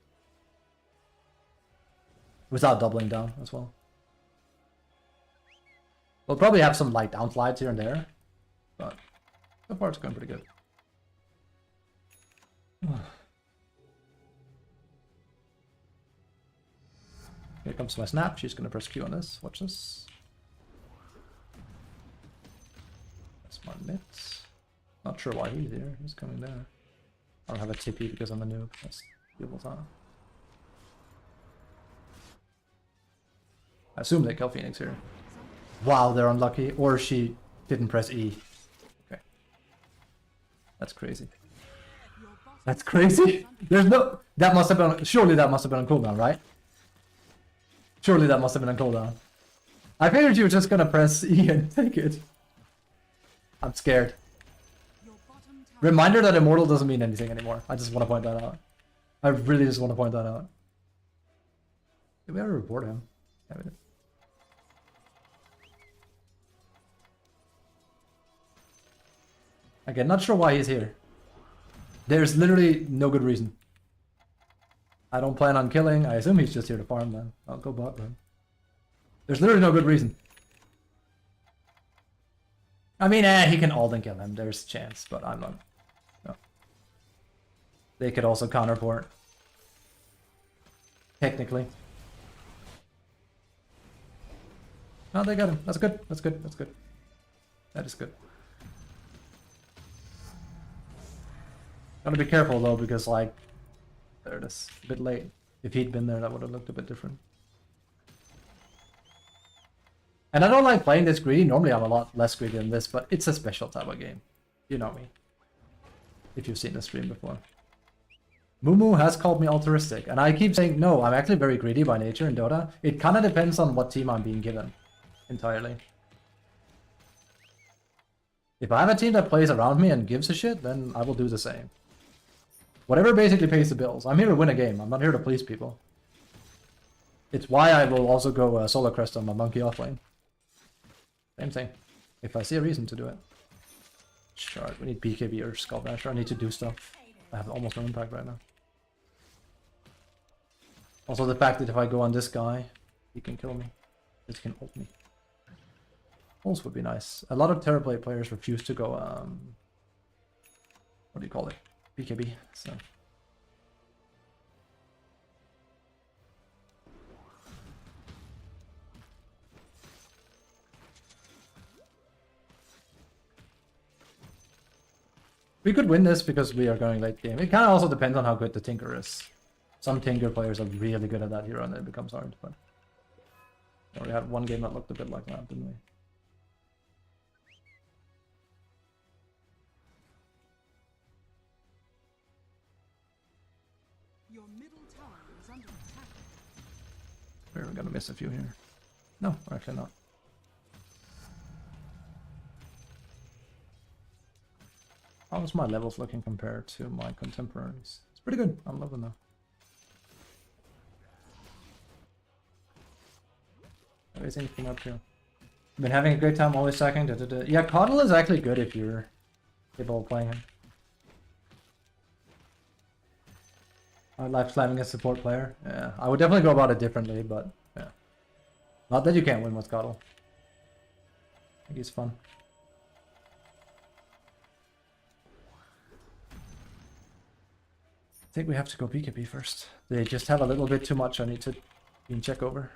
Without doubling down as well. We'll probably have some light downslides here and there. But so far it's going pretty good. Here comes my snap. She's going to press Q on this. Watch this. That's my mitts. Not sure why he's here. He's coming there. I don't have a TP because I'm a noob. That's people's time. I assume they kill Phoenix here. Wow, they're unlucky. Or she didn't press E. Okay. That's crazy. That's crazy. There's no... That must have been... Surely that must have been on cooldown, right? Surely that must have been on cooldown. I figured you were just gonna press E and take it. I'm scared. Reminder that immortal doesn't mean anything anymore. I just want to point that out. I really just want to point that out. Did we ever report him? Yeah, we did. Again, not sure why he's here. There's literally no good reason. I don't plan on killing. I assume he's just here to farm then. I'll go bot then. There's literally no good reason. I mean, he can ult and kill him. There's a chance, but I'm not. No. They could also counterport. Technically. No, they got him. That's good. That's good. That's good. That is good. Gotta be careful though, because like There it is. A bit late. If he'd been there, that would have looked a bit different. And I don't like playing this greedy. Normally I'm a lot less greedy than this, but it's a special type of game. You know me. If you've seen the stream before. Mumu has called me altruistic, and I keep saying no, I'm actually very greedy by nature in Dota. It kind of depends on what team I'm being given. Entirely. If I have a team that plays around me and gives a shit, then I will do the same. Whatever basically pays the bills. I'm here to win a game. I'm not here to please people. It's why I will also go solo crest on my monkey offlane. Same thing. If I see a reason to do it. Shard. We need BKB or Skull Dasher. I need to do stuff. I have almost no impact right now. Also the fact that if I go on this guy, he can kill me. This can ult me. Ults would be nice. A lot of Terrorblade players refuse to go, what do you call it? BKB, so... We could win this because we are going late game. It kind of also depends on how good the Tinker is. Some Tinker players are really good at that hero and it becomes hard, but... Yeah, we had one game that looked a bit like that, didn't we? Your middle tower is under attack. We're gonna miss a few here. No, we're actually not. How's my levels looking compared to my contemporaries? It's pretty good. I'm loving that. Everything up here. Been having a great time always stacking. Yeah, Coddle is actually good if you're capable of playing him. I like slamming a support player. Yeah, I would definitely go about it differently, but yeah. Not that you can't win with Coddle. I think he's fun. I think we have to go BKB first. They just have a little bit too much. I need to check over.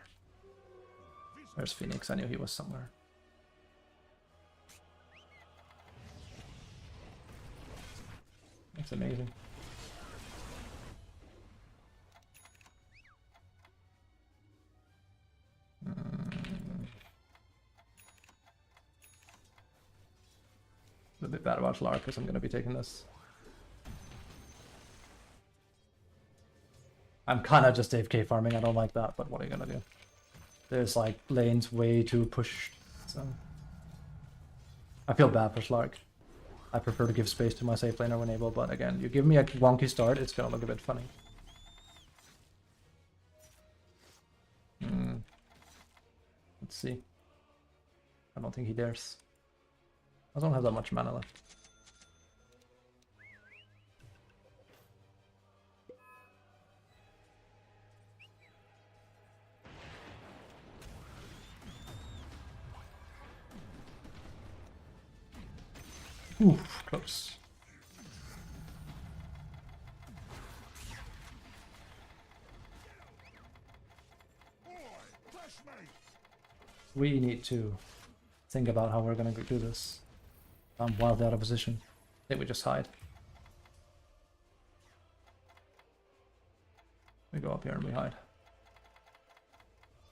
Where's Phoenix? I knew he was somewhere. That's amazing. A bit bad about Lark because I'm going to be taking this. I'm kind of just AFK farming. I don't like that, but what are you going to do? There's like lanes way too pushed, so I feel bad for Slark. I prefer to give space to my safe laner when able, but again, you give me a wonky start, it's gonna look a bit funny. Let's see. I don't think he dares. I don't have that much mana left. Oof, close. We need to think about how we're gonna do this. I'm wildly out of position. I think we just hide. We go up here and we hide.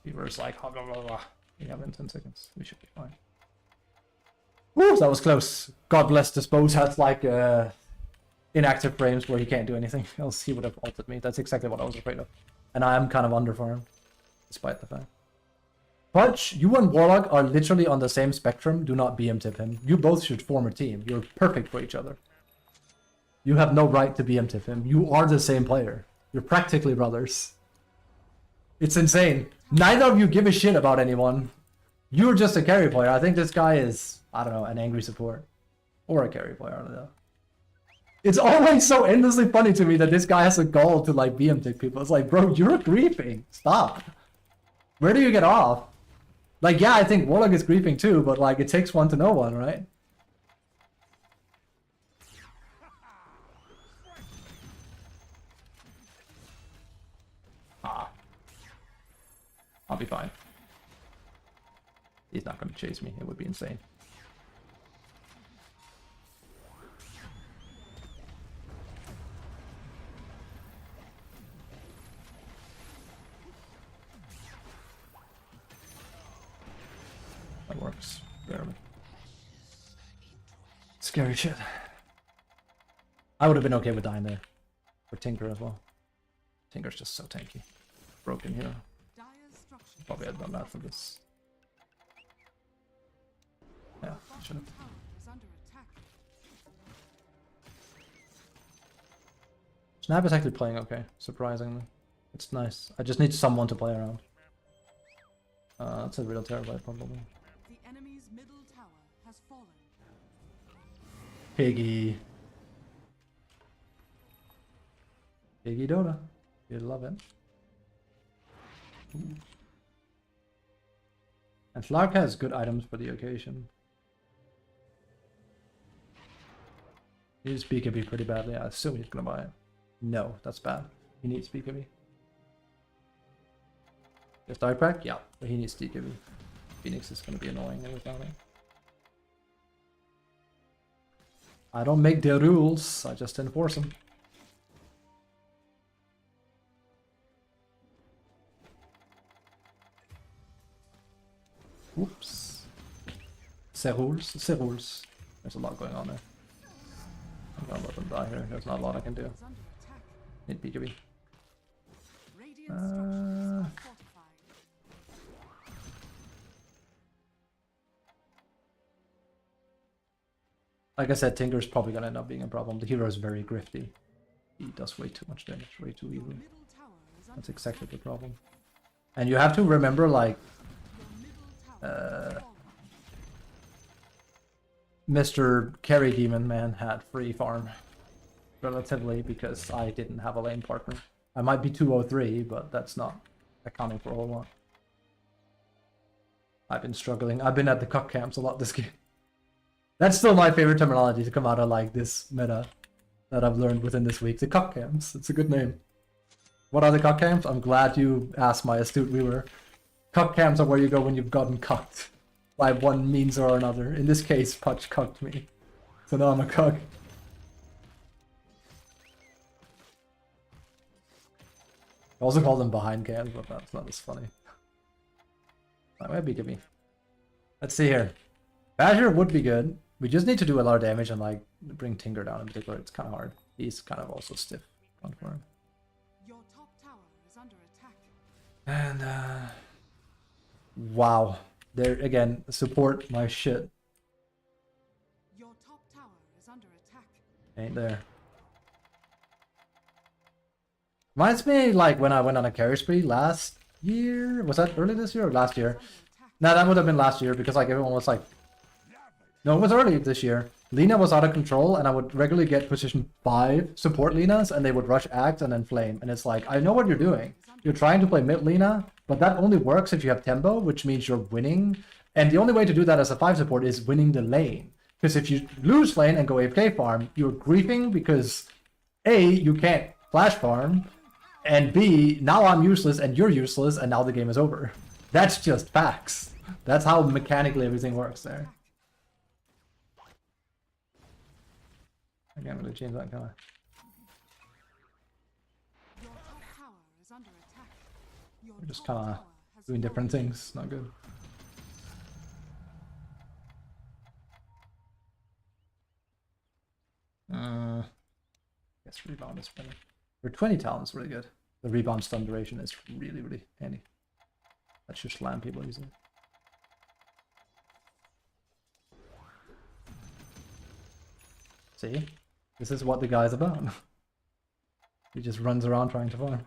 Beaver's like, blah, blah, blah, blah. We have in 10 seconds. We should be fine. Woo, that was close. God bless Dispose has like inactive frames where he can't do anything else. He would have ulted me. That's exactly what I was afraid of. And I am kind of under for him, despite the fact. Pudge, you and Warlock are literally on the same spectrum. Do not BM tip him. You both should form a team. You're perfect for each other. You have no right to BM tip him. You are the same player. You're practically brothers. It's insane. Neither of you give a shit about anyone. You're just a carry player. I think this guy is, I don't know, an angry support. Or a carry player, I don't know. It's always so endlessly funny to me that this guy has a goal to like BM tip people. It's like, bro, you're griefing. Stop. Where do you get off? Like, yeah, I think Warlock is griefing too, but like, it takes one to know one, right? Ah. I'll be fine. He's not going to chase me. It would be insane. works. Barely. Scary shit. I would have been okay with dying there. For Tinker as well. Tinker's just so tanky. Broken hero. Dire's structures Probably had done that for this. Yeah, should have. tower is under attack. Snap is actually playing okay, surprisingly. It's nice. I just need someone to play around. That's a real terrible probably. The enemy's middle tower has fallen. Piggy. Piggy Dota. You love it. Ooh. And Flark has good items for the occasion. He needs BKB pretty badly. I assume he's gonna buy it. No, that's bad. He needs BKB. Just Dark Pack? Yeah, but he needs DKB. Phoenix is gonna be annoying without it. I don't make the rules, I just enforce them. Whoops. C'est rules. There's a lot going on there. I'm gonna let them die here. There's not a lot I can do. Is under attack. Need BKB. Radiant structures are fortified. Like I said, Tinker's probably gonna end up being a problem. The hero is very grifty. He does way too much damage, way too easily. Middle tower is under That's exactly the problem. And you have to remember, like, your middle tower has fallen. Mr. Carry Demon Man had free farm. Relatively, because I didn't have a lane partner. I might be 203, but that's not accounting for a whole lot. I've been struggling. I've been at the cuck camps a lot this game. That's still my favorite terminology to come out of like this meta that I've learned within this week. The cuck camps. It's a good name. What are the cuck camps? I'm glad you asked, my astute viewer. Cuck camps are where you go when you've gotten cucked by one means or another. In this case, Putch cucked me. So now I'm a cuck. I also call them behind camps, but that's not as funny. Where BKB? Let's see here. Badger would be good. We just need to do a lot of damage and like bring Tinker down in particular. It's kind of hard. He's kind of also stiff. Fun for him. Your top tower is under attack. And wow. There again, support my shit. Your top tower is under attack. Ain't there. Reminds me like when I went on a carry spree last year. Was that early this year or last year? Under attack. No, that would have been last year because like everyone was like, no, it was early this year. Lina was out of control and I would regularly get position 5 support Linas and they would rush Act and then Flame. And it's like, I know what you're doing. You're trying to play mid Lina, but that only works if you have tempo, which means you're winning. And the only way to do that as a 5 support is winning the lane. Because if you lose lane and go AFK farm, you're griefing because A, you can't flash farm, and B, now I'm useless and you're useless and now the game is over. That's just facts. That's how mechanically everything works there. I can't really change that, can I? Your top tower is under attack. Your We're just top kind of tower has doing different fallen. things. Not good. Guess rebound is better. For 20 talents, really good. The rebound stun duration is really, really handy. That should slam people easily. See? This is what the guy's about. He just runs around trying to farm.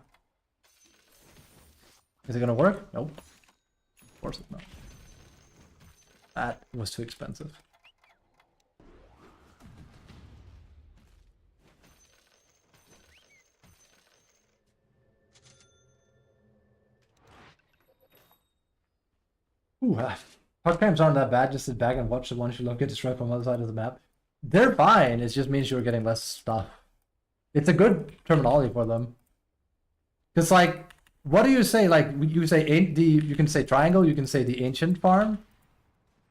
Is it gonna work? Nope. Of course it's not. That was too expensive. Ooh, hard camps aren't that bad. Just sit back and watch the ones you don't get destroyed from the other side of the map. They're fine. It just means you're getting less stuff. It's a good terminology for them. Because like, what do you say? Like you say you can say triangle. You can say the ancient farm.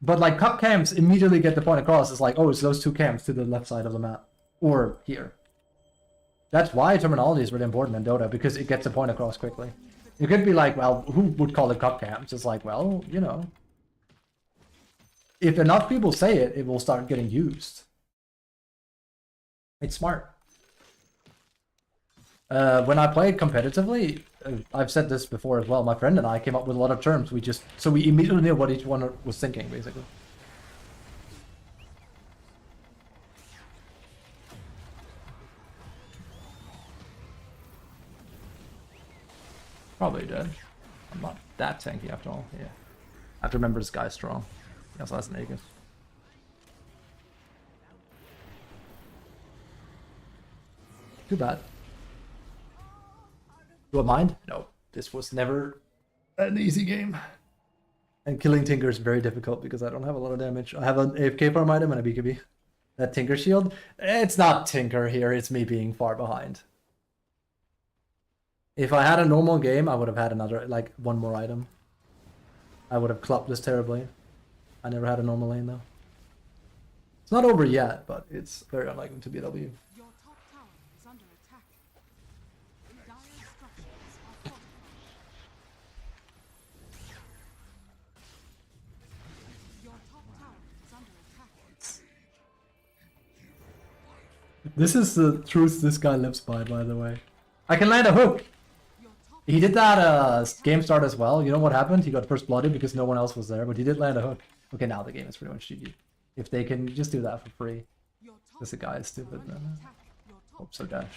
But like cup camps immediately get the point across. It's like, oh, it's those two camps to the left side of the map or here. That's why terminology is really important in Dota, because it gets the point across quickly. You could be like, well, who would call it cup camps? It's like, well, you know. if enough people say it, it will start getting used. It's smart. When I played competitively, I've said this before as well, my friend and I came up with a lot of terms. So we immediately knew what each one was thinking, basically. Probably dead. I'm not that tanky after all. Yeah. I have to remember this guy's strong. He also has an Aegis. Too bad. Do I mind? No. This was never an easy game. And killing Tinker is very difficult because I don't have a lot of damage. I have an AFK farm item and a BKB. That Tinker shield? It's not Tinker here, it's me being far behind. If I had a normal game, I would have had another, like, one more item. I would have clubbed this terribly. I never had a normal lane, though. It's not over yet, but it's very unlikely to be a W. Your top tower is under attack. Dire structures are fortified. Your top tower is under attack. This is the truth this guy lives by the way. I can land a hook! Your top He did that game start as well. You know what happened? He got first blooded because no one else was there, but he did land a hook. Okay, now the game is pretty much GG. If they can just do that for free. your top This guy is stupid, under man. attack. Your top Hope so, dash. has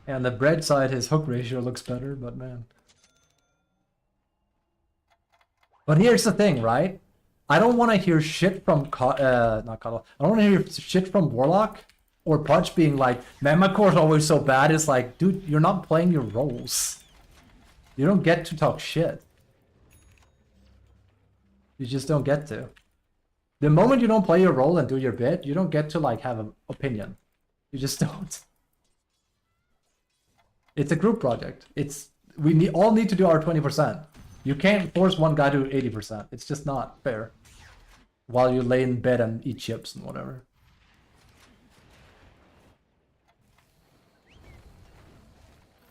fallen. And the bread side, his hook ratio looks better, but man. But here's the thing, right? I don't want to hear shit from not Cuddle. I don't want to hear shit from Warlock or Punch being like, man, my core's always so bad. It's like, dude, you're not playing your roles. You don't get to talk shit. You just don't get to. The moment you don't play your role and do your bit, you don't get to like have an opinion. You just don't. It's a group project. We all need to do our 20%. You can't force one guy to 80%. It's just not fair. While you lay in bed and eat chips and whatever.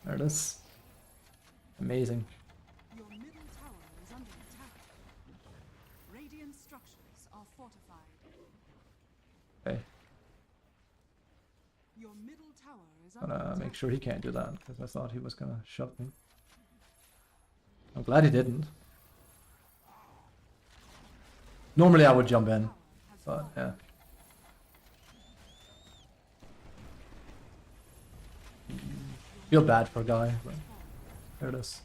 There it is. Amazing. Your middle tower is under attack. Radiant structures are fortified. Okay. Your middle tower is under Gonna attack. make sure he can't do that because I thought he was gonna shove me. I'm glad he didn't. Normally I would jump in, but yeah. Feel bad for a guy, but there it is.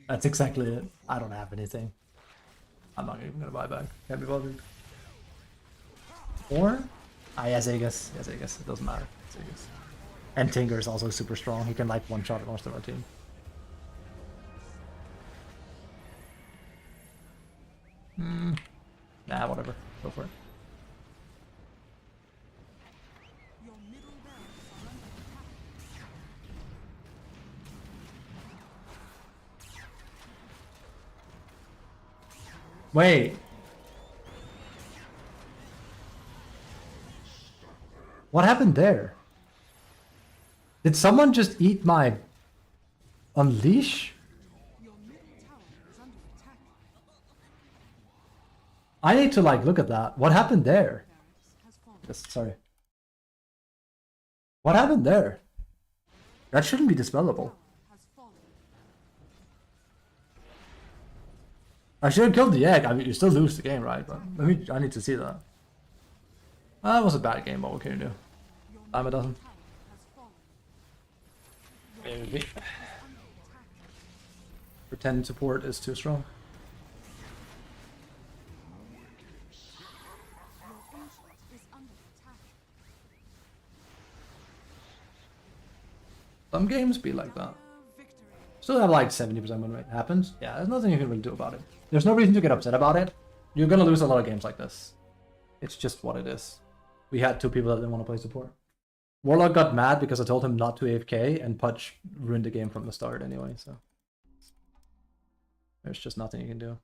That's exactly it. I don't have anything. I'm not even gonna buy back. Can't be bothered. Or? Ah, yes, Aegis. Yes, Aegis. It doesn't matter. It's Aegis. And Tinker is also super strong. He can like one-shot most of our team. Nah, whatever. Go for it. Your middle barracks are under attack. Wait. What happened there? Did someone just eat my unleash? Your middle tower is under attack. I need to like look at that. What happened there? Barracks has fallen. Yes, sorry. What happened there? That shouldn't be dispellable. Has fallen. I should have killed the egg. I mean, you still lose the game, right? But I need to see that. That was a bad game, but what can you do? Your Damn it doesn't. tower has fallen. Maybe. Under attack. Pretend support is too strong. Your ancient is under attack. Some games be like that. Victory. Still have like 70% win rate. Happens. Yeah, there's nothing you can really do about it. There's no reason to get upset about it. You're gonna lose a lot of games like this. It's just what it is. We had two people that didn't want to play support. Warlock got mad because I told him not to AFK, and Pudge ruined the game from the start anyway, so. There's just nothing you can do.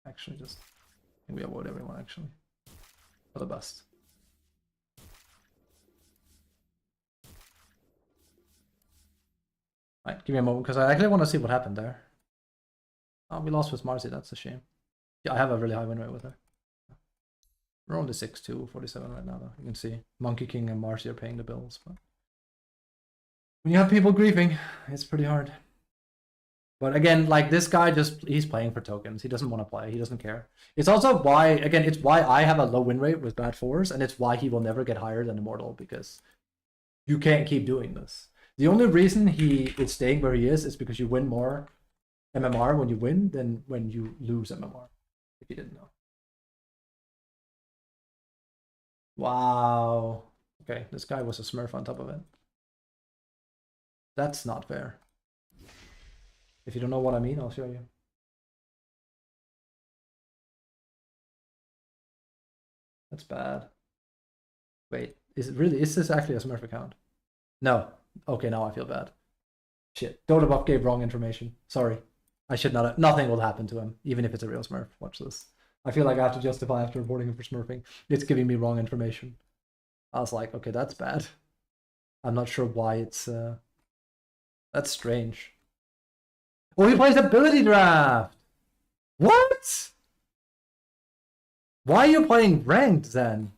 Actually, just I think we avoid everyone actually. For the best. Right, give me a moment because I actually want to see what happened there. Oh, we lost with Marcy, that's a shame. Yeah, I have a really high win rate with her. We're only 6-2, 47 right now though. You can see Monkey King and Marcy are paying the bills, but when you have people grieving, it's pretty hard. But again, like this guy he's playing for tokens. He doesn't want to play. He doesn't care. It's also why, again, it's why I have a low win rate with bad fours, and it's why he will never get higher than Immortal, because you can't keep doing this. The only reason he is staying where he is because you win more MMR when you win than when you lose MMR, if you didn't know. Wow. Okay, this guy was a smurf on top of it. That's not fair. If you don't know what I mean, I'll show you. That's bad. Wait, is this actually a smurf account? No. Okay, now I feel bad. Shit. DotA buff gave wrong information. Sorry. I should not have, nothing will happen to him, even if it's a real smurf. Watch this. I feel like I have to justify after reporting him for smurfing. It's giving me wrong information. I was like, okay, that's bad. I'm not sure why it's that's strange. Oh, he plays ability draft! What? Why are you playing ranked then?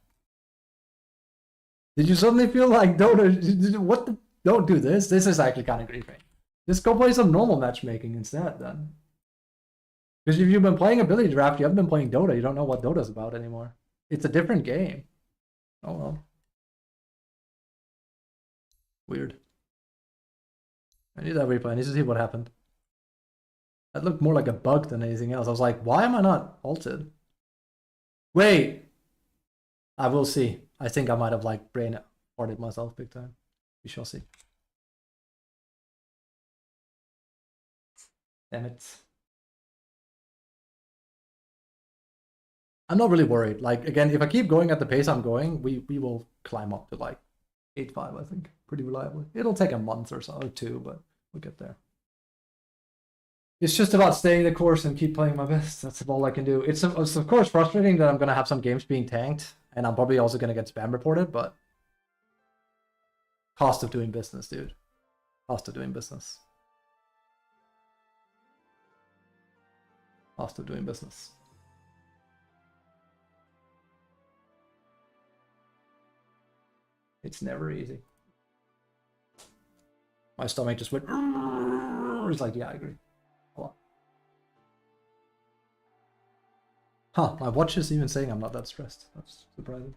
Did you suddenly feel like DotA? What the? Don't do this. This is actually kind of griefing. Just go play some normal matchmaking instead then. Because if you've been playing ability draft, you haven't been playing DotA. You don't know what DotA's about anymore. It's a different game. Oh well. Weird. I need that replay. I need to see what happened. That looked more like a bug than anything else. I was like, why am I not ulted? Wait. I will see. I think I might have like brain farted myself big time. We shall see. Damn it. I'm not really worried. Like, again, if I keep going at the pace I'm going, we will climb up to like 8-5, I think, pretty reliably. It'll take a month or so, or two, but we'll get there. It's just about staying the course and keep playing my best. That's all I can do. It's of course frustrating that I'm going to have some games being tanked, and I'm probably also going to get spam reported, but cost of doing business, dude. Cost of doing business. Cost of doing business. It's never easy. My stomach just went. It's like, yeah, I agree. Hold on. Huh, my watch is even saying I'm not that stressed. That's surprising.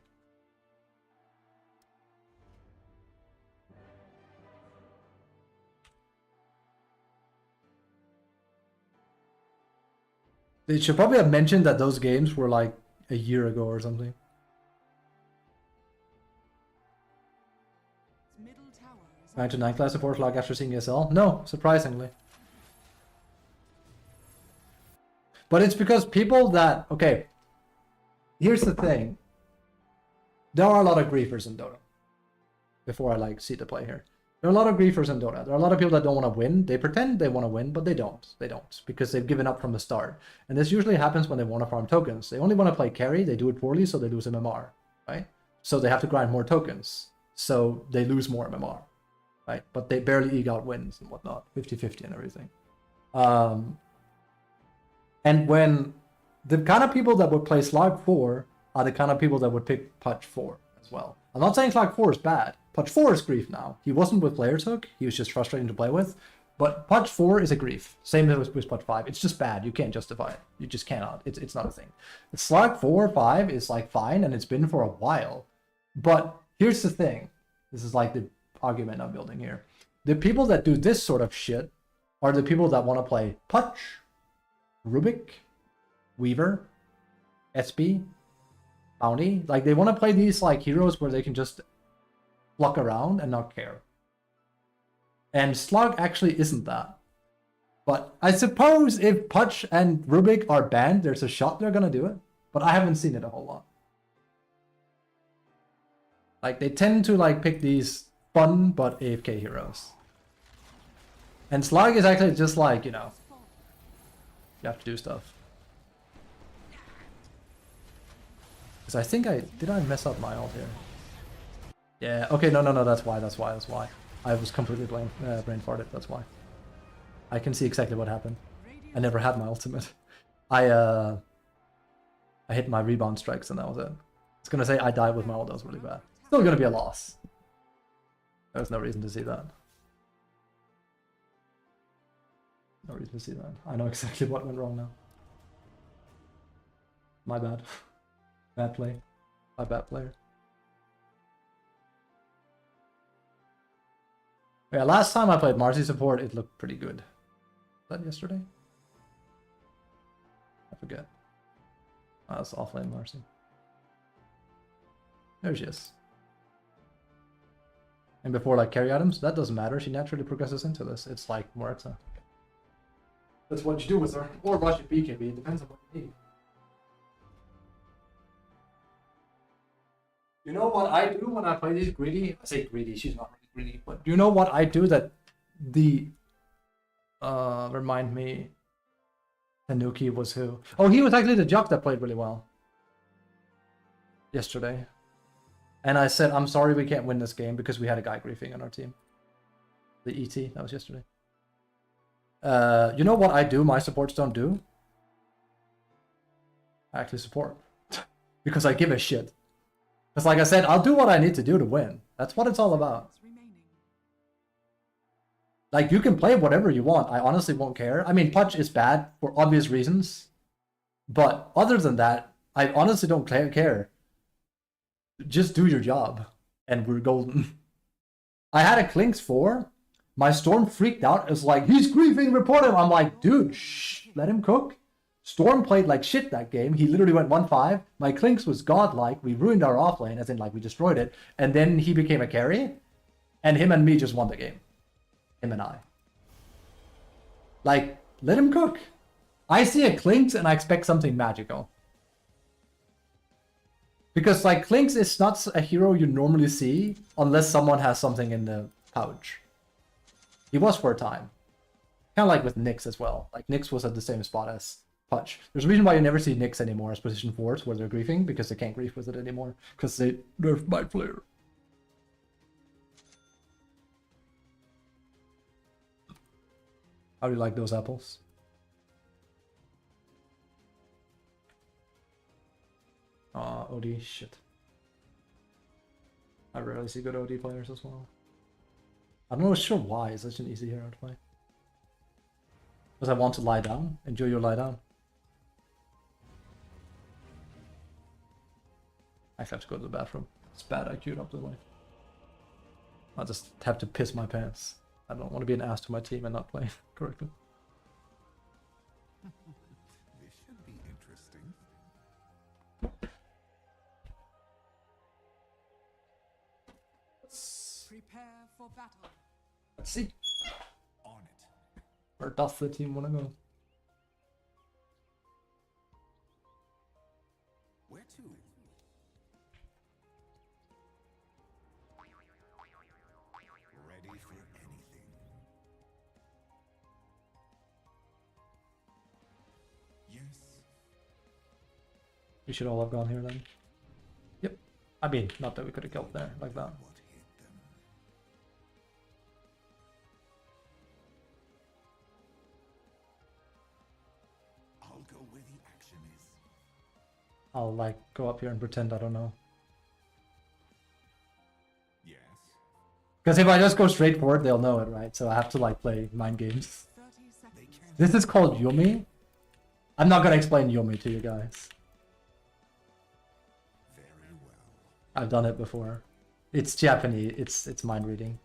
They should probably have mentioned that those games were like a year ago or something. 9-9 class support flag after seeing ESL? No, surprisingly. But it's because people that... Okay, here's the thing. There are a lot of griefers in DotA. Before I like see the play here. There are a lot of griefers in DotA. There are a lot of people that don't want to win. They pretend they want to win, but they don't. They don't. Because they've given up from the start. And this usually happens when they want to farm tokens. They only want to play carry. They do it poorly, so they lose MMR. Right? So they have to grind more tokens. So they lose more MMR. Right? But they barely eke out wins and whatnot. 50-50 and everything. And when the kind of people that would play Slog 4 are the kind of people that would pick Putch 4 as well. I'm not saying Slog 4 is bad. Putch 4 is grief now. He wasn't with Player's Hook. He was just frustrating to play with. But Putch 4 is a grief. Same as with Putch 5. It's just bad. You can't justify it. You just cannot. It's not a thing. Slog 4 5 is like fine, and it's been for a while. But here's the thing. This is like the argument I'm building here. The people that do this sort of shit are the people that want to play Putch, Rubik, Weaver, SB, Bounty. Like, they want to play these like heroes where they can just pluck around and not care. And Slug actually isn't that. But I suppose if Putch and Rubik are banned, there's a shot they're gonna do it. But I haven't seen it a whole lot. Like, they tend to like pick these fun but AFK heroes. And Slug is actually just like, you know, you have to do stuff. Because I think did I mess up my ult here? Yeah, okay, no, that's why. I was completely brain farted, that's why. I can see exactly what happened. I never had my ultimate. I hit my rebound strikes and that was it. It's gonna say I died with my ult, that was really bad. Still gonna be a loss. There's no reason to see that. No reason to see that. I know exactly what went wrong now. My bad. Bad play. My bad player. Yeah, last time I played Marcy support, it looked pretty good. Was that yesterday? I forget. Oh, that's offlane Marcy. There she is. And before like carry items, that doesn't matter. She naturally progresses into this. It's like Morita. That's what you do with her. Or rush if BKB, it depends on what you need. You know what I do when I play these greedy? I say greedy, she's not really greedy, but do you know what I do that the remind me Tanuki was who? Oh, he was actually the jock that played really well yesterday. And I said, I'm sorry we can't win this game because we had a guy griefing on our team. The ET, that was yesterday. You know what I do my supports don't do? I actually support. Because I give a shit. Because like I said, I'll do what I need to do to win. That's what it's all about. Like, you can play whatever you want. I honestly won't care. I mean, Punch is bad for obvious reasons. But other than that, I honestly don't care. Just do your job. And we're golden. I had a Klinks 4. My Storm freaked out. It was like, he's griefing, report him. I'm like, dude, shh, let him cook. Storm played like shit that game. He literally went 1-5. My Klinks was godlike. We ruined our offlane, as in like we destroyed it. And then he became a carry. And him and me just won the game. Him and I. Like, let him cook. I see a Klinks and I expect something magical. Because like Klinks is not a hero you normally see unless someone has something in the pouch. He was for a time. Kind of like with Nyx as well. Like Nyx was at the same spot as Punch. There's a reason why you never see Nyx anymore as position 4s where they're griefing, because they can't grief with it anymore. Because they nerfed my player. How do you like those apples? OD, shit. I rarely see good OD players as well. I'm not sure why it's such an easy hero to play. Because I want to lie down. Enjoy your lie down. I have to go to the bathroom. It's bad I queued up the way. I'll just have to piss my pants. I don't want to be an ass to my team and not play correctly. This should be interesting. Prepare for battle. Let's see. On it. Where does the team want to go? Where to? Ready for anything. Yes. We should all have gone here then. Yep. I mean, not that we could have killed there like that. What hit them? I'll go where the action is. I'll like go up here and pretend I don't know. Yes. Because if I just go straight for it, they'll know it, right? So I have to like play mind games. 30 seconds. They can't. This is called Yumi. I'm not gonna explain Yumi to you guys. Very well. I've done it before. It's Japanese. It's mind reading.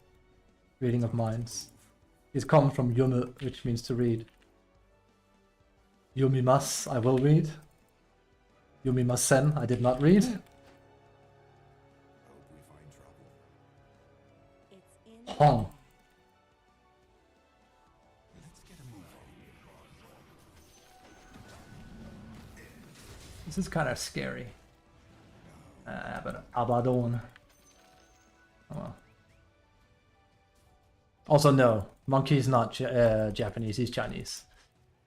Reading of minds. It comes from Yumu, which means to read. Yumimasu, I will read. Yumimasen, I did not read. Hope we find trouble. It's in Hong. Let's get a move on. This is kind of scary. But Abaddon. Oh well. Also, no. Monkey is not Japanese, he's Chinese.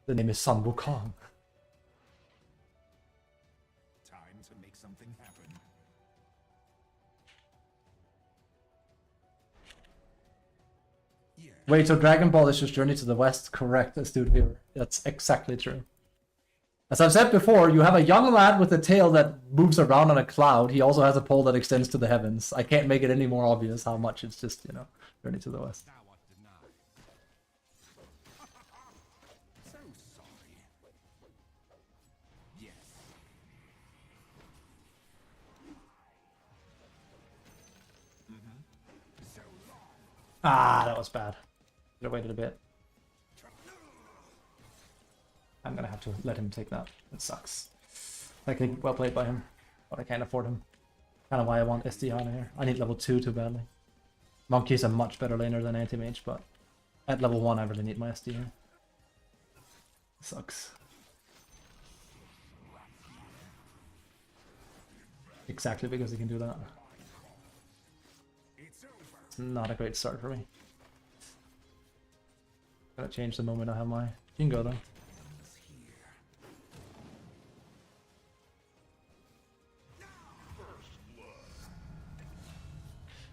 The name is Sun Wukong. Time to make something happen. Yeah. Wait, so Dragon Ball is just Journey to the West? Correct, astute viewer. That's exactly true. As I've said before, you have a young lad with a tail that moves around on a cloud. He also has a pole that extends to the heavens. I can't make it any more obvious how much it's just, you know, Journey to the West. Now what deny? So sorry. Yes. So long. Ah, that was bad. Should have waited a bit. I'm gonna have to let him take that. It sucks. Like, well played by him, but I can't afford him. Kind of why I want SD on here. I need level 2 too badly. Monkey's a much better laner than Anti-Mage, but at level 1 I really need my SD here. Sucks. Exactly because he can do that. It's over. It's not a great start for me. Gotta change the moment I have my Jingo though. It's here.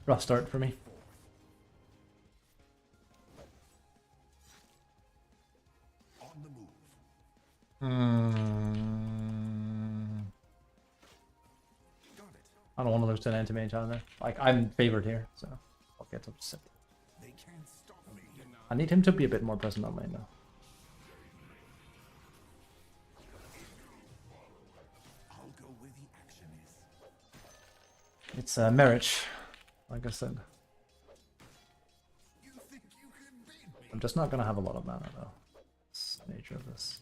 Rough start for me. On the move. Got it. I don't want to lose to an anti-mage either. Like, I'm favored here, so I'll get upset. They can't stop me. I need him to be a bit more present on lane though. I'll go where the action is. It's marriage, like I said. You think you can beat me? I'm just not gonna have a lot of mana though. It's the nature of this.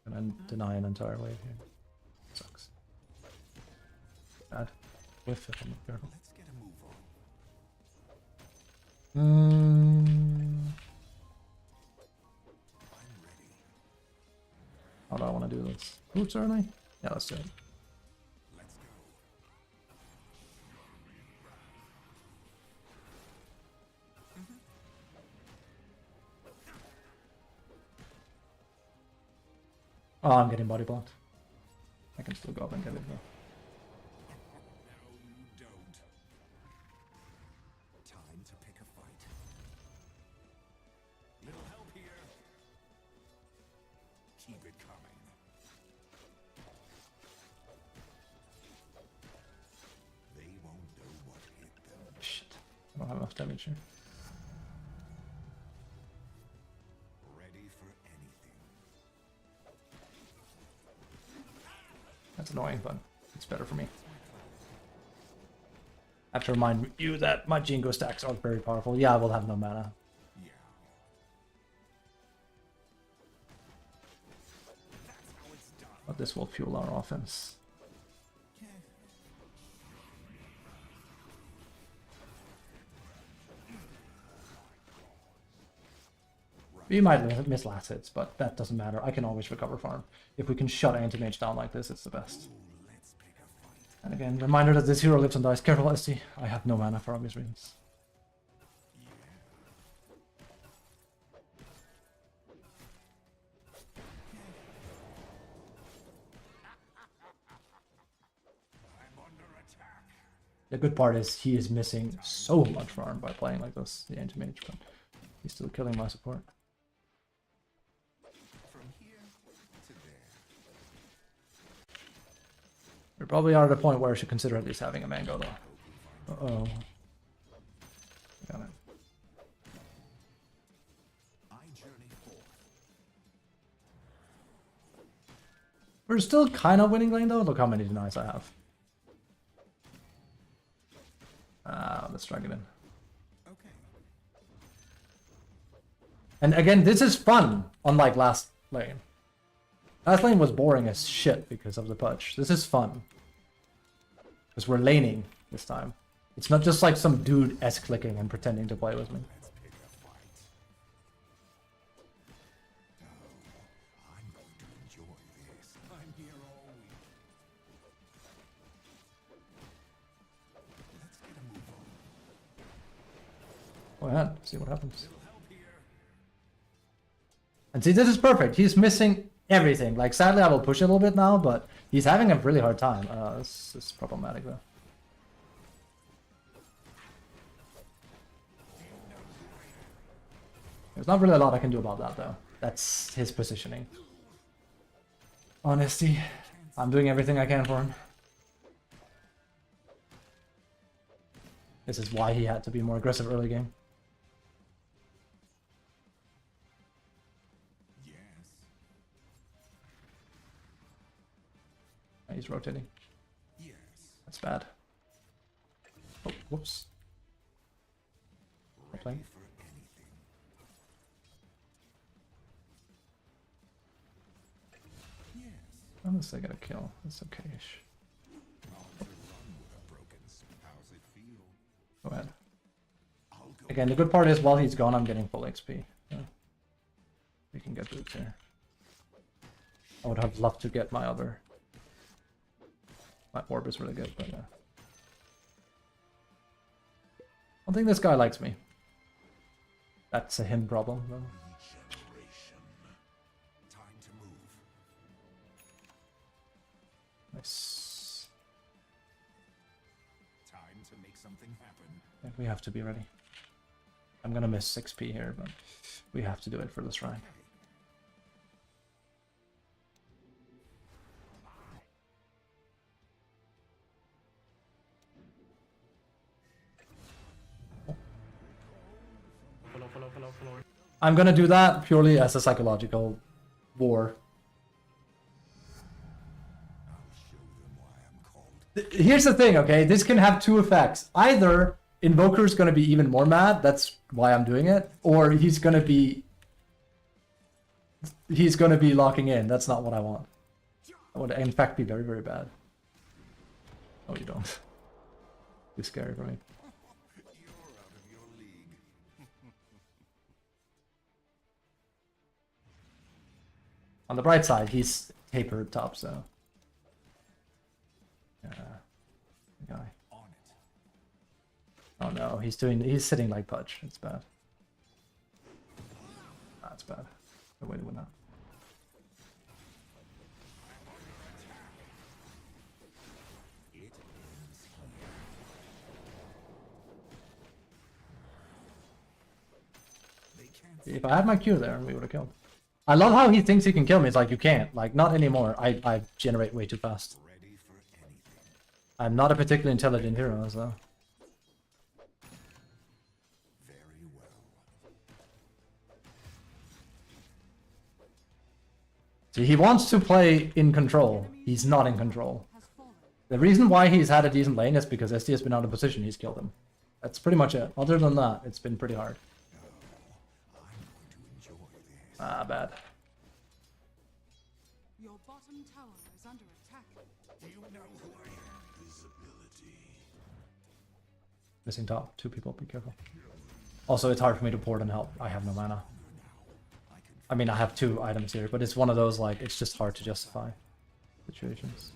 Gonna deny an entire wave here. Sucks. Bad. Whiff if I'm not careful. Let's get a move on. I'm ready. How do I want to do this? Roots early? Yeah, let's do it. Let's go. Oh, I'm getting body blocked. I can still go up and get it though. No, you don't. Time to pick a fight. Little help here. Keep it coming. They won't know what hit them. Shit. I don't have enough damage here. Ready for anything. That's annoying, but it's better for me. I have to remind you that my Jingo stacks are very powerful. Yeah, I will have no mana. Yeah. That's how it's done. But this will fuel our offense. We might miss last hits, but that doesn't matter. I can always recover farm. If we can shut anti-mage down like this, it's the best. Ooh, let's pick a fight. And again, reminder that this hero lives and dies. Careful, ST. I have no mana for obvious reasons. I'm under attack. The good part is he is missing so much farm by playing like this, the anti-mage, but he's still killing my support. From here to there. We probably are at a point where I should consider at least having a mango though. Uh-oh. Got it. I journey forth. We're still kind of winning lane though. Look how many denies I have. Let's drag it in. Okay. And again, this is fun, unlike last lane. Last lane was boring as shit because of the pudge. This is fun. Because we're laning this time. It's not just like some dude S-clicking and pretending to play with me. Let's pick a fight. Oh, I'm going to enjoy this. I'm here all week. Let's get a move on. Go ahead, see what happens. Little help here. And see, this is perfect. He's missing everything. Like, sadly, I will push it a little bit now, but he's having a really hard time. This is problematic, though. There's not really a lot I can do about that, though. That's his positioning. Honesty. I'm doing everything I can for him. This is why he had to be more aggressive early game. Yes. He's rotating. Yes. That's bad. Oh, whoops. Ready Playing. for anything. Yes. Unless I get a kill. That's okay-ish. I'll run with a broken how's it feel? Go ahead. I'll go Again, the good part is while he's gone, I'm getting full XP. So we can get boots here. I would have loved to get my other. My orb is really good, but yeah. I don't think this guy likes me. That's a him problem, though. regeneration. Time to move. Nice. Time to make something happen. Yeah, we have to be ready. I'm gonna miss 6p here, but we have to do it for the shrine. I'm gonna do that purely as a psychological war. I'll show them why I'm called. Here's the thing, okay? This can have two effects. Either Invoker's gonna be even more mad, that's why I'm doing it, or he's gonna be locking in. That's not what I want. That would in fact be very, very bad. Oh, you don't. Too scary for me. You're out of your league. On the bright side, he's tapered top, so. Yeah. Guy. On it. Oh no, he's sitting like Pudge. It's bad. That's bad. No way to win that. It ends here. They can't If I had my Q there, we would have killed. I love how he thinks he can kill me. It's like, you can't. Like, not anymore. I generate way too fast. ready for anything. I'm not a particularly intelligent hero, so. Very well. See, he wants to play in control. He's not in control. Has fallen. The reason why he's had a decent lane is because SD has been out of position. He's killed him. That's pretty much it. Other than that, it's been pretty hard. I'm going to enjoy this. Ah, bad. Your bottom tower is under attack. Do you know who I am? Visibility. Missing top. 2 people. Be careful. Also, it's hard for me to port and help. I have no mana. I mean, I have 2 items here, but it's one of those, like, it's just hard to justify situations.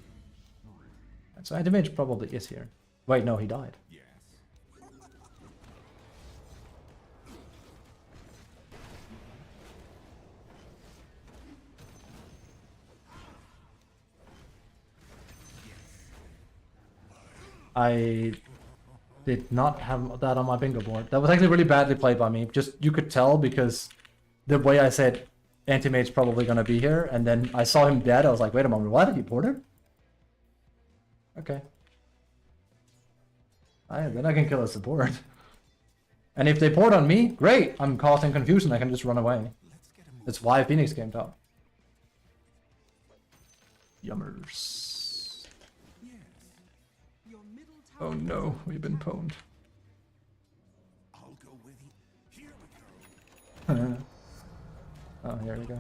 So anti-mage probably is here. Wait, no, he died. Yes. I did not have that on my bingo board. That was actually really badly played by me. Just, you could tell because the way I said anti-mage's probably gonna be here, and then I saw him dead, I was like, wait a moment, why did he port him? Okay. Then I can kill a support. And if they port on me, great! I'm causing confusion, I can just run away. Let's get a move. That's why Phoenix came top. Yummers. Yes. Your middle tower. Oh no, we've been pwned. I'll go with you. Here we go. Oh, here we go.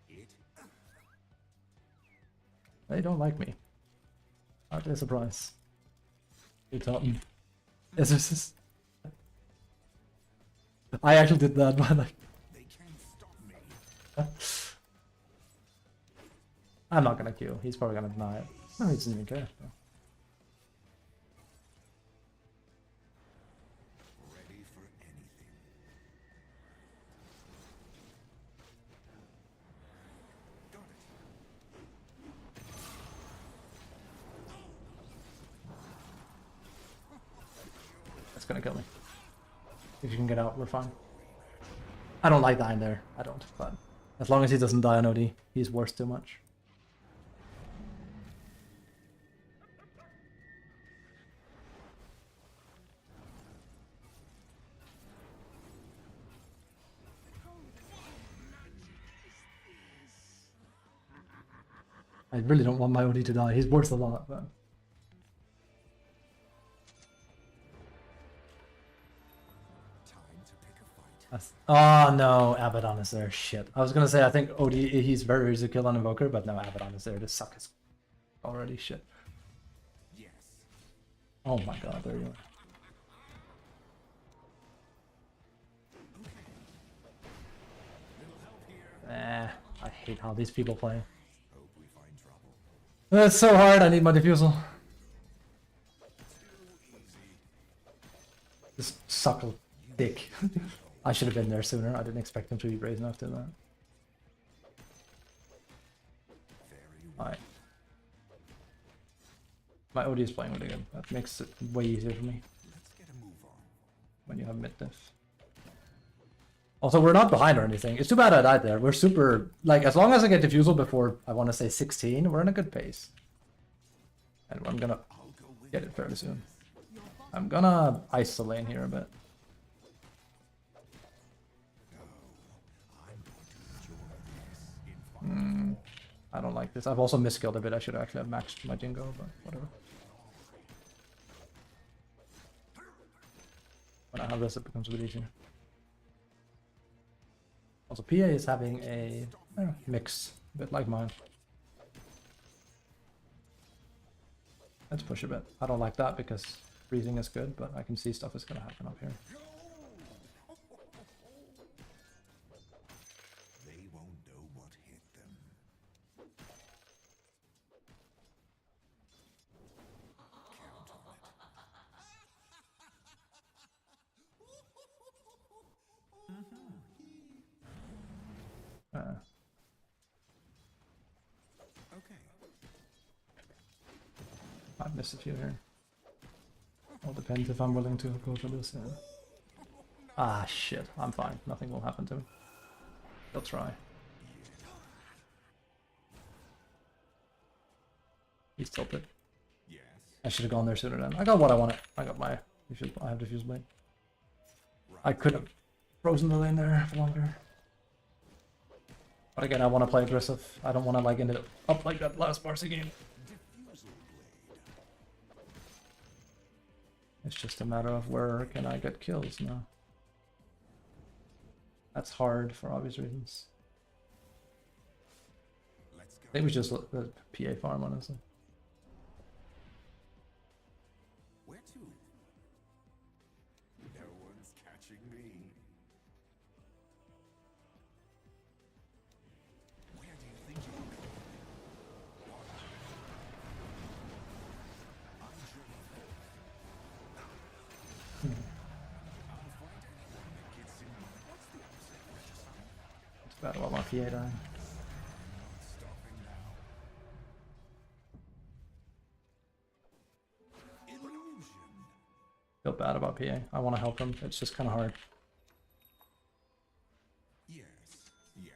It. They don't like me. Hardly a surprise. You taught me. Yes, this is... I actually did that, but like... They can't stop me. I'm not gonna Q. He's probably gonna deny it. No, he doesn't even care. Ready for anything. gonna kill me. If you can get out, we're fine. I don't like dying there. I don't, but as long as he doesn't die on OD, he's worth too much. I really don't want my OD to die. He's worth a lot, but... Time to pick a fight. Oh no, Abaddon is there. Shit. I was gonna say I think OD he's very easy to kill on Invoker, but no, Abaddon is there. This suck is already shit. Yes. Oh my god, there you are. I hate how these people play. Hope we find trouble. It's so hard, I need my defusal. This suckle dick. I should have been there sooner. I didn't expect him to be brave enough to do that. Alright. My OD is playing really good. That makes it way easier for me Let's get a move on. when you have mid diff. Also, we're not behind or anything. It's too bad I died there. We're super... Like, as long as I get defusal before, I want to say 16, we're in a good pace. And I'm gonna I'll go with get it fairly soon. I'm gonna ice the lane here a bit. I'm going to enjoy this in fun. I don't like this. I've also miskilled a bit. I should actually have maxed my Jingo, but whatever. When I have this, it becomes a bit easier. Also, PA is having a mix, a bit like mine. Let's push a bit. I don't like that because freezing is good, but I can see stuff is gonna happen up here. They won't know what hit them. Count on it. Okay. I've missed a few here. All depends if I'm willing to go for this. Yeah. Ah, shit. I'm fine. Nothing will happen to me. They'll try. He's tilted. Yes. I should have gone there sooner then. I got what I wanted. I got my... I have diffuse blade. I could have frozen the lane there for longer. But again, I want to play aggressive. I don't want to like end it up like that last Marcy game. Diffusal blade. It's just a matter of where can I get kills now. That's hard for obvious reasons. Let's go. I think we just let the PA farm, honestly. Where to? No one's catching me. Where do you think you're going? I'm sure of hope. I'll find anyone that gets in my... What's the opposite of regicide? It's bad about my PA dying. Not stopping now. Illusion. Feel bad about PA. I want to help him. It's just kind of hard. Yes. Yeah.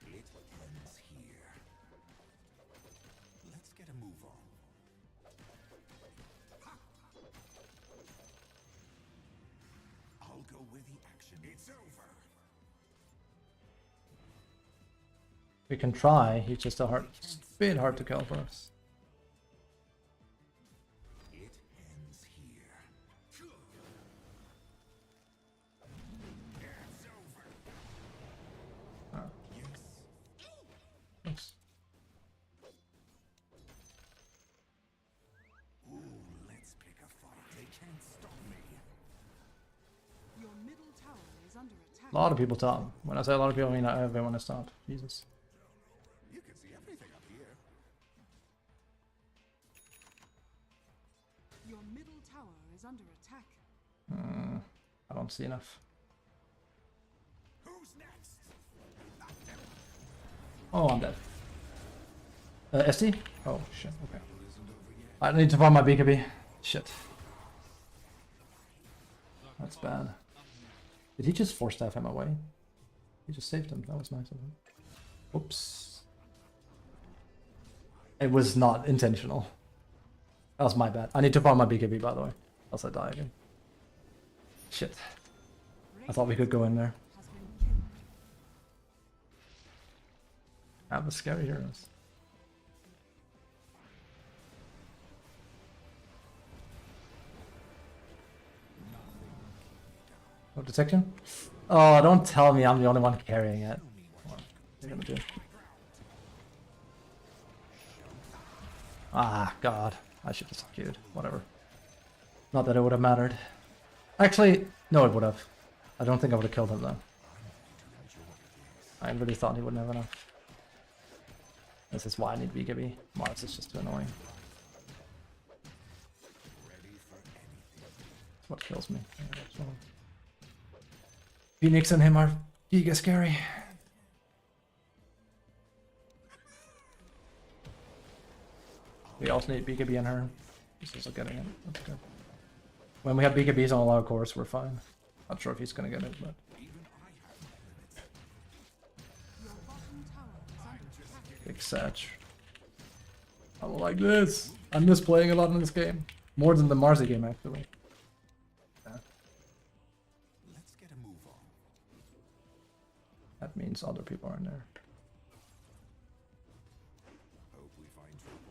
It ends here. Let's get a move on. I'll go where the action is. It's over. We can try. He's just a bit hard to kill for us. It ends here. It's over. Oh, Yes. thanks. Ooh, let's pick a fight. They can't stop me. Your middle tower is under attack. A lot of people top. When I say a lot of people, I mean not everyone is top. Jesus. You can see everything up here. Your middle tower is under attack. I don't see enough. Who's next? Oh, I'm dead. SD? Oh shit, okay. I need to find my BKB. Shit. That's bad. Did he just force staff him away? He just saved him. That was nice of him. Oops. It was not intentional. That was my bad. I need to find my BKB, by the way. Else I die again. Shit. I thought we could go in there. Has been killed. Have the scary heroes. No detection? Oh, don't tell me I'm the only one carrying it. What are you gonna do? Ah, God. I should have secured. Whatever. Not that it would have mattered. Actually, no, it would have. I don't think I would have killed him though. I really thought he wouldn't have enough. This is why I need BKB. Mars is just too annoying. That's what kills me. Phoenix and him are giga scary. We also need BKB in her. He's also getting it. That's good. When we have BKBs on a lot of cores, we're fine. Not sure if he's gonna get it, but. Your bottom tower is under attack. Big Satch. I don't like this. I'm just playing a lot in this game. More than the Marzi game, actually. Yeah. Let's get a move on. That means other people are in there. Hope we find trouble.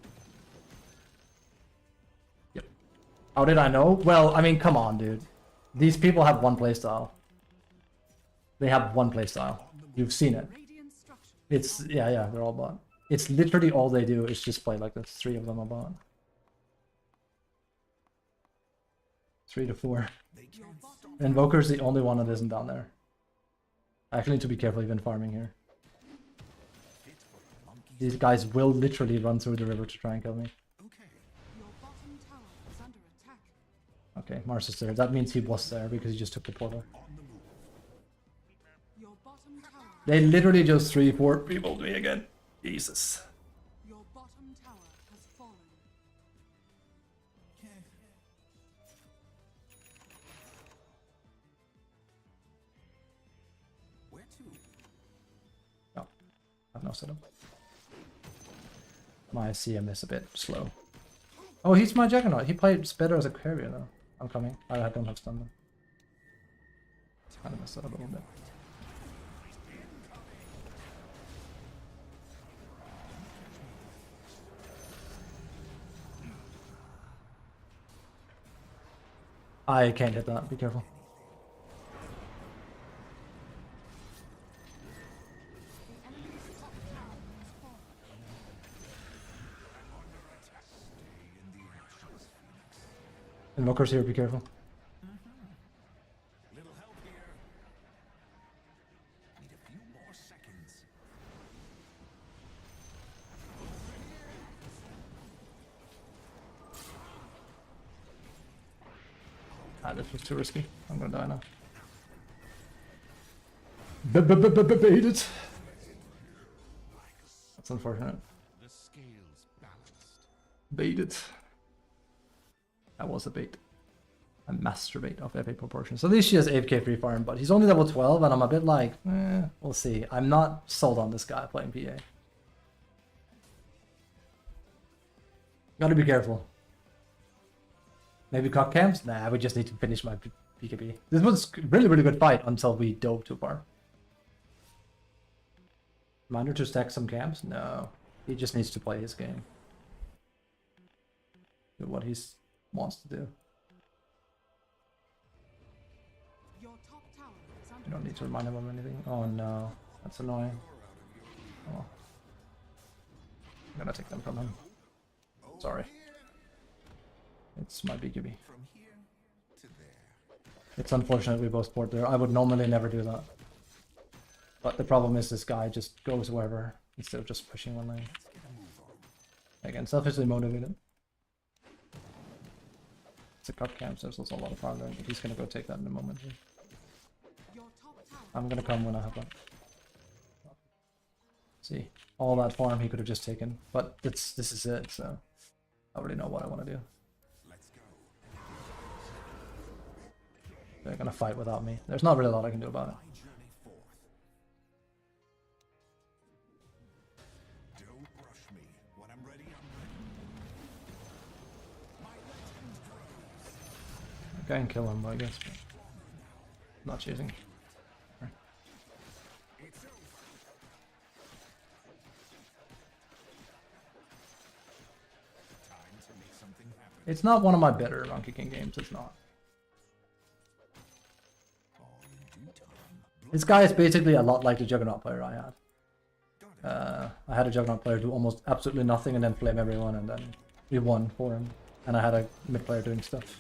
Yep. How did I know? Well, I mean, come on, dude. These people have one playstyle. They have one playstyle. You've seen it. Radiant structure. It's, yeah, they're all bot. It's literally all they do is just play like this. 3 of them are bot. 3 to 4. Your bottom Invoker's the only one that isn't down there. I actually need to be careful even farming here. These guys will literally run through the river to try and kill me. Okay. Your bottom tower is under attack. Okay, Mars is there. That means he was there because he just took the portal. Your bottom tower. They literally just 3-4 people me again. Jesus. Your bottom tower has fallen. Where to? No, I have no setup. My CM is a bit slow. Oh, he's my Juggernaut. He plays better as a carrier though. I'm coming. I don't have stun though. Kind of messed it up a little bit. I can't hit that. Be careful. The enemy's top tower has fallen. Invoker's here. Be careful. Little help here. Need a few more seconds. Ah, this was too risky. I'm gonna die now. Bait it. That's unfortunate. The scales balanced. Bait it. That was a bait. A masturbate of epic proportions. So at least she has AFK free farm, but he's only level 12 and I'm a bit like, we'll see. I'm not sold on this guy playing PA. Gotta be careful. Maybe cock camps? Nah, we just need to finish my BKB. This was really, really good fight until we dove too far. Reminder to stack some camps? No. He just needs to play his game. Do what he wants to do. Your top tower is under You don't need to remind him of anything. Oh no. That's annoying. Oh. I'm gonna take them from him. Sorry. It's my BKB. From here to there. It's unfortunate we both port there. I would normally never do that. But the problem is this guy just goes wherever instead of just pushing one lane. Again, selfishly motivated. It's a cut camp, so there's also a lot of power there, but he's gonna go take that in a moment. your top tower. I'm gonna come when I have that. See, all that farm he could have just taken, but this is it. So I already know what I want to do. Let's go. They're gonna fight without me. There's not really a lot I can do about it. My journey forth. Don't rush me. When I'm ready, I'm ready. My legend grows. I can kill him, I guess. But not choosing. It's over. Time to make something happen. It's not one of my better Monkey King games. It's not. All in due time. This guy is basically a lot like the Juggernaut player I had. DotA. I had a Juggernaut player do almost absolutely nothing and then flame everyone, and then we won for him. And I had a mid player doing stuff.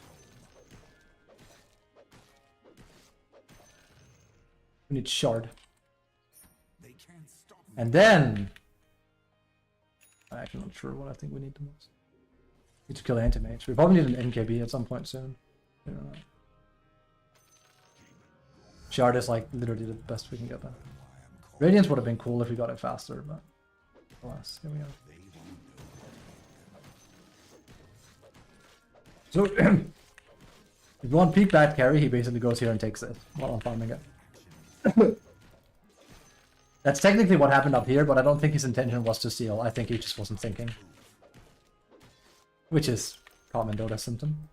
We need Shard. They can't stop me. And then... I'm actually not sure what I think we need the most. Need to kill anti-mage. We probably need an NKB at some point soon. I don't know. Shard is like literally the best we can get there. Radiance would have been cool if we got it faster, but alas, here we go. So if you want peak bad carry, he basically goes here and takes it while I'm farming it. That's technically what happened up here, but I don't think his intention was to steal. I think he just wasn't thinking. Which is common Dota symptom.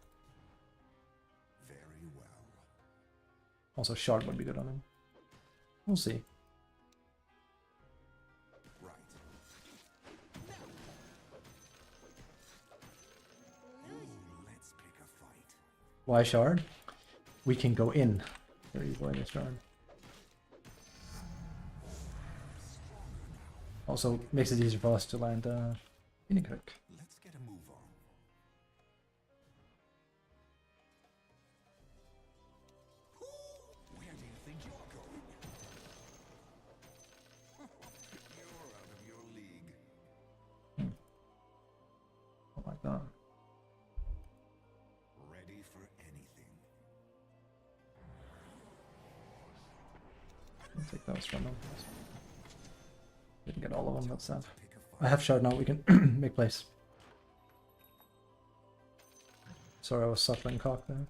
Very well. Also, Shard would be good on him. We'll see. Right. Let's pick a fight. Why Shard? We can go in. There you go, Shard. Also, makes it easier for us to land Phoenix Hook. Let's get a move on. Where do you think you're going? You're out of your league. Oh my god. Ready for anything. I'll take those from him. Didn't get all of them, that's sad. Pick a fight. I have Shard now, we can make plays. Sorry, I was suffering cock there.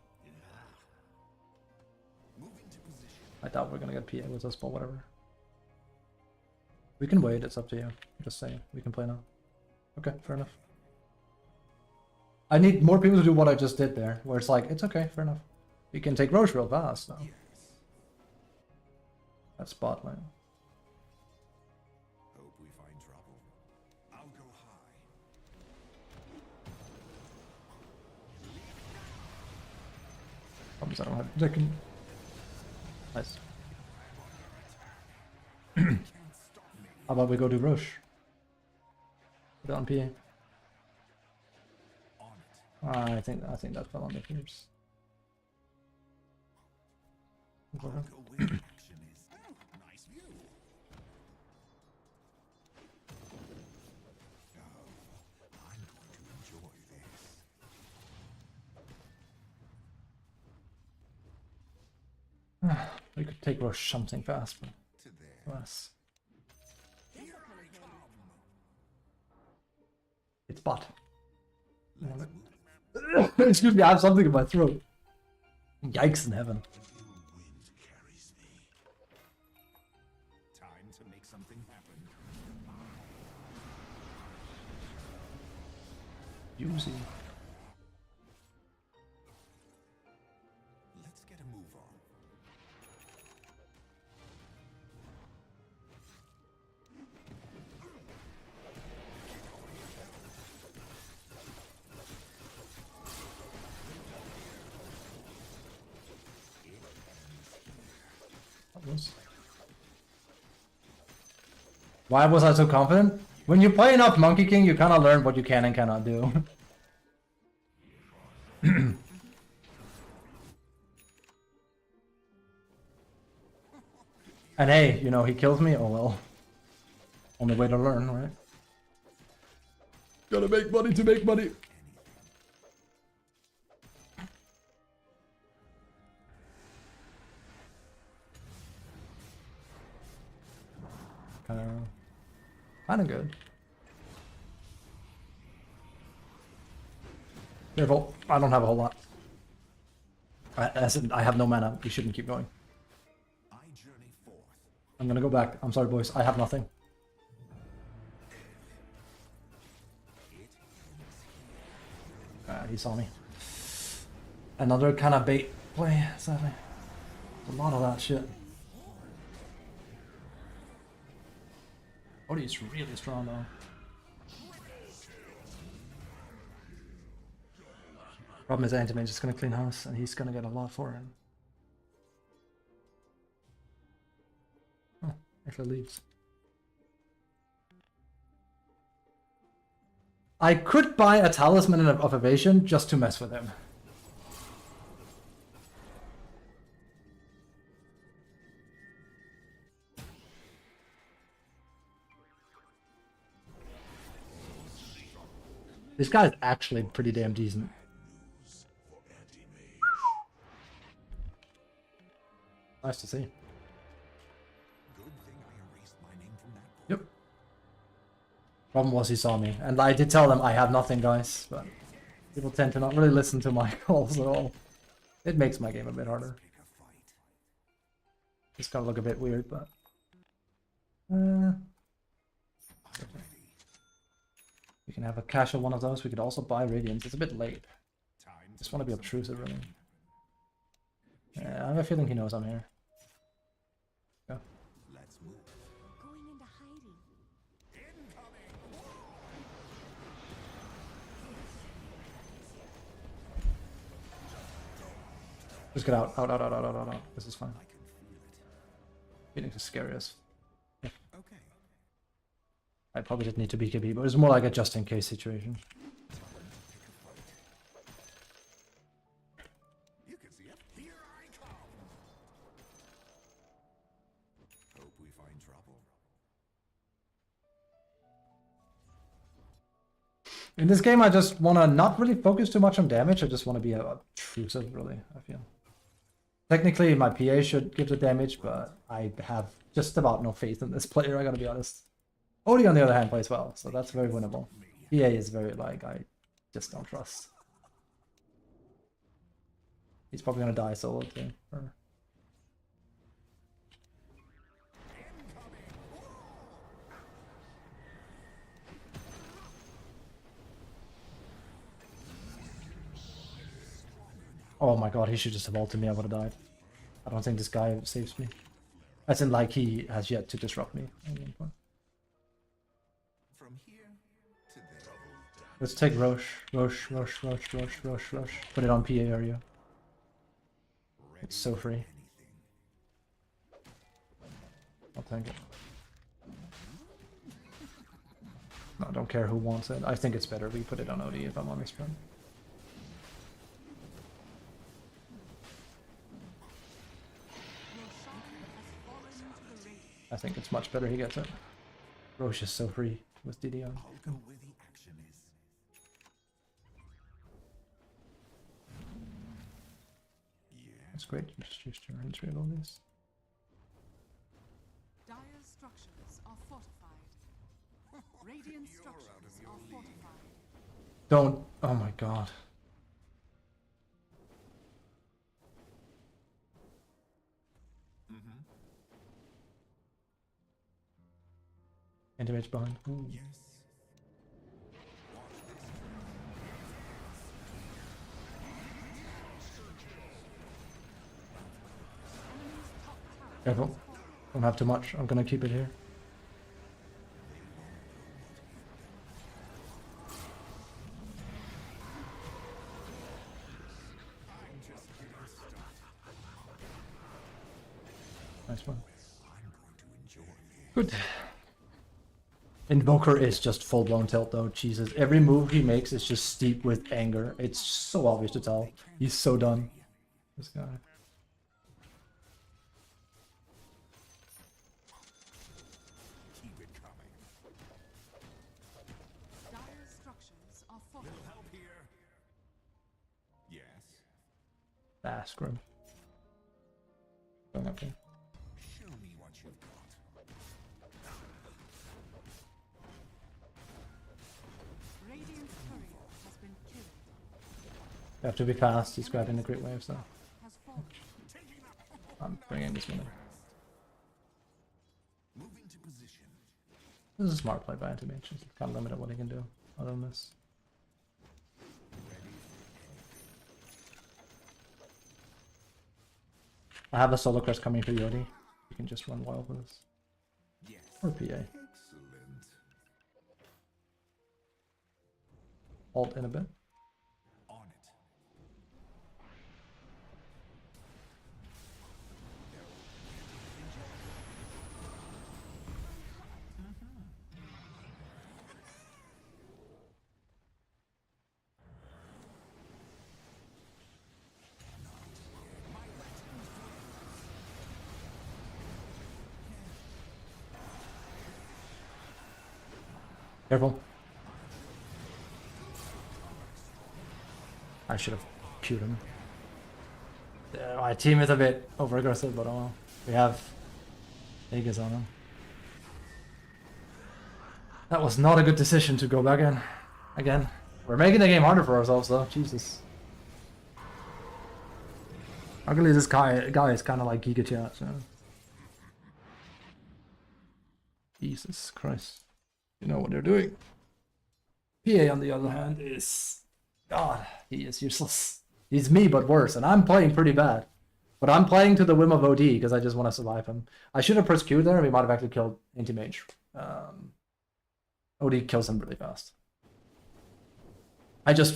Moving to position. I doubt we're gonna get PA with us, but whatever. We can wait, it's up to you. I'm just saying, we can play now. Okay, fair enough. I need more people to do what I just did there, where it's like, it's okay, fair enough. We can take Roche real fast now. Yes. That's bot lane. Hope we find trouble. I'll go high. Problems I don't have. Second. Nice. Can't stop me. How about we go to Roche? Put it on PA. On it. I think that fell on the ears. I'll go where action is. Nice view. Oh, I'm going to enjoy this. We could take Roche something fast, but To there. less. Here I come. It's bot. Let's move. Excuse me, I have something in my throat. Yikes in heaven. Wind carries me. Time to make something happen. Juicy. Let's get a move on. Why was I so confident? When you play enough Monkey King, you kind of learn what you can and cannot do. And hey, you know, he kills me, oh well. Only way to learn, right? Gotta make money to make money. Kinda good. Careful. I don't have a whole lot. As in, I have no mana. You shouldn't keep going. I journey forth. I'm gonna go back. I'm sorry, boys. I have nothing. He saw me. Another kind of bait play, sadly. A lot of that shit. Odie is really strong though. Problem is Anti-Mage is gonna clean house and he's gonna get a lot for it. Oh, actually leaves. I could buy a Talisman of Evasion just to mess with him. This guy is actually pretty damn decent. Nice to see. Good thing I erased my name from that book. Yep. Problem was he saw me, and I did tell them I have nothing, guys, but people tend to not really listen to my calls at all. It makes my game a bit harder. Pick a fight. It's gonna look a bit weird, but I'm ready. we can have a cache of one of those. We could also buy Radiance. It's a bit late. Time Just want to be obtrusive, really. I have a feeling he knows I'm here. Go. Let's move. Going into hiding. Incoming. Just get out. Out. This is fine. I can feel it. Phoenix is scary as. Okay. I probably didn't need to BKB, but it was more like a just in case situation. You can see it. Here I come. Hope we find trouble. In this game, I just want to not really focus too much on damage. I just want to be obtrusive, really, I feel. Technically, my PA should give the damage, but I have just about no faith in this player, I gotta be honest. Odie, on the other hand, plays well, so that's very winnable. PA is very, like, I just don't trust. He's probably gonna die solo, too. Or... Oh my god, he should just have ulted me, I would have died. I don't think this guy saves me. As in, like, he has yet to disrupt me at any point. From here to there. Let's take Roche. Roche. Put it on PA area. It's so free. I'll take it. No, I don't care who wants it. I think it's better we put it on OD if I'm honest, bro. I think it's much better he gets it. Roche is so free with DD on. I'll go where the action is. Yeah. That's great. You just used your entry of all this. Dire structures are fortified. Radiant structures are fortified. Don't. Oh my god. Mm-hmm. Anti-mage behind. Ooh. Yes. Enemy's top tower Careful. has fallen. Don't have too much. I'm gonna keep it here. I'm just getting started. Nice one. I'm going to enjoy this. Good. Invoker is just full-blown tilt though. Jesus. Every move he makes is just steep with anger. It's so obvious to tell. He's so done. This guy. Keep it coming. Dire structures are Little fortified. help here. Yes. Ah, screw him. Going up here. Show me what you've got. You have to be fast. He's grabbing the great waves though. Has fallen. I'm bringing this one in. Moving to position. This is a smart play by Anti-Mage. He's kind of limited what he can do other than this. I have a Solar Crest coming for Yodi. You can just run wild with this. Yes. Or PA. Excellent. Alt in a bit. On it. Careful. I should have queued him. My team is a bit over aggressive, but oh well. We have Aegis on him. That was not a good decision to go back in. Again. We're making the game harder for ourselves though. Jesus. Luckily this guy is kind of like Giga Chat, so. Jesus Christ. You know what they're doing. PA on the other hand is... God, he is useless. He's me, but worse, and I'm playing pretty bad. But I'm playing to the whim of OD, because I just want to survive him. I should have pressed Q there, we might have actually killed Anti-Mage. OD kills him really fast.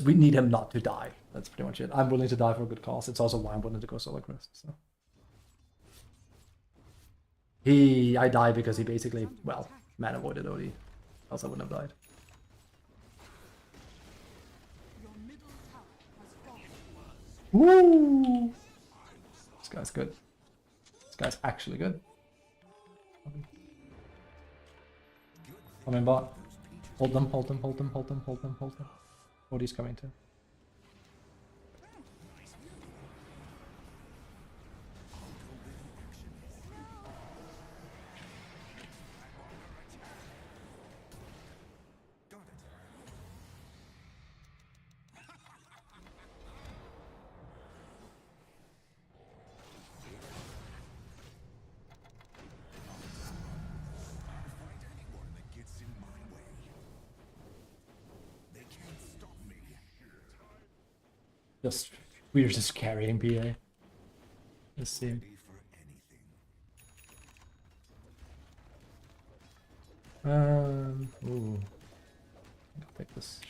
We need him not to die. That's pretty much it. I'm willing to die for a good cause. It's also why I'm willing to go Solar Crest, so. I died because he basically, well, man avoided OD. Else I wouldn't have died. Your middle tower has fallen. Woo! This guy's good. This guy's actually good. Come in bot. Hold them, hold them, hold them, hold them, hold them, hold them. OD's coming too. We're just carrying PA. Let's see. Ooh. I'll take this.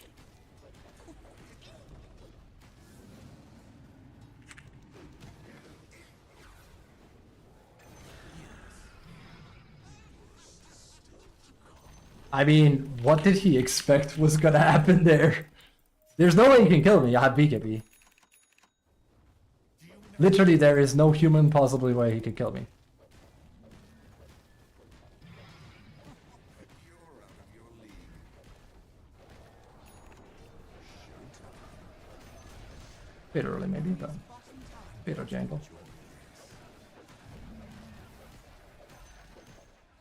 I mean, what did he expect was gonna happen there? There's no way he can kill me. I have BKB. Literally, there is no human possibly way he could kill me. Bit early maybe, but bit of jangle.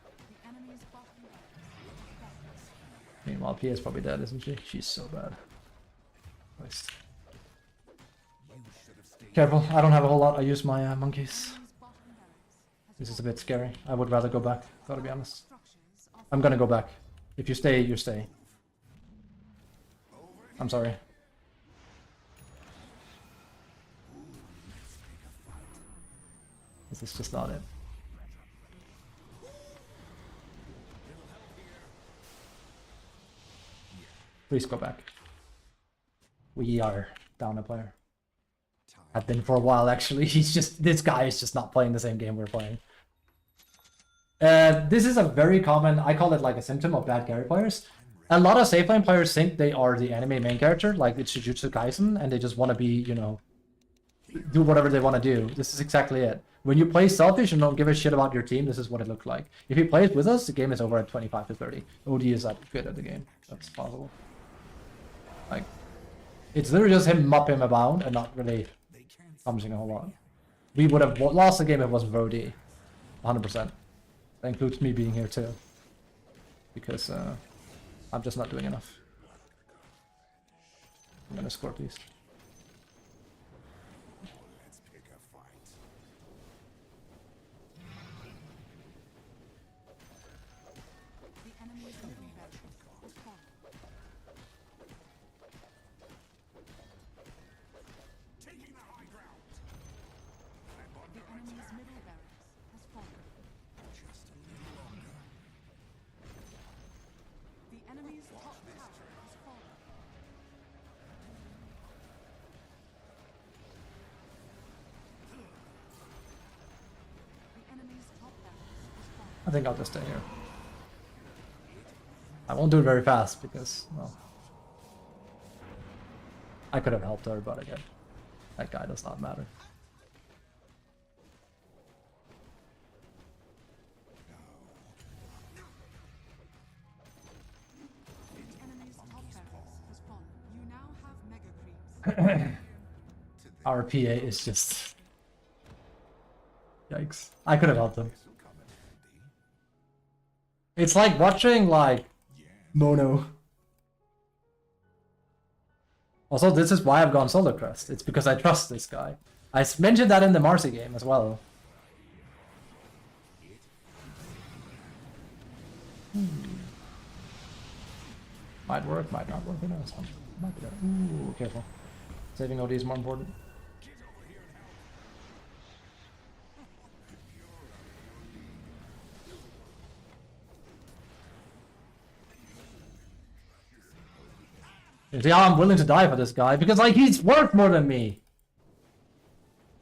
The enemy's bottom tower has fallen. Meanwhile, Pia's probably dead, isn't she? She's so bad. Nice. Careful, I don't have a whole lot. I use my monkeys. Enemy's bottom barracks has This is a bit scary. I would rather go back, gotta be honest. structures are I'm gonna go back. If you stay, you stay. I'm sorry. This is just not it. Please go back. We are down a player. Have been for a while actually. This guy is just not playing the same game we're playing. This is a very common, I call it like a symptom of bad carry players. A lot of safe lane players think they are the anime main character, like it's Jujutsu Kaisen, and they just want to be, you know, do whatever they want to do. This is exactly it. When you play selfish and don't give a shit about your team, this is what it looked like. If he plays with us, the game is over at 25 to 30. OD is that good at the game. That's possible. Like, it's literally just him mop him about and not really accomplishing a whole lot. We would have lost the game if it wasn't for OD. 100%. That includes me being here too. Because I'm just not doing enough. I'm gonna score, please. I think I'll just stay here. I won't do it very fast because, well, I could have helped her, but again, that guy does not matter. The enemy's top barracks has fallen. You now have mega creeps. Our PA is just... Yikes. I could have helped him. This'll come in handy. It's like watching, like, Mono. Also, this is why I've gone solo crest. It's because I trust this guy. I mentioned that in the Marcy game as well. Might work, might not work, who knows? Might be there. Ooh, careful. Saving OD is more important. Yeah, I'm willing to die for this guy because, like, he's worth more than me.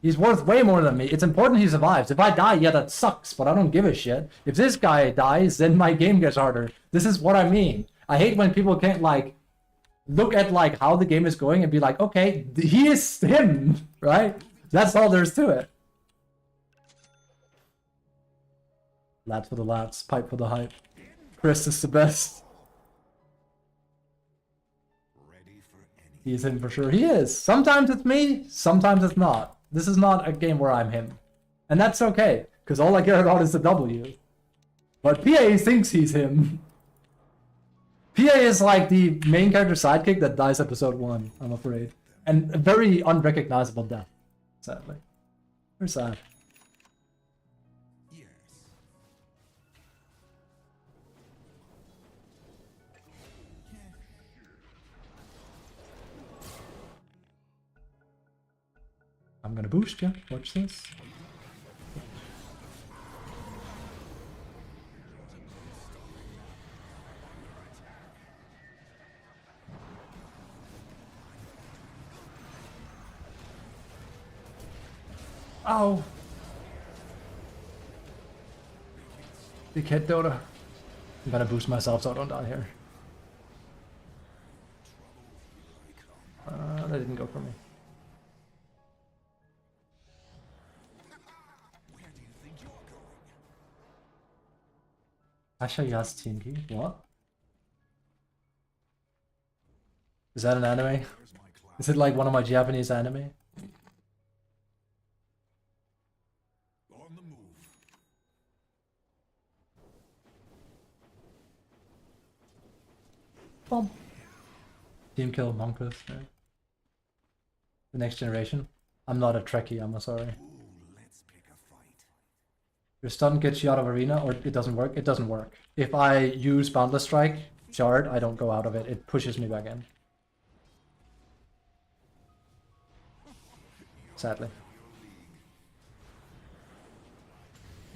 He's worth way more than me. It's important he survives. If I die, yeah, that sucks, but I don't give a shit. If this guy dies, then my game gets harder. This is what I mean. I hate when people can't, like, look at, like, how the game is going and be like, okay, he is him, right? That's all there is to it. Lad for the lads, pipe for the hype. Chris is the best. Ready for anything. He's him for sure. He is. Sometimes it's me, sometimes it's not. This is not a game where I'm him. And that's okay, because all I care about is the W. But PA thinks he's him. PA is like the main character sidekick that dies episode 1, I'm afraid. And a very unrecognizable death, sadly. Very sad. Yes. I'm gonna boost you. Watch this. Ow! Big hit, Dota. I'm gonna boost myself so I don't die here. That didn't go for me. Where do you think you're going? Asha Yas TNT? What? Is that an anime? There's my cloud. Is it like one of my Japanese anime? On the move. Boom. Team kill Monkrus. Yeah. The next generation. I'm not a Trekkie, I'm sorry. Ooh, let's pick a fight. Your stun gets you out of arena, or it doesn't work? It doesn't work. If I use Boundless Strike, Shard, I don't go out of it. It pushes me back in. Sadly.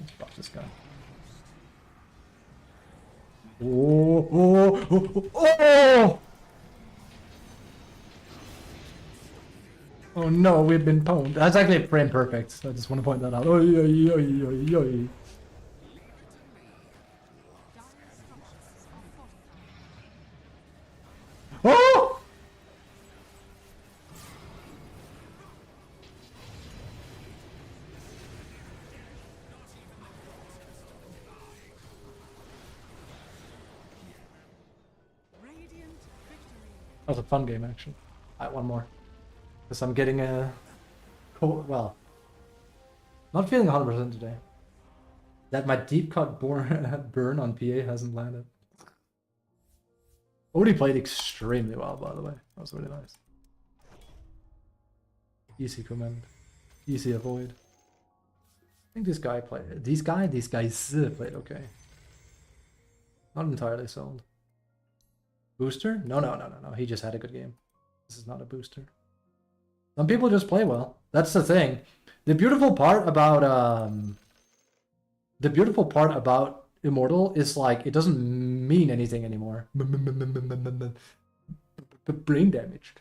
Let's block this guy. Oh, oh, oh, oh! Oh no, we've been pwned. That's actually frame perfect. So I just want to point that out. Oi, oi, oi, oi, oi. Dire structures are fortified. Oh! Radiant victory. That was a fun game, actually. Alright, one more. Because I'm getting a... Well... Not feeling 100% today. That my deep cut burn on PA hasn't landed. Odie played extremely well, by the way. That was really nice. Easy command. Easy avoid. I think this guy played... These guys played okay. Not entirely sold. Booster? No. He just had a good game. This is not a booster. Some people just play well. That's the thing. The beautiful part about Immortal is like it doesn't mean anything anymore. Brain damaged.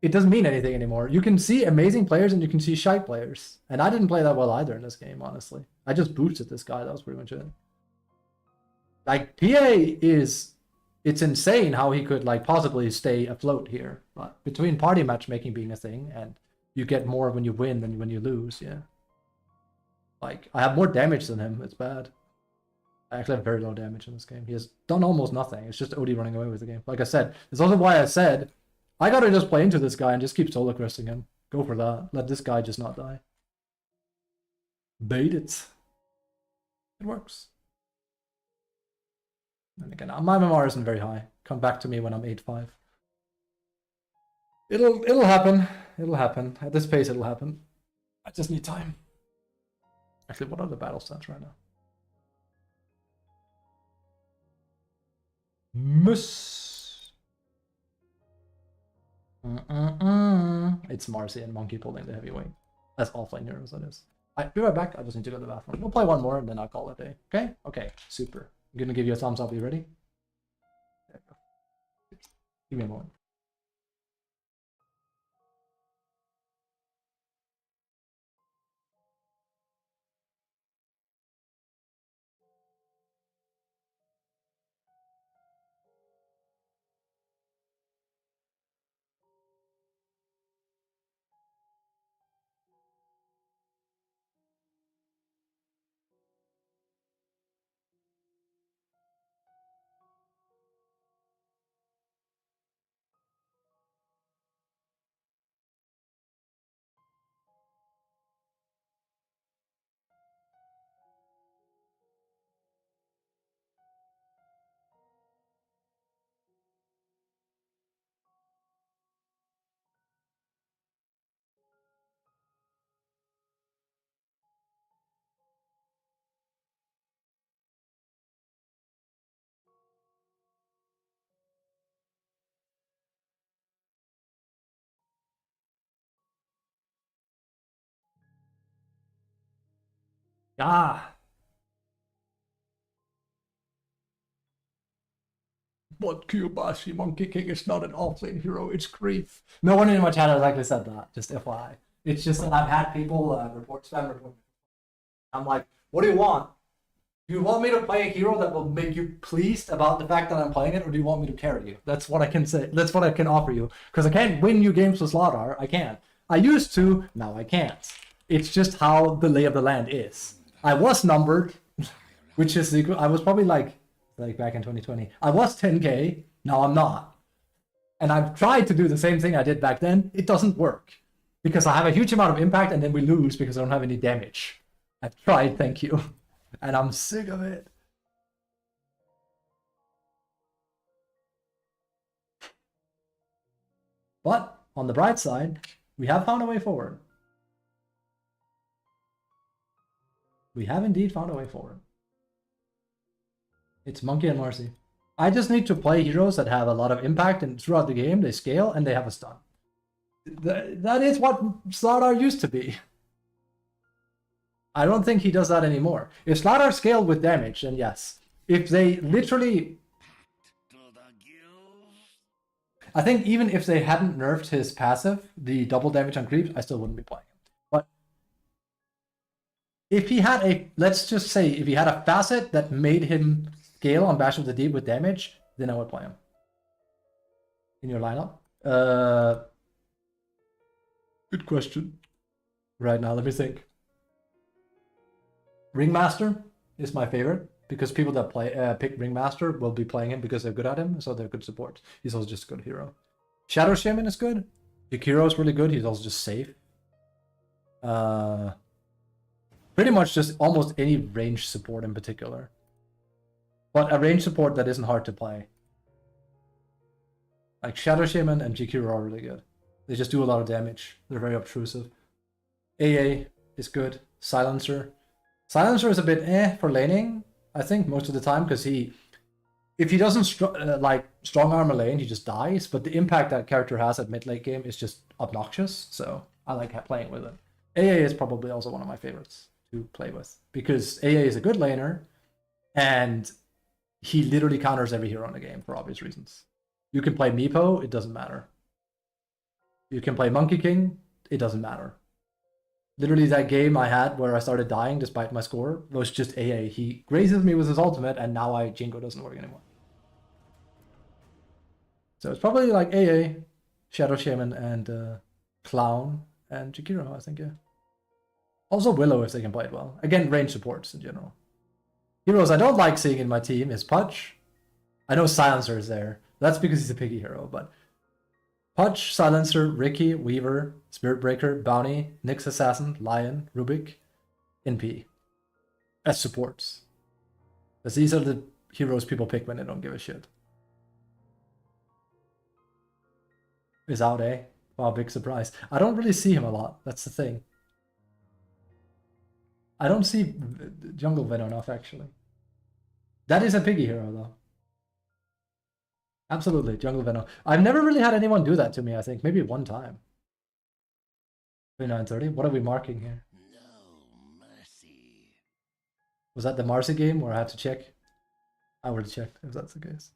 it doesn't mean anything anymore. You can see amazing players and you can see shite players. And I didn't play that well either in this game, honestly. I just boosted this guy. That was pretty much it. Like, PA is... It's insane how he could, like, possibly stay afloat here. But between party matchmaking being a thing and you get more when you win than when you lose, yeah. Like, I have more damage than him. It's bad. I actually have very low damage in this game. He has done almost nothing. It's just OD running away with the game. Like I said, it's also why I said I gotta just play into this guy and just keep solo questing him. Go for that. Let this guy just not die. Bait it. It works. And again, my MMR isn't very high. Come back to me when I'm 8-5. It'll happen. It'll happen. At this pace, it'll happen. I just need time. Actually, what are the battle stats right now? Mus. It's Marcy and Monkey pulling the heavyweight. That's offlane heroes, that is. I'll be right back. I just need to go to the bathroom. We'll play one more and then I'll call it a day. Okay? Okay, super. I'm gonna give you a thumbs up. Are you ready? There you go. Give me a moment. Ah! But Kyobashi Monkey King is not an offlane hero, it's grief. No one in my channel has actually said that, just FYI. It's just that I've had people spam report. I'm like, what do you want? Do you want me to play a hero that will make you pleased about the fact that I'm playing it, or do you want me to carry you? That's what I can say. That's what I can offer you. Because I can't win you games with Slardar. I can't. I used to, now I can't. It's just how the lay of the land is. I was numbered, which is equal. I was probably like back in 2020. I was 10k, now I'm not. And I've tried to do the same thing I did back then. It doesn't work. Because I have a huge amount of impact and then we lose because I don't have any damage. I've tried, thank you. And I'm sick of it. But on the bright side, we have found a way forward. We have indeed found a way forward. It's Monkey and Marcy. I just need to play heroes that have a lot of impact and throughout the game they scale and they have a stun. That is what Slardar used to be. I don't think he does that anymore. If Slardar scaled with damage, then yes. If they literally... I think even if they hadn't nerfed his passive, the double damage on creeps, I still wouldn't be playing him. But if he had a... Let's just say, if he had a facet that made him scale on Bash of the Deep with damage, then I would play him. In your lineup? Good question. Right now, let me think. Ringmaster is my favorite because people that play pick Ringmaster will be playing him because they're good at him, so they're good support. He's also just a good hero. Shadow Shaman is good. Yakiro is really good. He's also just safe. Pretty much just almost any range support in particular. But a range support that isn't hard to play. Like Shadow Shaman and Jakiro are really good. They just do a lot of damage. They're very obtrusive. AA is good. Silencer. Silencer is a bit for laning, I think, most of the time, because if he doesn't strong arm a lane, he just dies, but the impact that character has at mid-late game is just obnoxious, so I like playing with it. AA is probably also one of my favorites to play with, because AA is a good laner, and he literally counters every hero in the game for obvious reasons. You can play Meepo, it doesn't matter. You can play Monkey King, it doesn't matter. Literally that game I had where I started dying despite my score was just AA. He grazes me with his ultimate and now Jinko doesn't work anymore. So it's probably like AA, Shadow Shaman, and Clown, and Jakiro, I think, yeah. Also Willow if they can play it well. Again, range supports in general. Heroes I don't like seeing in my team is Pudge. I know Silencer is there. That's because he's a piggy hero, but Pudge, Silencer, Ricky, Weaver, Spirit Breaker, Bounty, Nyx Assassin, Lion, Rubik, NP. As supports. Because these are the heroes people pick when they don't give a shit. Is out, eh? Wow, big surprise. I don't really see him a lot. That's the thing. I don't see Jungle Venom enough, actually. That is a piggy hero, though. Absolutely, Jungle Venom. I've never really had anyone do that to me, I think. Maybe one time. 29:30. What are we marking here? No mercy. Was that the Marcy game where I had to check? I already checked, if that's the case.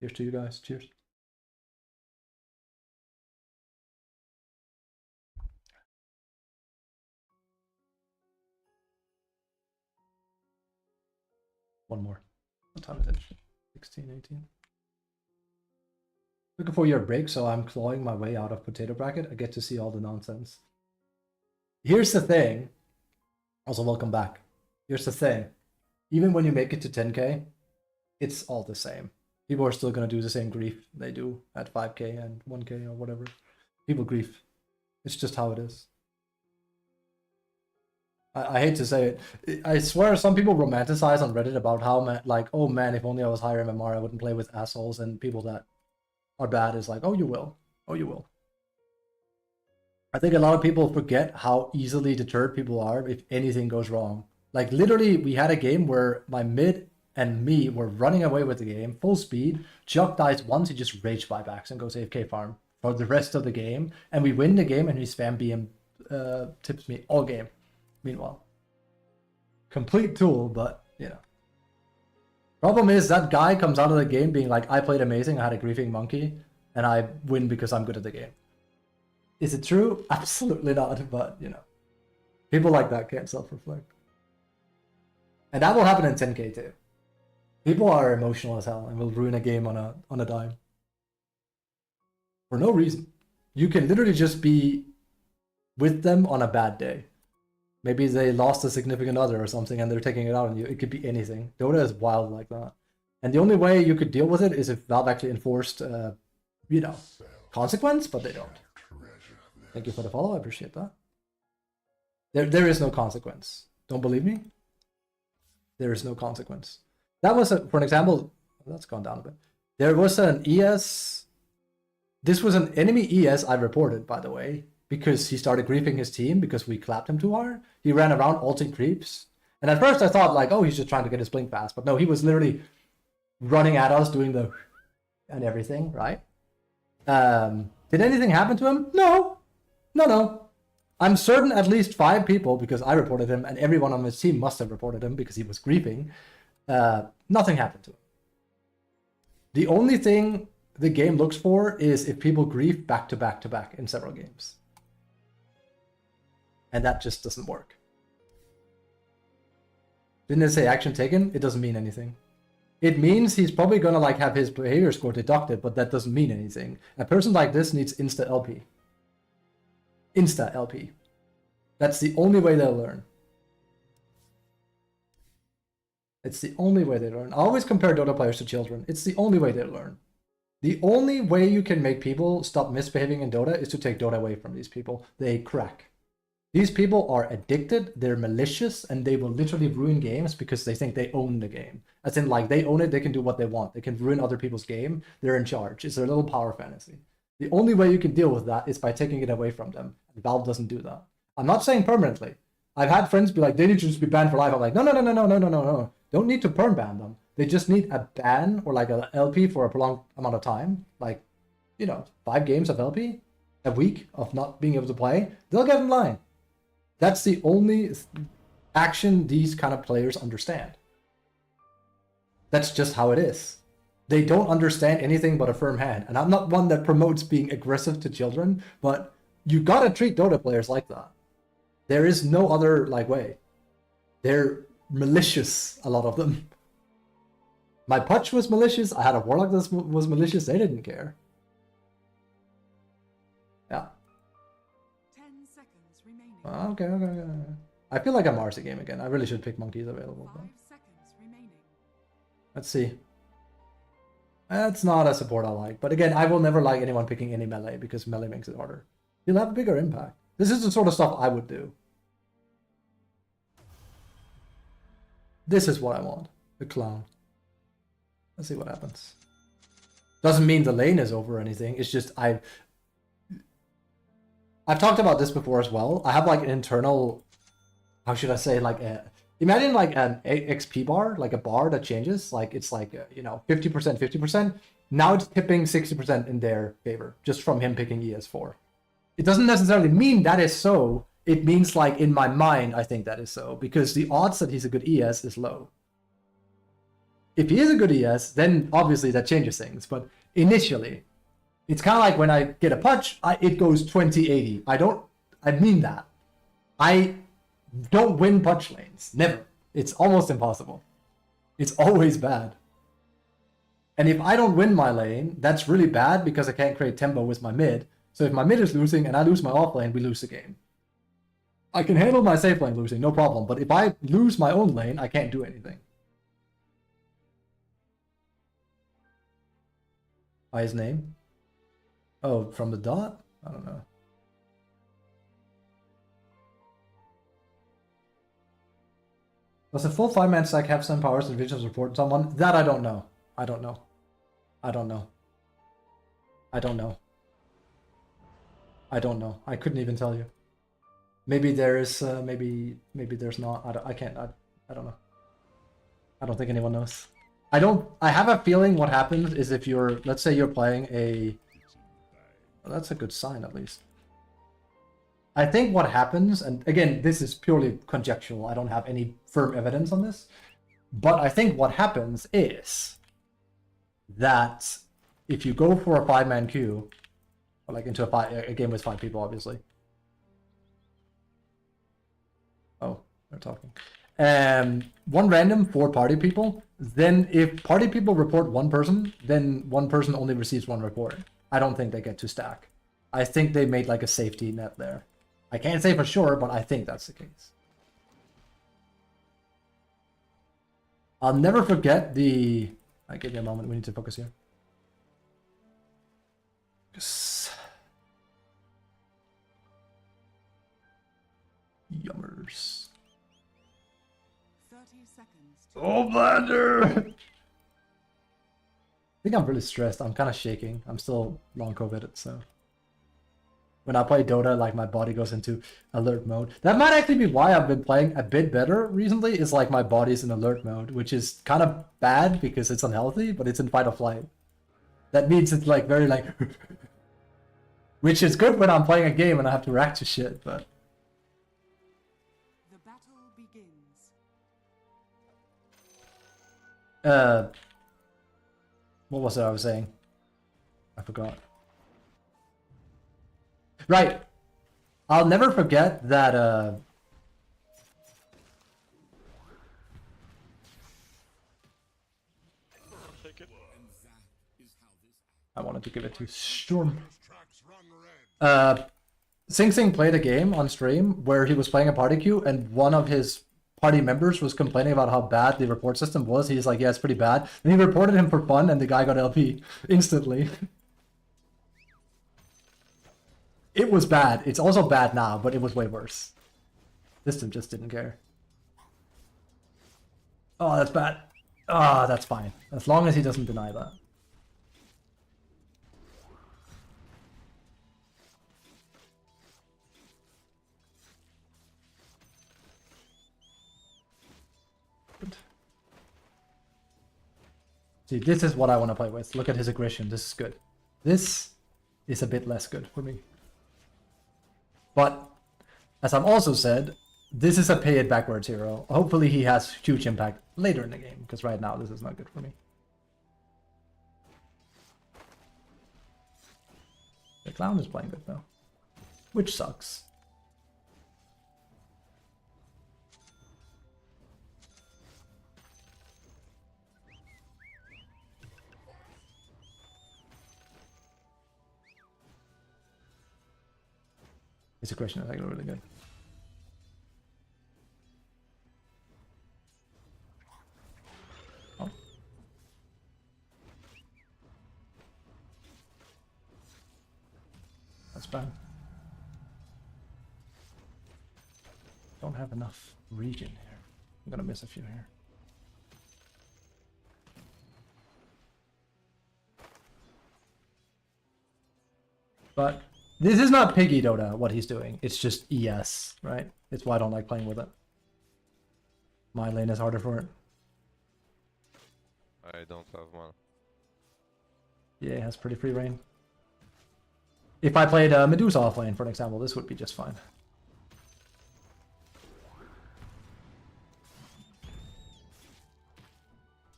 Cheers to you guys. Cheers. One more. What time is it? 16, 18. Took a 4-year break, so I'm clawing my way out of potato bracket. I get to see all the nonsense. Here's the thing. Also, welcome back. Here's the thing. Even when you make it to 10k, it's all the same. People are still going to do the same grief they do at 5k and 1k or whatever. People grief. It's just how it is. I hate to say it. I swear some people romanticize on Reddit about how, like, oh man, if only I was higher MMR, I wouldn't play with assholes, and people that are bad is like, oh, you will. Oh, you will. I think a lot of people forget how easily deterred people are if anything goes wrong. Like, literally, we had a game where my mid and me were running away with the game, full speed. Chuck dies once, he just rage buybacks and goes AFK farm for the rest of the game. And we win the game, and we spam BM tips me all game. Meanwhile, complete tool, but you know. Problem is that guy comes out of the game being like, I played amazing, I had a griefing monkey, and I win because I'm good at the game. Is it true? Absolutely not, but you know. People like that can't self-reflect. And that will happen in 10k too. People are emotional as hell and will ruin a game on a dime. For no reason. You can literally just be with them on a bad day. Maybe they lost a significant other or something and they're taking it out on you. It could be anything. Dota is wild like that. And the only way you could deal with it is if Valve actually enforced, you know, consequence, but they don't. Thank you for the follow. I appreciate that. There is no consequence. Don't believe me? There is no consequence. That was, for an example, that's gone down a bit. There was an ES. This was an enemy ES I reported, by the way, because he started griefing his team because we clapped him too hard. He ran around ulting creeps. And at first I thought like, oh, he's just trying to get his blink fast. But no, he was literally running at us doing the and everything, right? Did anything happen to him? No. No. I'm certain at least 5 people, because I reported him, and everyone on his team must have reported him because he was griefing. Nothing happened to him. The only thing the game looks for is if people grief back to back to back in several games. And that just doesn't work. Didn't it say action taken? It doesn't mean anything. It means he's probably gonna like have his behavior score deducted, but that doesn't mean anything. A person like this needs insta LP. Insta LP. That's the only way they'll learn. It's the only way they learn. I always compare Dota players to children. It's the only way they learn. The only way you can make people stop misbehaving in Dota is to take Dota away from these people. They crack. These people are addicted, they're malicious, and they will literally ruin games because they think they own the game. As in, like, they own it, they can do what they want. They can ruin other people's game. They're in charge. It's their little power fantasy. The only way you can deal with that is by taking it away from them. And Valve doesn't do that. I'm not saying permanently. I've had friends be like, they need to just be banned for life. I'm like, no. Don't need to perm ban them. They just need a ban or like an LP for a prolonged amount of time. Like, you know, 5 games of LP, a week of not being able to play. They'll get in line. That's the only action these kind of players understand. That's just how it is. They don't understand anything but a firm hand. And I'm not one that promotes being aggressive to children, but you gotta treat Dota players like that. There is no other like way. They're malicious, a lot of them. My Putch was malicious. I had a Warlock that was malicious. They didn't care. Yeah. 10 seconds remaining. Okay. I feel like I'm Marcy game again. I really should pick monkeys available. 5 But seconds remaining. let's see. That's not a support I like. But again, I will never like anyone picking any melee because melee makes it harder. You'll have a bigger impact. This is the sort of stuff I would do. This is what I want. The clown. Let's see what happens. Doesn't mean the lane is over or anything. It's just I've talked about this before as well. I have like an internal, how should I say, like imagine like an XP bar, like a bar that changes. Like it's like, 50%, 50%. Now it's tipping 60% in their favor, just from him picking ES4. It doesn't necessarily mean that is so. It means like in my mind, I think that is so, because the odds that he's a good ES is low. If he is a good ES, then obviously that changes things. But initially, it's kind of like when I get a Putch, it goes 20-80. I mean that. I don't win Putch lanes. Never. It's almost impossible. It's always bad. And if I don't win my lane, that's really bad because I can't create tempo with my mid. So if my mid is losing and I lose my off lane, we lose the game. I can handle my safe lane losing, no problem. But if I lose my own lane, I can't do anything. By his name? Oh, from the dot? I don't know. Does a full 5-man stack have some powers and visions report someone? That I don't know. I don't know. I don't know. I don't know. I don't know. I couldn't even tell you. Maybe there is, maybe there's not. I can't, I don't know. I don't think anyone knows. I have a feeling what happens is if you're, let's say you're playing a, well, that's a good sign at least. I think what happens, and again, this is purely conjectural, I don't have any firm evidence on this, but I think what happens is that if you go for a 5-man queue, or like into a game with 5 people, obviously. Oh, they're talking. One random 4 party people, then if party people report one person, then one person only receives 1 report. I don't think they get to stack. I think they made like a safety net there. I can't say for sure, but I think that's the case. I'll never forget the... give me a moment, we need to focus here. Yummers. 30 seconds. To Oh, bladder! I think I'm really stressed. I'm kind of shaking. I'm still long COVID, so... When I play Dota, like my body goes into alert mode. That might actually be why I've been playing a bit better recently, is like my body's in alert mode, which is kind of bad because it's unhealthy, but it's in fight or flight. That means it's like very like... which is good when I'm playing a game and I have to react to shit, but... the battle begins. What was it I was saying? I forgot. Right. I'll never forget that, I wanted to give it to Storm. Sing Sing played a game on stream where he was playing a party queue and one of his party members was complaining about how bad the report system was. He's like, yeah, it's pretty bad. And he reported him for fun and the guy got LP instantly. It was bad. It's also bad now, but it was way worse. System just didn't care. Oh, that's bad. Ah, that's fine. As long as he doesn't deny that. Good. See, this is what I want to play with. Look at his aggression. This is good. This is a bit less good for me. But As I've also said, this is a pay it backwards hero. Hopefully he has huge impact later in the game, because right now this is not good for me. The clown is playing good though, which sucks. His question is actually really good. Oh. That's bad. Don't have enough regen here. I'm gonna miss a few here. But this is not piggy Dota, what he's doing. It's just ES, right? It's why I don't like playing with it. My lane is harder for it. I don't have mana. Yeah, it has pretty free reign. If I played Medusa offlane, for an example, this would be just fine.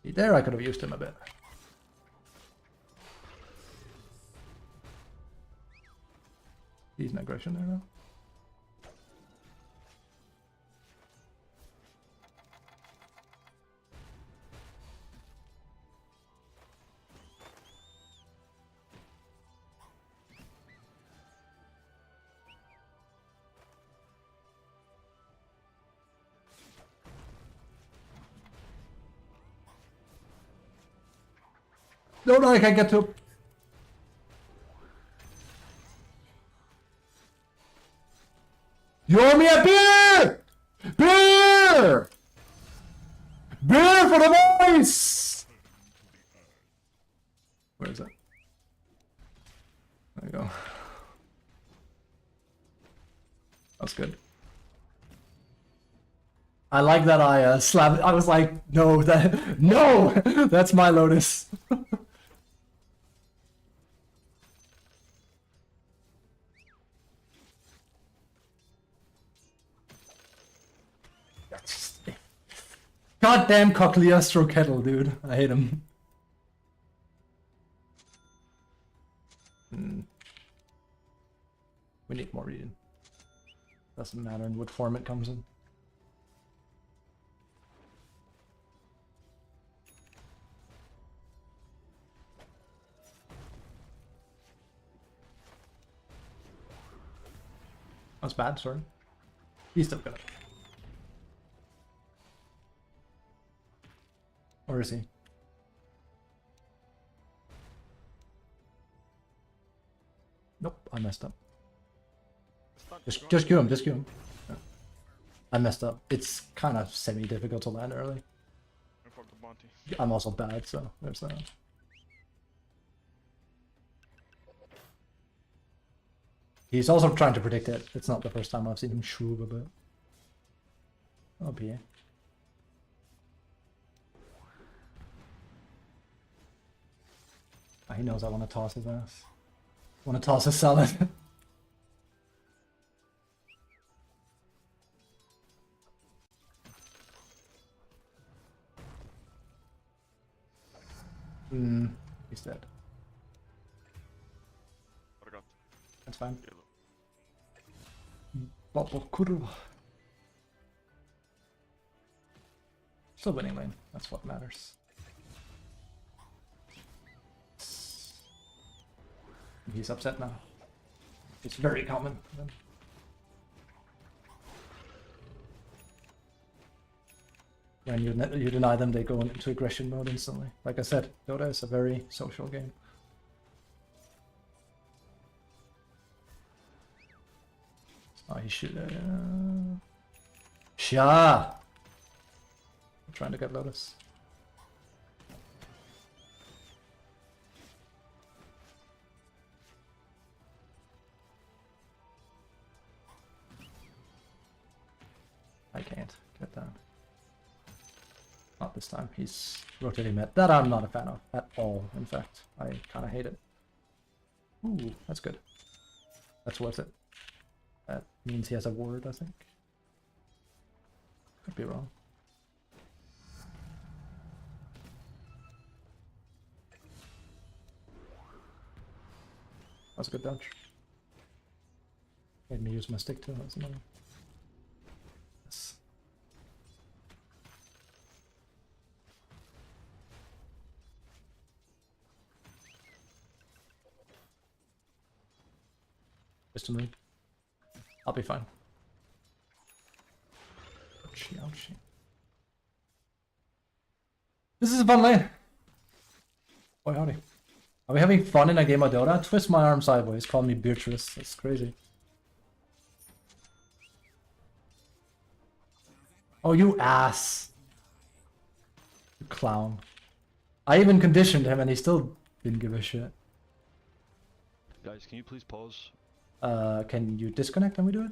There I could have used him a bit. Decent aggression there now. No, I can't get to. You owe me a beer! Beer! Beer for the boys! Where is it? There you go. That's good. I like that I slapped. I was like, no, that's my Lotus. Goddamn Cochleastro Kettle, dude. I hate him. We need more reading. Doesn't matter in what form it comes in. That's bad, sorry. He's still good. Or is he? Nope, I messed up. Just queue him, just queue him. Yeah. I messed up. It's kind of semi-difficult to land early. I'm also bad, so there's that. He's also trying to predict it. It's not the first time I've seen him shroob a bit. Oh, PA. He knows I want to toss his ass. Want to toss his salad. He's dead. That's fine. Bubble kurwa. Still winning lane. That's what matters. He's upset now. It's very common. When you deny them, they go into aggression mode instantly. Like I said, Dota is a very social game. Oh, he should. Sha! I'm trying to get Lotus. I can't get down. Not this time. He's rotating mid. That I'm not a fan of at all, in fact. I kind of hate it. Ooh, that's good. That's worth it. That Means he has a ward, I think. Could be wrong. That's a good dodge. Made me use my stick too, that's another. Yes. Wisdom ring. I'll be fine. Ouchie, ouchie. This is a fun lane. Boy howdy. Are we having fun in a game of Dota? Twist my arm sideways, call me Beatrice. That's crazy. Oh, you ass. You clown. I even conditioned him and he still didn't give a shit. Guys, can you please pause? Can you disconnect and we do it?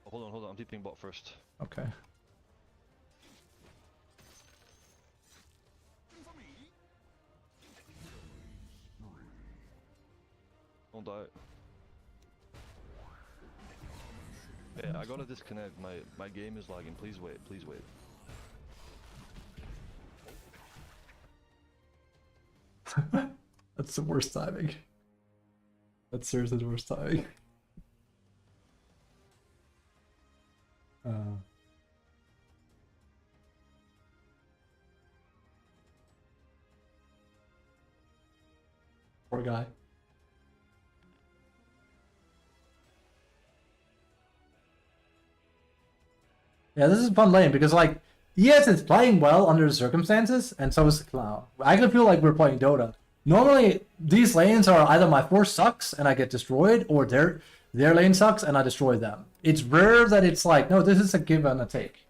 Oh, hold on, I'm deeping bot first. Okay. Don't die. Yeah, I gotta disconnect. My game is lagging. Please wait. Please wait. That's the worst timing. That's seriously the worst timing. Poor guy. Yeah, this is a fun lane because, like, yes, it's playing well under the circumstances, and so is the clown. I actually feel like we're playing Dota. Normally, these lanes are either my force sucks and I get destroyed, or their lane sucks and I destroy them. It's rare that it's like, no, this is a give and a take.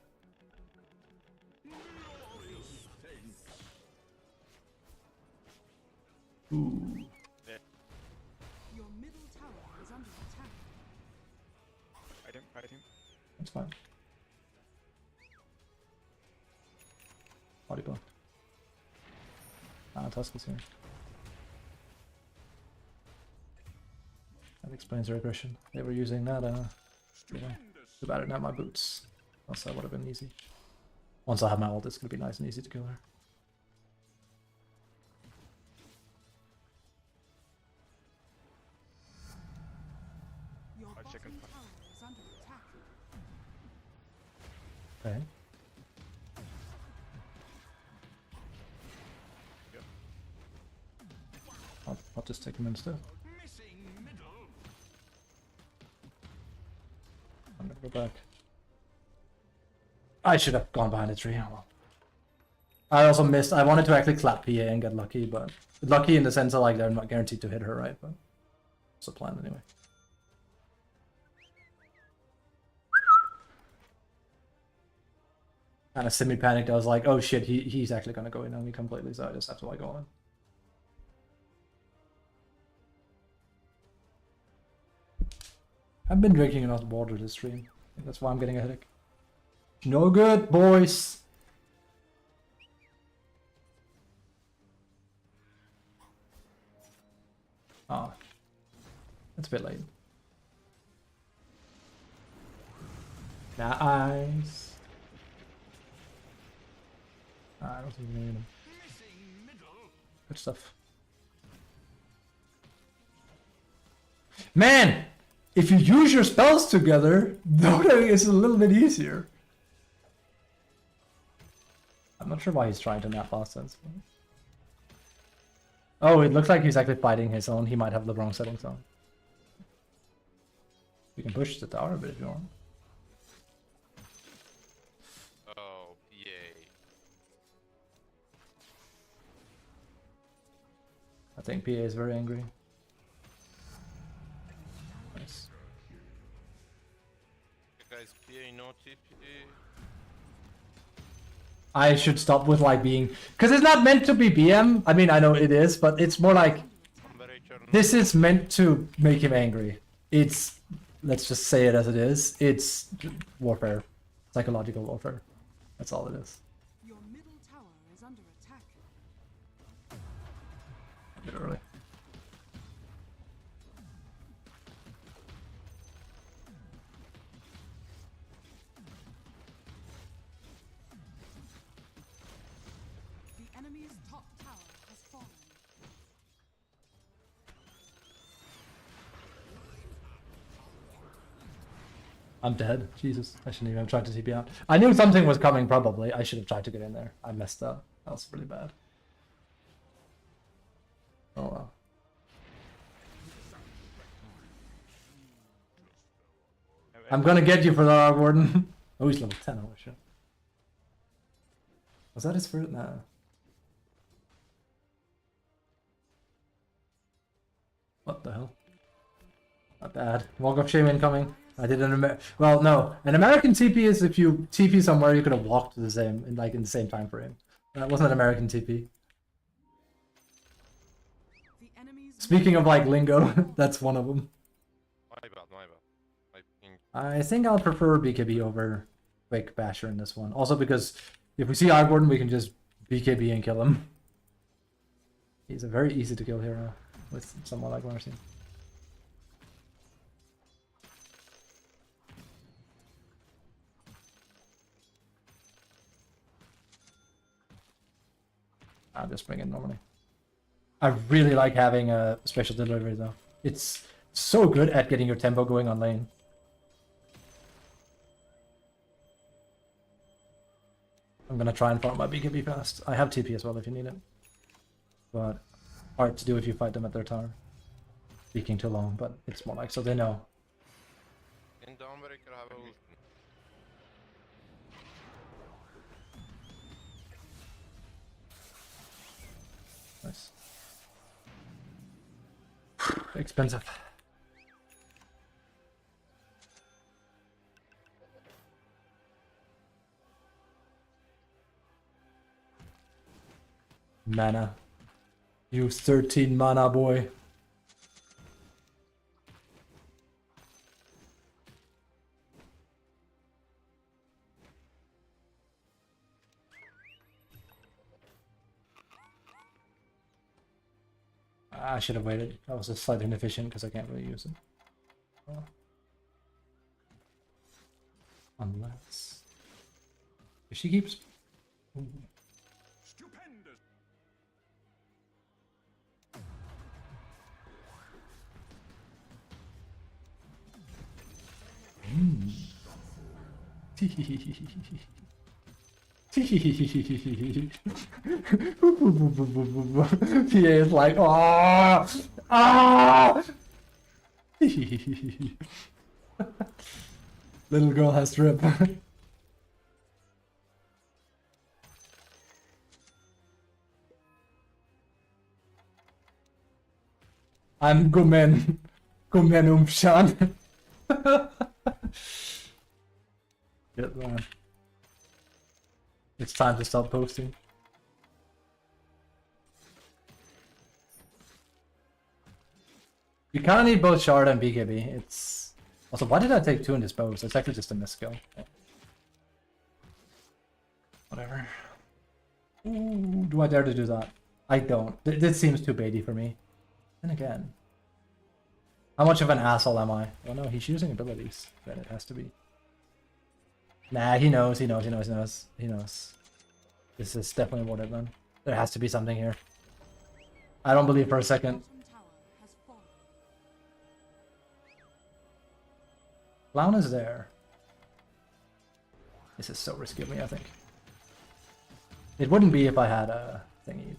Ooh. Your middle tower is under attack. Fight him. That's fine. Body block. Ah, Tusk is here. That explains their aggression. They were using that, you know, too bad I didn't have my boots. Else that would have been easy. Once I have my ult, it's gonna be nice and easy to kill her. Your bottom second. tower is under attack. Okay. I'll just take him instead. Missing middle. I'm gonna go back. I should have gone behind the tree. Oh, well. I also missed. I wanted to actually clap PA and get lucky, but lucky in the sense of like they're not guaranteed to hit her, right? But it's a plan anyway. Kind of semi-panicked. I was like, oh shit, he's actually gonna go in on me completely, so I just have to like go on. I've been drinking enough water this stream. I think that's why I'm getting a headache. No good, boys. Oh, it's a bit late. Nice. I don't think we need him. Good stuff. Man, if you use your spells together, Dota is a little bit easier. I'm not sure why he's trying to nap last sense. Oh, it looks like he's actually fighting his own. He might have the wrong settings on. You can push the tower a bit if you want. Oh, yay. I think PA is very angry. Nice. Guys, PA no TP. I should stop with like being, because it's not meant to be BM. I mean, I know it is, but it's more like this is meant to make him angry. It's, let's just say it as it is. It's warfare, psychological warfare. That's all it is. Your middle tower is under attack. A bit early. I'm dead. Jesus, I shouldn't even have tried to TP out. I knew something was coming, probably. I should have tried to get in there. I messed up. That was really bad. Oh well. I'm gonna get you for that, Gordon. Oh, he's level 10. Oh shit. Was that his first? No. What the hell? Not bad. Walk of shame incoming. I did well, no. An American TP is if you TP somewhere, you could have walked to the same, in the same time frame. That wasn't an American TP. The enemy's Speaking of like lingo, that's one of them. My bad, my bad. I think I think I'll prefer BKB over Quick Basher in this one. Also because if we see Gordon, we can just BKB and kill him. He's a very easy to kill hero with someone like Marcy. I'll just bring it normally. I really like having a special delivery though. It's so good at getting your tempo going on lane. I'm gonna try and farm my BKB fast. I have TP as well if you need it. But hard to do if you fight them at their tower. Speaking too long, but it's more like so they know. in Dawnbreaker have a ult. Nice. Expensive. Mana. Use 13 mana, boy. I should have waited. That was just slightly inefficient because I can't really use it. Oh. Unless... If she keeps... Ooh. Stupendous. PA is like, ah, ah. Little girl has drip. I'm Gumen Umshan. Get man. It's time to stop posting. You kind of need both Shard and BKB. It's also, why did I take 2 in this bow? It's actually just a misskill. Yeah. Whatever. Ooh, do I dare to do that? I don't. This seems too baity for me. And again, how much of an asshole am I? Oh no, he's using abilities. Then it has to be. Nah, he knows. He knows. This is definitely more than. There has to be something here. I don't believe for a second. bottom tower has fallen. Clown is there. This is so risky of me, I think. It wouldn't be if I had a thingy.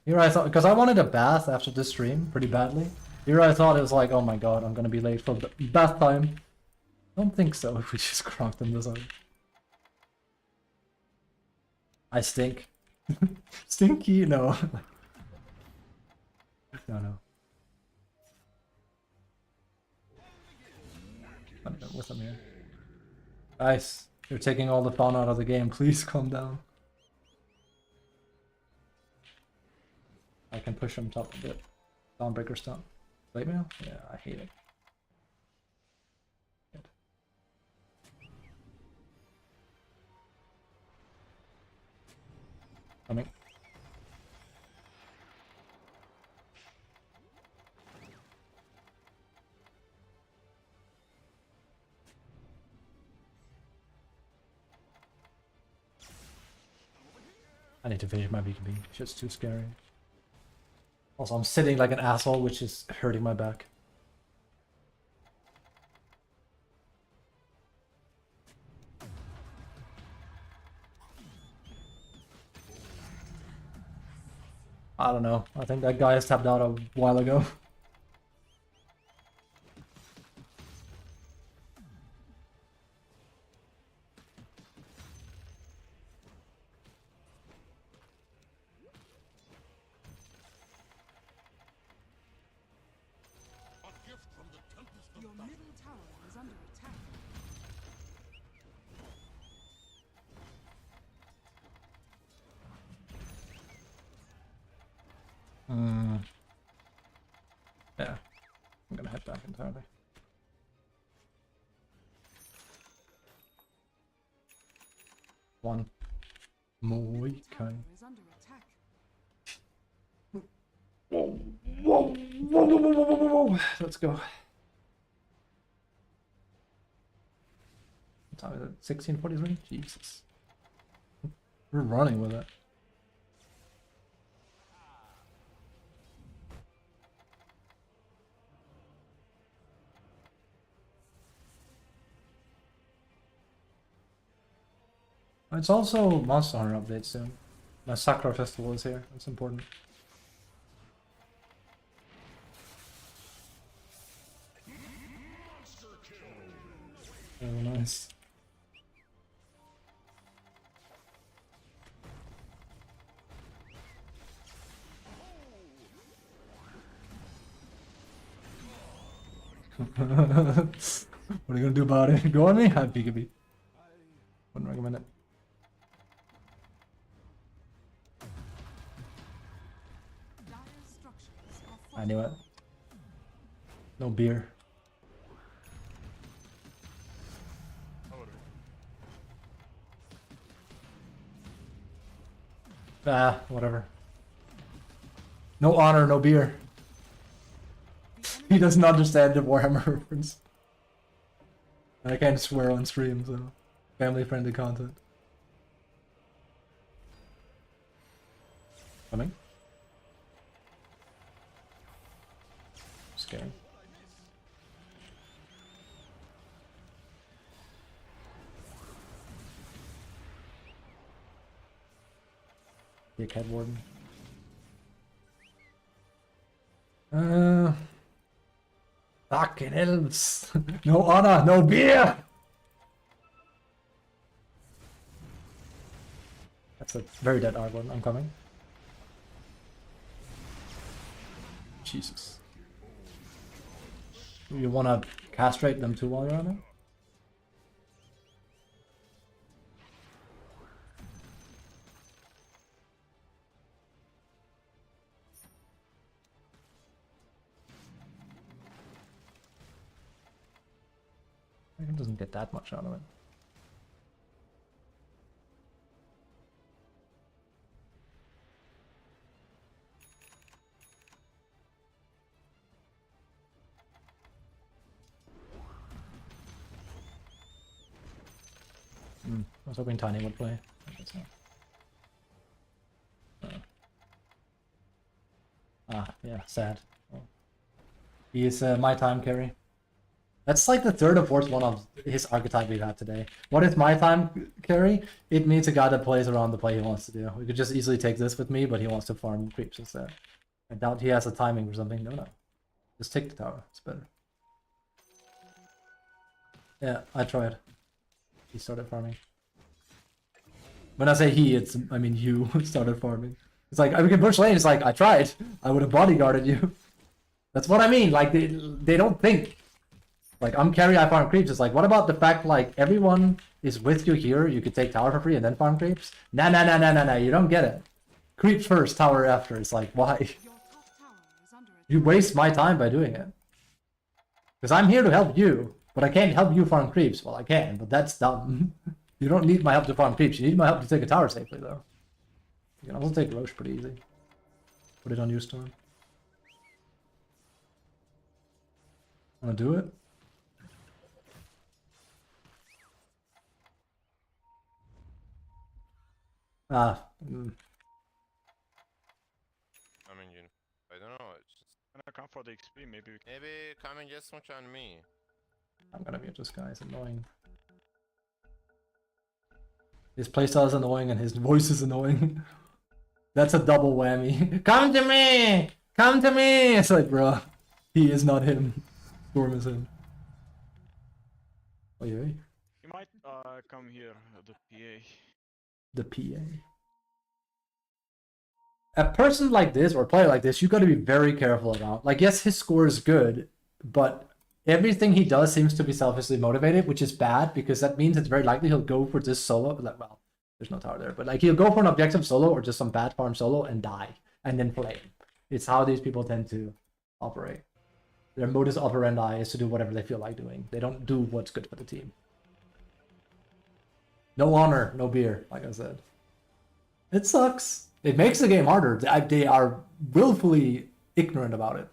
Here I thought, because I wanted a bath after this stream pretty badly. Here I thought it was like, oh my god, I'm gonna be late for the bath time. Don't think so if we just cronked them this out. I stink. Stinky? No. No. I'm done with them here. Guys, you're taking all the fun out of the game. Please calm down. I can push him top a bit. Dawnbreaker stun. Late mail? Yeah, I hate it. Good. Coming. I need to finish my BKB. Shit's too scary. Also, I'm sitting like an asshole, which is hurting my back. I don't know. I think that guy has tapped out a while ago. A gift from the Tempest of Your Battle. middle tower is under attack. Yeah. I'm gonna head back entirely. One. More Middle tower kind. is under attack. Whoa, whoa, whoa, whoa, whoa, whoa, whoa, whoa. Let's go. What time is it? 16:43? Jesus. We're running with it. It's also Monster Hunter update soon. My Sakura Festival is here. That's important. Oh, nice. What are you gonna do about it? Go on me? I'm PKB. Wouldn't recommend it. Dire structures are I knew it. fortified. No beer. Ah, whatever. No honor, no beer. He doesn't understand the Warhammer reference. I can't swear on stream, so family-friendly content. Coming. Scary. Dickhead warden. Fucking elves. No honor, no beer. That's a very dead Argon. I'm coming. Jesus. You wanna castrate them too while you're on it? It doesn't get that much out of it. I was hoping Tiny would play. I guess not. Ah, yeah, sad. Oh. He is my time carry. That's like the third or fourth one of his archetype we've had today. What is my time carry? It means a guy that plays around the play he wants to do. We could just easily take this with me, but he wants to farm creeps instead. I doubt he has a timing or something. No. Just take the tower. It's better. Yeah, I tried. He started farming. When I say he, I mean you started farming. It's like, we can push lane. It's like, I tried. I would have bodyguarded you. That's what I mean. Like, they don't think. Like, I'm carry, I farm creeps. It's like, what about the fact, like, everyone is with you here, you could take tower for free and then farm creeps? Nah, you don't get it. Creep first, tower after. It's like, why? Your top tower is under attack. You waste my time by doing it. Because I'm here to help you, but I can't help you farm creeps. Well, I can, but that's dumb. You don't need my help to farm creeps. You need my help to take a tower safely, though. You can also take Roche pretty easy. Put it on your storm. Wanna do it? Ah. I mean, I don't know. It's just Gonna come for the XP, maybe we can. maybe come and get switch on me. I'm gonna mute this guy. It's annoying. His playstyle is annoying and his voice is annoying. That's a double whammy. Come to me! Come to me! It's like, bro, he is not him. Storm is him. Oh, yeah. You might come here, the PA. The PA. A person like this or a player like this, you got to be very careful about. Like, yes, his score is good, but everything he does seems to be selfishly motivated, which is bad because that means it's very likely he'll go for this solo. Like, well, there's no tower there, but like he'll go for an objective solo or just some bad farm solo and die and then flame. It's how these people tend to operate. Their modus operandi is to do whatever they feel like doing. They don't do what's good for the team. No honor, no beer, like I said. It sucks. It makes the game harder. They are willfully ignorant about it.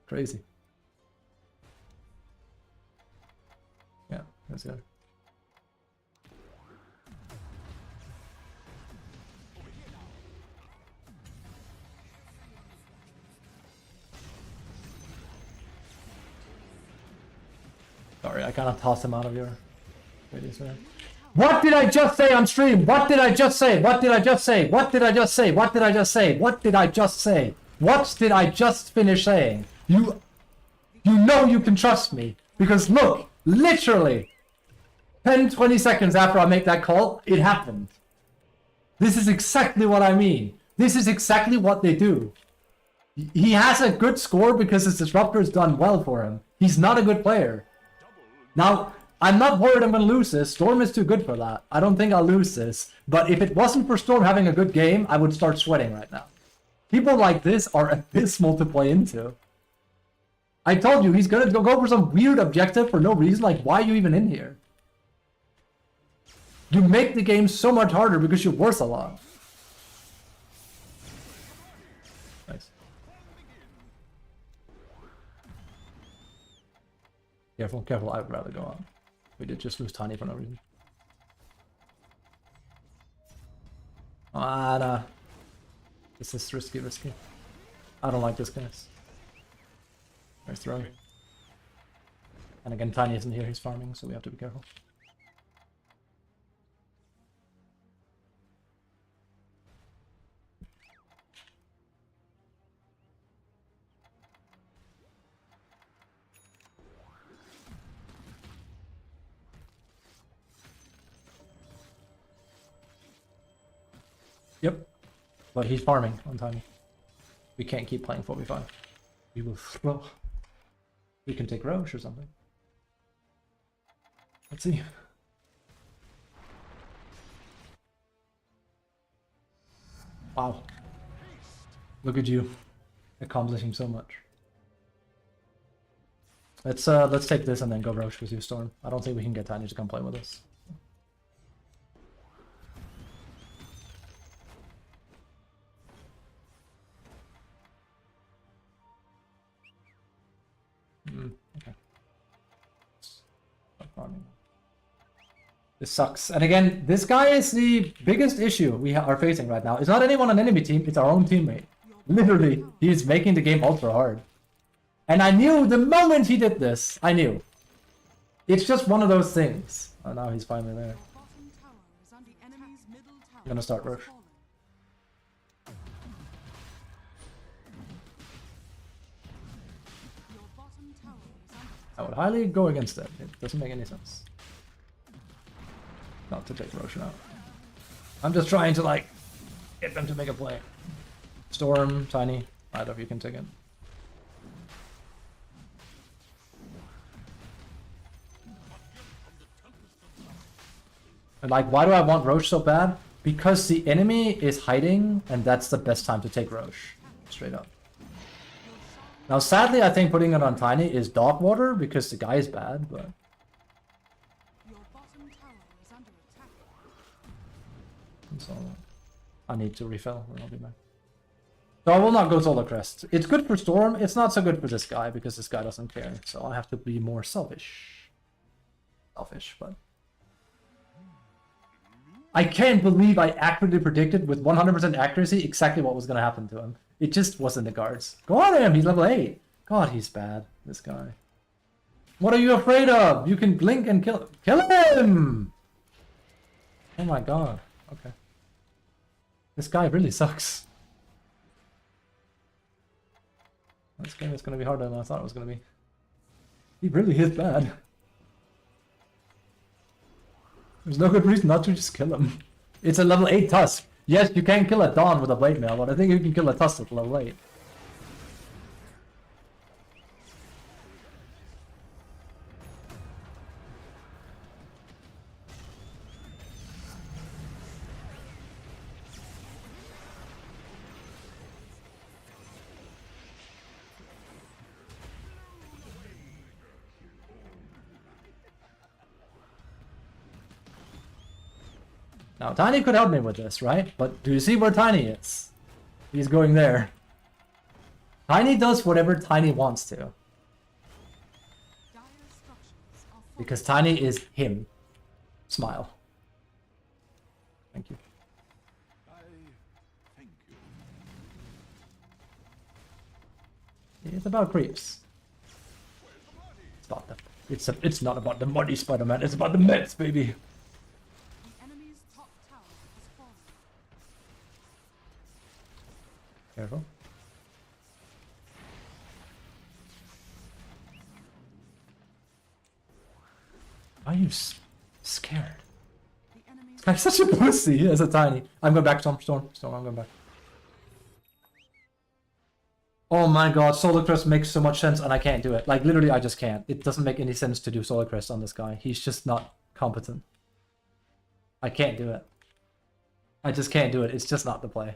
Crazy. Yeah, that's good. Sorry, I kind of tossed him out of your radius there. What did I just say on stream? What did I just say? What did I just say? What did I just say? What did I just say? What did I just say? What did I just finish saying? You know you can trust me. Because look, literally 10-20 seconds after I make that call, it happened. This is exactly what I mean. This is exactly what they do. He has a good score because his disruptor has done well for him. He's not a good player. Now, I'm not worried I'm going to lose this. Storm is too good for that. I don't think I'll lose this. But if it wasn't for Storm having a good game, I would start sweating right now. People like this are abysmal to play into. I told you, he's going to go for some weird objective for no reason. Like, why are you even in here? You make the game so much harder because you're worth a lot. Nice. Careful, careful. I would rather go on. We did just lose Tiny for no reason. Ah, nah. This is risky. I don't like this, guys. Nice throw. And again, Tiny isn't here. He's farming, so we have to be careful. Yep, but he's farming on Tiny. We can't keep playing 4v5. We will throw. We can take Roche or something. Let's see. Wow. Look at you. Accomplishing so much. Let's take this and then go Roche with you, Storm. I don't think we can get Tiny to come play with us. Okay. This sucks. And again, this guy is the biggest issue we are facing right now. It's not anyone on enemy team, it's our own teammate. Literally, he's making the game ultra hard. And I knew the moment he did this, I knew. It's just one of those things. Oh, now he's finally there. I'm gonna start Roche. I would highly go against that. It doesn't make any sense. Not to take Roshan out. I'm just trying to, like, get them to make a play. Storm, Tiny, either of you can take it. And, like, why do I want Roche so bad? Because the enemy is hiding, and that's the best time to take Roche. Straight up. Now, sadly, I think putting it on Tiny is dog water because the guy is bad, but... So, I need to refill, and I'll be back. So I will not go Solar Crest. It's good for Storm, it's not so good for this guy because this guy doesn't care, so I have to be more selfish. Selfish, but... I can't believe I accurately predicted with 100% accuracy exactly what was going to happen to him. It just wasn't the guards. Go on him, he's level 8. God, he's bad, this guy. What are you afraid of? You can blink and kill him! Oh my god, okay. This guy really sucks. This game is gonna be harder than I thought it was gonna be. He really is bad. There's no good reason not to just kill him. It's a level 8 Tusk. Yes, you can kill a Dawn with a Blade Mail, but I think you can kill a Tusk at level 8. Now, Tiny could help me with this, right? But do you see where Tiny is? He's going there. Tiny does whatever Tiny wants to. Dire structures are falling. Because Tiny is him. Smile. Thank you. I thank you. It's about creeps. It's not the, it's not about the money, Spider-Man. It's about the meds, baby. The enemy's top tower has fallen. Careful. Why are you scared? The enemy's This guy's such a pussy as a Tiny. I'm going back, Storm, I'm going back. Oh my god, Solar Crest makes so much sense and I can't do it. Like, literally, I just can't. It doesn't make any sense to do Solar Crest on this guy. He's just not competent. I can't do it. I just can't do it. It's just not the play.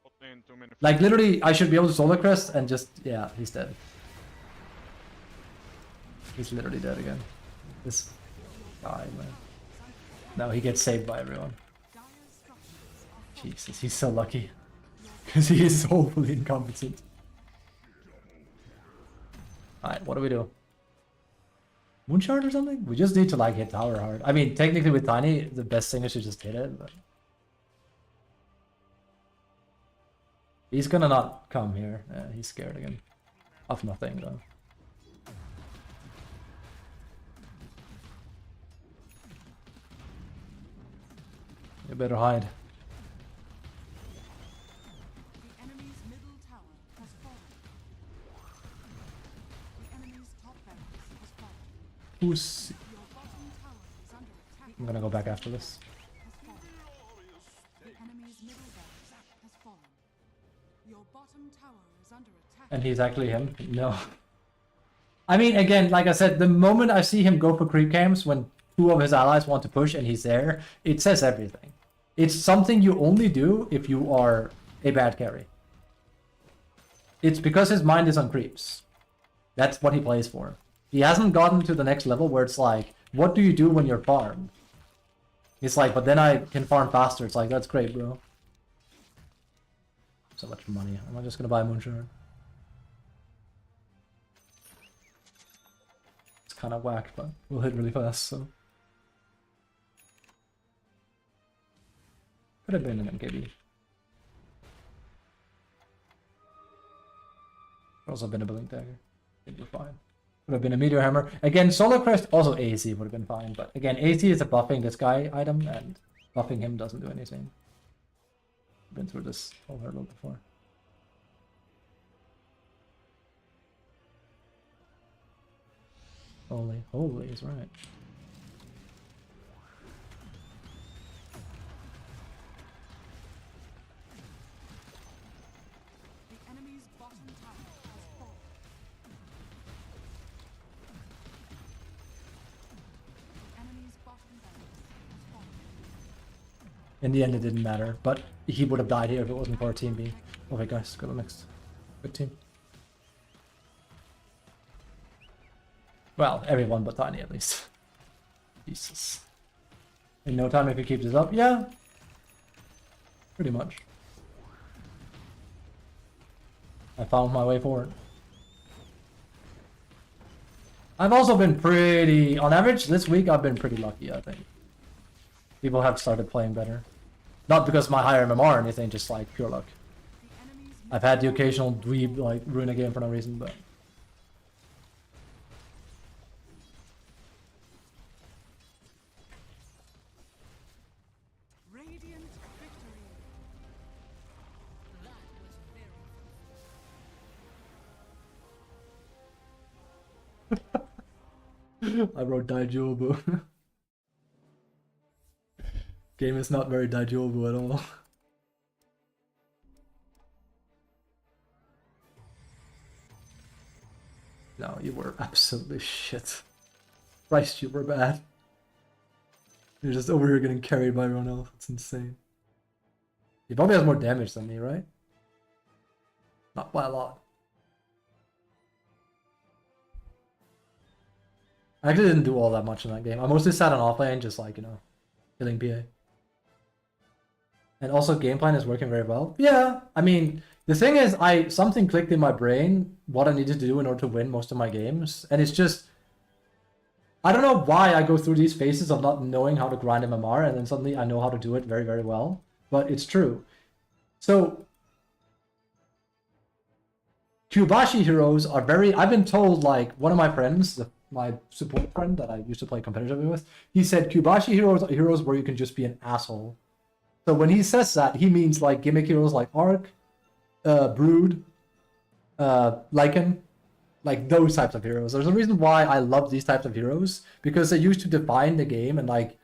Bot lane, too many Like, literally, I should be able to Solar Crest and just... Yeah, he's dead. He's literally dead again. This guy, man. No, he gets saved by everyone. dire structures are falling. Jesus, he's so lucky. Because he is so fully incompetent. Alright, what do we do? Moonshard or something? We just need to like hit tower hard. I mean, technically with Tiny, the best thing is to just hit it, but... He's gonna not come here. Yeah, he's scared again. Of nothing, though. You better hide. The enemy's middle tower has fallen. The enemy's top barracks has fallen. Who's... Your bottom tower is under attack. I'm gonna go back after this. Has fallen. The enemy's middle barracks has fallen. Your bottom tower is under attack. And he's actually him? No. I mean, again, like I said, the moment I see him go for creep camps when two of his allies want to push and he's there, it says everything. It's something you only do if you are a bad carry. It's because his mind is on creeps. That's what he plays for. He hasn't gotten to the next level where it's like, what do you do when you're farmed? He's like, but then I can farm faster. It's like, that's great, bro. So much money. Am I just gonna buy a Moonshard? It's kind of whack, but we'll hit really fast, so... Could have been an MKB. Could also been a Blink Dagger. I think we're fine. Would have been a Meteor Hammer. Again, Solar Crest, also AC would have been fine, but again, AC is a buffing this guy item, and buffing him doesn't do anything. Been through this whole hurdle before. Holy is right. The enemy's bottom tower has fallen. The enemy's bottom barracks has fallen. In the end, it didn't matter, but he would have died here if it wasn't for our team being... Okay, guys, go to the next. Good team. Well, everyone but Tiny, at least. Jesus. In no time if he keeps this up? Yeah. Pretty much. I found my way forward. I've also been pretty... On average, this week I've been pretty lucky, I think. People have started playing better. Not because of my higher MMR or anything, just like pure luck. The enemy's I've had the occasional dweeb like ruin a game for no reason, but... radiant victory. I wrote Daijobu. Game is not very Daijobu at all. No, you were absolutely shit. Christ, you were bad. You're just over here getting carried by everyone else. It's insane. He probably has more damage than me, right? Not by a lot. I actually didn't do all that much in that game. I mostly sat on offlane, just like, you know, killing PA. And also game plan is working very well. Yeah, I mean, the thing is, something clicked in my brain what I needed to do in order to win most of my games. And it's just, I don't know why I go through these phases of not knowing how to grind MMR, and then suddenly I know how to do it very, very well. But it's true. So, Kyubashi heroes are very, I've been told, like, one of my friends, my support friend that I used to play competitively with, he said Kyubashi heroes are heroes where you can just be an asshole. So when he says that, he means like gimmick heroes like Arc, Brood, Lycan, like those types of heroes. There's a reason why I love these types of heroes, because they used to define the game, and like,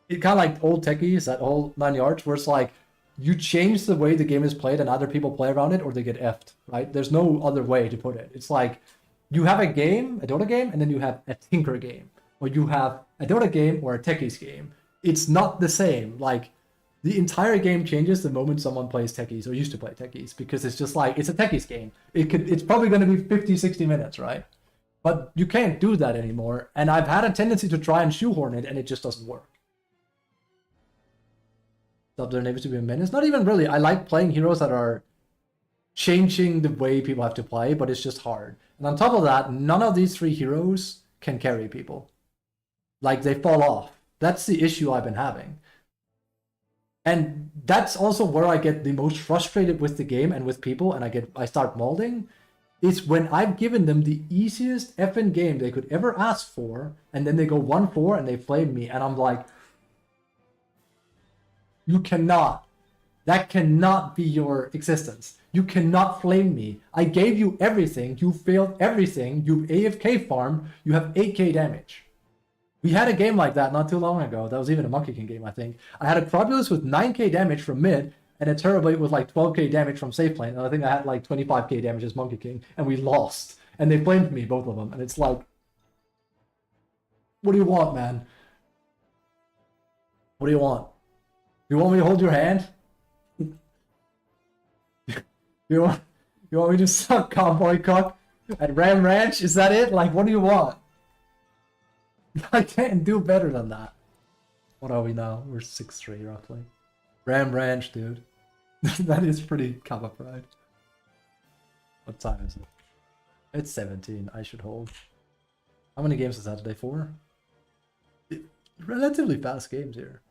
it kind of like old techies, that whole 9 yards, where it's like, you change the way the game is played and either people play around it or they get effed, right? There's no other way to put it. It's like, you have a game, a Dota game, and then you have a Tinker game. Or you have a Dota game or a Techies game. It's not the same. Like, the entire game changes the moment someone plays Techies or used to play Techies, because it's just like, it's a Techies game. It's probably going to be 50, 60 minutes, right? But you can't do that anymore. And I've had a tendency to try and shoehorn it, and it just doesn't work. There needs to be a menace. Not even really. I like playing heroes that are changing the way people have to play, but it's just hard. And on top of that, none of these three heroes can carry people. Like, they fall off. That's the issue I've been having. And that's also where I get the most frustrated with the game and with people, and I start molding. It's when I've given them the easiest effing game they could ever ask for, and then they go 1-4 and they flame me, and I'm like, you cannot. That cannot be your existence. You cannot flame me. I gave you everything. You failed everything. You AFK farmed. You have 8k damage. We had a game like that not too long ago. That was even a Monkey King game, I think. I had a Crobulus with 9k damage from mid, and a Terrorblade with like 12k damage from safe lane. And I think I had like 25k damage as Monkey King, and we lost. And they flamed me, both of them. And it's like, what do you want, man? What do you want? You want me to hold your hand? You want me to suck cowboy cock at Ram Ranch? Is that it? Like, what do you want? I can't do better than that. What are we now? We're 6-3 roughly. Ram Ranch, dude. That is pretty Kappa pride. What time is it? It's 17. I should hold. How many games is that today? 4? Relatively fast games here.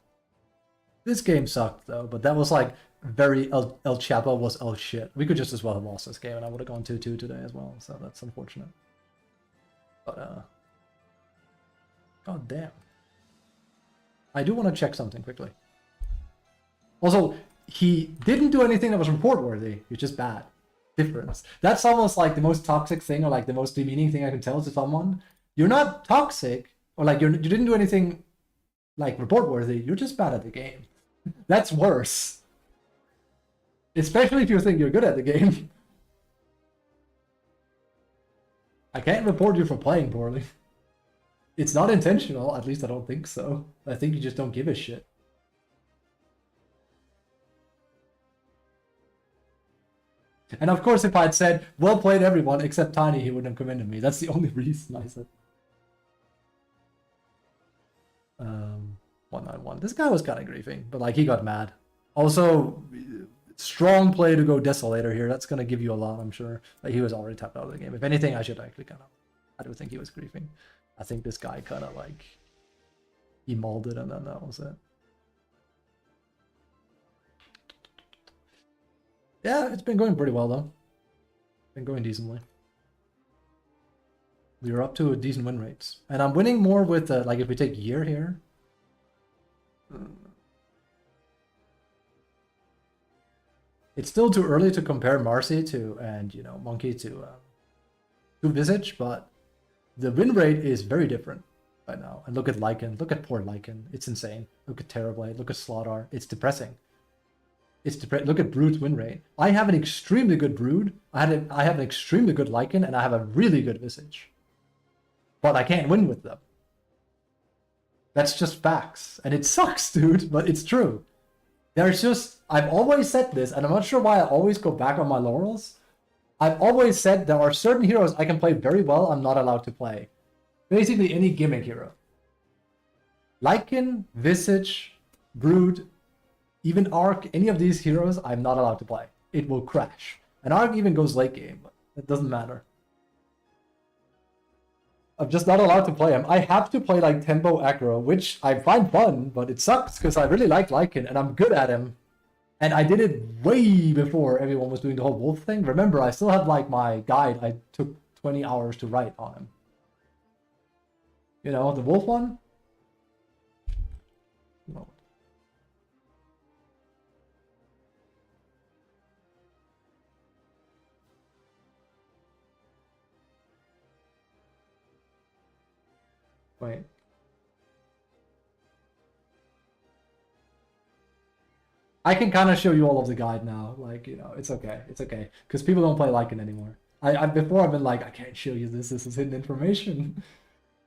This game sucked though, but that was like very El Chapo was oh shit. We could just as well have lost this game, and I would have gone 2-2 today as well, so that's unfortunate. But god damn. I do want to check something quickly. Also, he didn't do anything that was report worthy. He's just bad. Difference. That's almost like the most toxic thing, or like the most demeaning thing I can tell to someone. You're not toxic, or like you didn't do anything like report worthy. You're just bad at the game. That's worse. Especially if you think you're good at the game. I can't report you for playing poorly. It's not intentional, at least I don't think so. I think you just don't give a shit. And of course, if I'd said, well played everyone except Tiny, he wouldn't have commended me. That's the only reason I said. 191. This guy was kind of griefing, but like he got mad. Also, strong play to go Desolator here. That's going to give you a lot, I'm sure. Like, he was already tapped out of the game. If anything, I should actually kind of... I do think he was griefing. I think this guy kind of like... He molded and then that was it. Yeah, it's been going pretty well though. Been going decently. We are up to decent win rates. And I'm winning more with, like, if we take year here. It's still too early to compare Marcy to, and, you know, Monkey to Visage, but the win rate is very different. right now. And look at Lycan. Look at poor Lycan. It's insane. Look at Terrorblade. Look at Slaughter. It's depressing. Look at Brood's win rate. I have an extremely good Brood. I have an extremely good Lycan, and I have a really good Visage. But I can't win with them. That's just facts. And it sucks, dude, but it's true. There's just... I've always said this, and I'm not sure why I always go back on my laurels. I've always said there are certain heroes I can play very well, I'm not allowed to play. Basically any gimmick hero. Lycan, Visage, Brood, even Arc, any of these heroes, I'm not allowed to play. It will crash. And Arc even goes late game, but it doesn't matter. I'm just not allowed to play him. I have to play like tempo aggro, which I find fun, but it sucks because I really like Lycan and I'm good at him. And I did it way before everyone was doing the whole wolf thing. Remember, I still have like my guide I took 20 hours to write on him. You know, the wolf one? No. Wait. I can kind of show you all of the guide now. Like, you know, it's okay. It's okay. Because people don't play Lycan anymore. Before I've been like, I can't show you this. This is hidden information.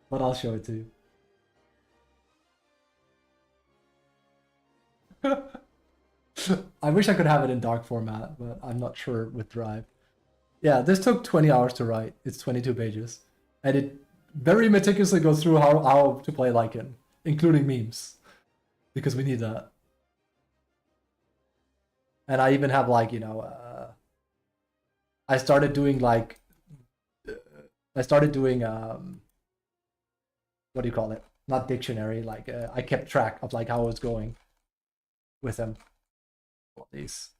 But I'll show it to you. I wish I could have it in dark format, but I'm not sure with Drive. Yeah, this took 20 hours to write. It's 22 pages. And it very meticulously goes through how to play Lycan, including memes. Because we need that. And I even have like, you know, I started doing what do you call it? Not dictionary, like I kept track of like how it was going with them. All these.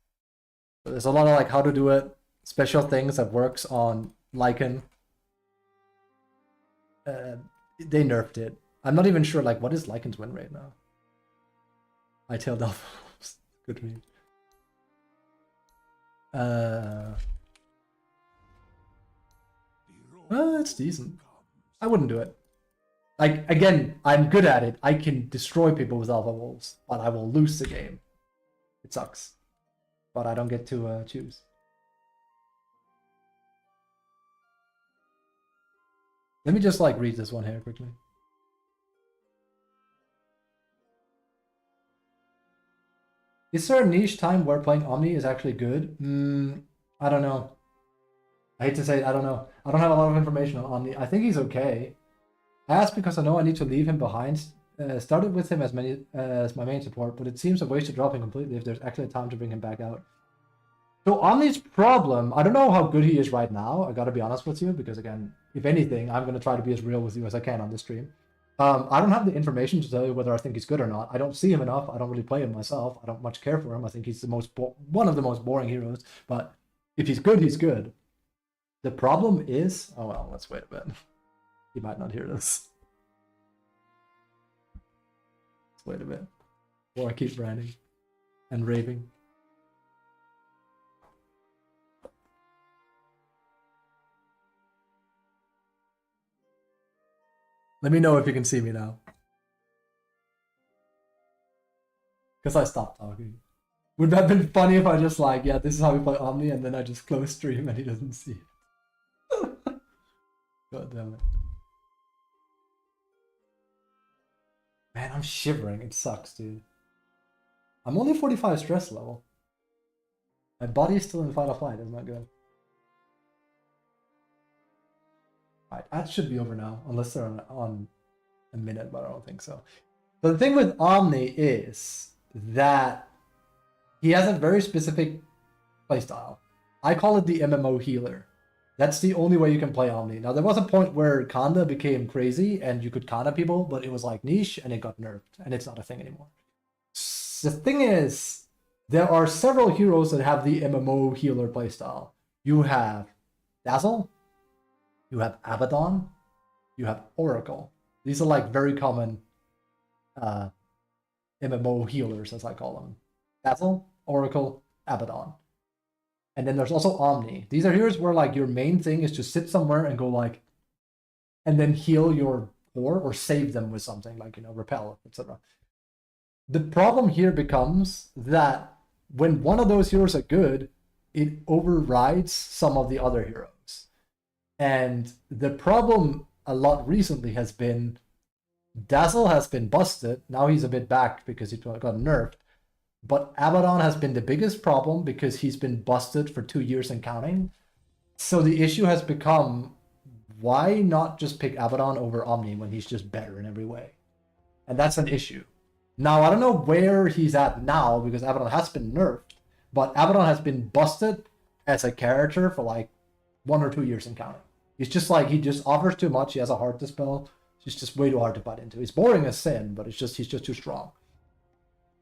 So there's a lot of like how to do it, special things that works on Lycan. They nerfed it. I'm not even sure like what is Lycan's win rate now. I tailed off. Good meme. Well, it's decent. I wouldn't do it. Like, again, I'm good at it. I can destroy people with Alpha Wolves, but I will lose the game. It sucks. But I don't get to choose. Let me just, like, read this one here quickly. Is there a niche time where playing Omni is actually good? I don't know. I hate to say it, I don't know. I don't have a lot of information on Omni. I think he's okay. I asked because I know I need to leave him behind. Started with him as my main support, but it seems a waste to drop him completely if there's actually time to bring him back out. So Omni's problem, I don't know how good he is right now. I gotta be honest with you, because again, if anything, I'm gonna try to be as real with you as I can on this stream. I don't have the information to tell you whether I think he's good or not. I don't see him enough. I don't really play him myself. I don't much care for him. I think he's the one of the most boring heroes. But if he's good, he's good. The problem is... Oh, well, let's wait a bit. He might not hear this. Let's wait a bit. Before I keep ranting and raving. Let me know if you can see me now. Because I stopped talking. Would that have been funny if I just like, yeah, this is how we play Omni, and then I just close stream and he doesn't see it. God damn it. Man, I'm shivering. It sucks, dude. I'm only 45 stress level. My body is still in fight or flight. Isn't that good? Alright, that should be over now, unless they're on a minute, but I don't think so. But the thing with Omni is that he has a very specific playstyle. I call it the MMO healer. That's the only way you can play Omni. Now, there was a point where Kanda became crazy and you could Kanda people, but it was like niche and it got nerfed, and it's not a thing anymore. The thing is, there are several heroes that have the MMO healer playstyle. You have Dazzle, you have Abaddon, you have Oracle. These are like very common MMO healers, as I call them. Dazzle, Oracle, Abaddon. And then there's also Omni. These are heroes where like your main thing is to sit somewhere and go like, and then heal your or save them with something like, you know, repel, etc. The problem here becomes that when one of those heroes are good, it overrides some of the other heroes. And the problem a lot recently has been Dazzle has been busted. Now he's a bit back because he got nerfed. But Abaddon has been the biggest problem because he's been busted for 2 years and counting. So the issue has become, why not just pick Abaddon over Omni when he's just better in every way? And that's an issue. Now, I don't know where he's at now because Abaddon has been nerfed, but Abaddon has been busted as a character for like 1 or 2 years and counting. He's just like, he just offers too much. He has a hard dispel. He's just way too hard to fight into. He's boring as sin, but he's just too strong.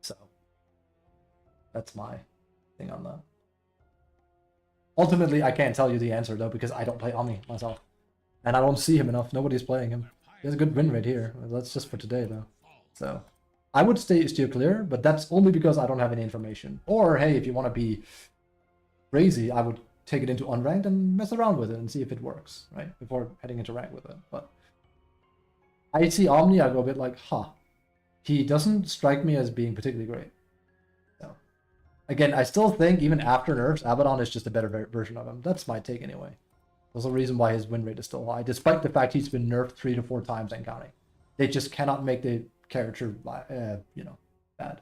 So that's my thing on that. Ultimately, I can't tell you the answer though because I don't play Omni myself, and I don't see him enough. Nobody's playing him. He has a good win rate here. That's just for today though. So I would steer clear, but that's only because I don't have any information. Or hey, if you want to be crazy, I would take it into unranked and mess around with it and see if it works, right? Before heading into rank with it. But I see Omni, I go a bit like, he doesn't strike me as being particularly great. So again, I still think even after nerfs, Abaddon is just a better version of him. That's my take anyway. There's a reason why his win rate is still high, despite the fact he's been nerfed 3 to 4 times and counting. They just cannot make the character, you know, bad.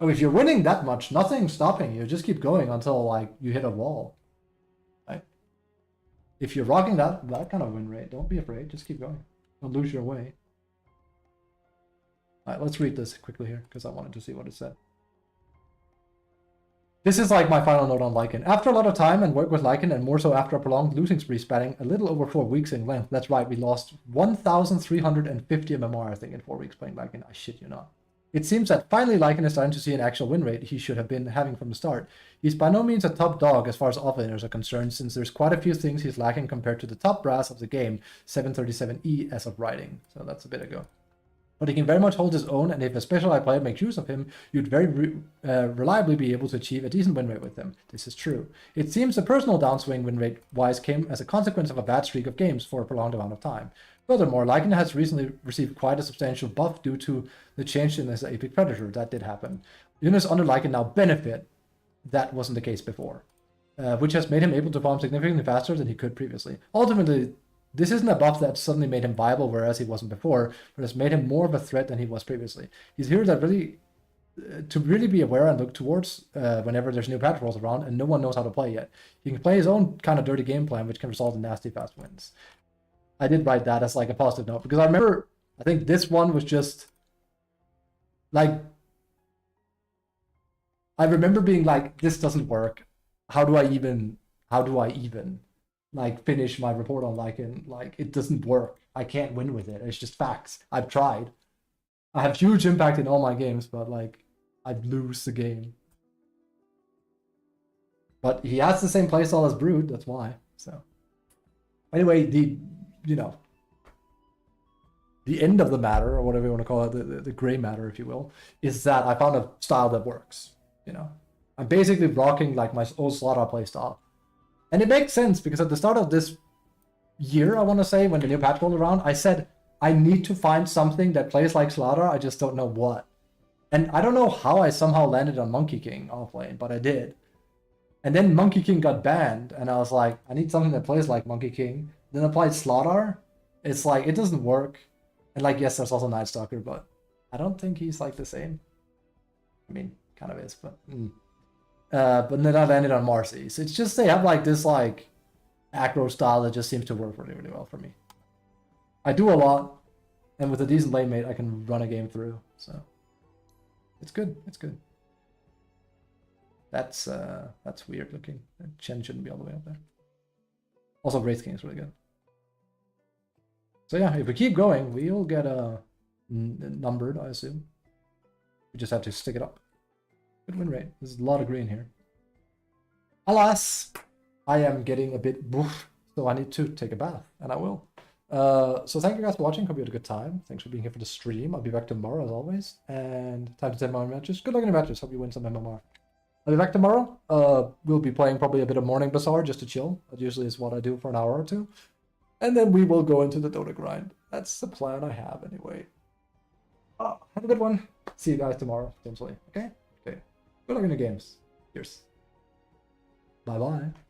Oh, if you're winning that much, nothing's stopping you. Just keep going until like you hit a wall, right? If you're rocking that kind of win rate, don't be afraid. Just keep going. Don't lose your way. All right, let's read this quickly here because I wanted to see what it said. This is like my final note on Lycan. After a lot of time and work with Lycan, and more so after a prolonged losing spree spanning a little over 4 weeks in length. That's right, we lost 1,350 MMR, I think, in 4 weeks playing Lycan. I shit you not. It seems that finally Lycan is starting to see an actual win rate he should have been having from the start. He's by no means a top dog as far as offlaners are concerned, since there's quite a few things he's lacking compared to the top brass of the game, 737E as of writing. So that's a bit ago. But he can very much hold his own, and if a specialized player makes use of him, you'd very reliably be able to achieve a decent win rate with him. This is true. It seems the personal downswing win rate-wise came as a consequence of a bad streak of games for a prolonged amount of time. Furthermore, Lycan has recently received quite a substantial buff due to the change in his Apex Predator. That did happen. Units under Lycan now benefit. That wasn't the case before, which has made him able to farm significantly faster than he could previously. Ultimately, this isn't a buff that suddenly made him viable, whereas he wasn't before, but has made him more of a threat than he was previously. He's a hero that really be aware and look towards whenever there's new patch rolls around, and no one knows how to play yet. He can play his own kind of dirty game plan, which can result in nasty fast wins. I did write that as like a positive note, because I remember, I think this one was just, like, I remember being like, this doesn't work. How do I even, like, finish my report on Lycan? Like, it doesn't work. I can't win with it. It's just facts. I've tried. I have huge impact in all my games, but, like, I'd lose the game. But he has the same playstyle as Brood, that's why, so. Anyway, the end of the matter, or whatever you want to call it, the gray matter, if you will, is that I found a style that works, you know. I'm basically rocking, like, my old Slaughter playstyle. And it makes sense, because at the start of this year, I want to say, when the new patch rolled around, I said, I need to find something that plays like Slaughter, I just don't know what. And I don't know how I somehow landed on Monkey King offlane, but I did. And then Monkey King got banned, and I was like, I need something that plays like Monkey King. Then I applied Slaughter. It's like, it doesn't work. And like, yes, there's also Night Stalker, but I don't think he's like the same. I mean, kind of is, but... but then I landed on Marcy. So it's just, they have like this like aggro style that just seems to work really, really well for me. I do a lot, and with a decent lane mate, I can run a game through, so... It's good, it's good. That's weird looking. Chen shouldn't be all the way up there. Also, Wraith King is really good. So yeah, if we keep going, we'll get numbered, I assume. We just have to stick it up. Good win rate. There's a lot of green here. Alas, I am getting a bit boof, so I need to take a bath, and I will. So thank you guys for watching. Hope you had a good time. Thanks for being here for the stream. I'll be back tomorrow as always. And time to 10 more matches. Good luck in the matches. Hope you win some MMR. I'll be back tomorrow. We'll be playing probably a bit of Morning Bazaar just to chill. That usually is what I do for an hour or two. And then we will go into the Dota grind. That's the plan I have anyway. Have a good one. See you guys tomorrow, potentially. Okay? Okay. Good luck in the games. Cheers. Bye-bye.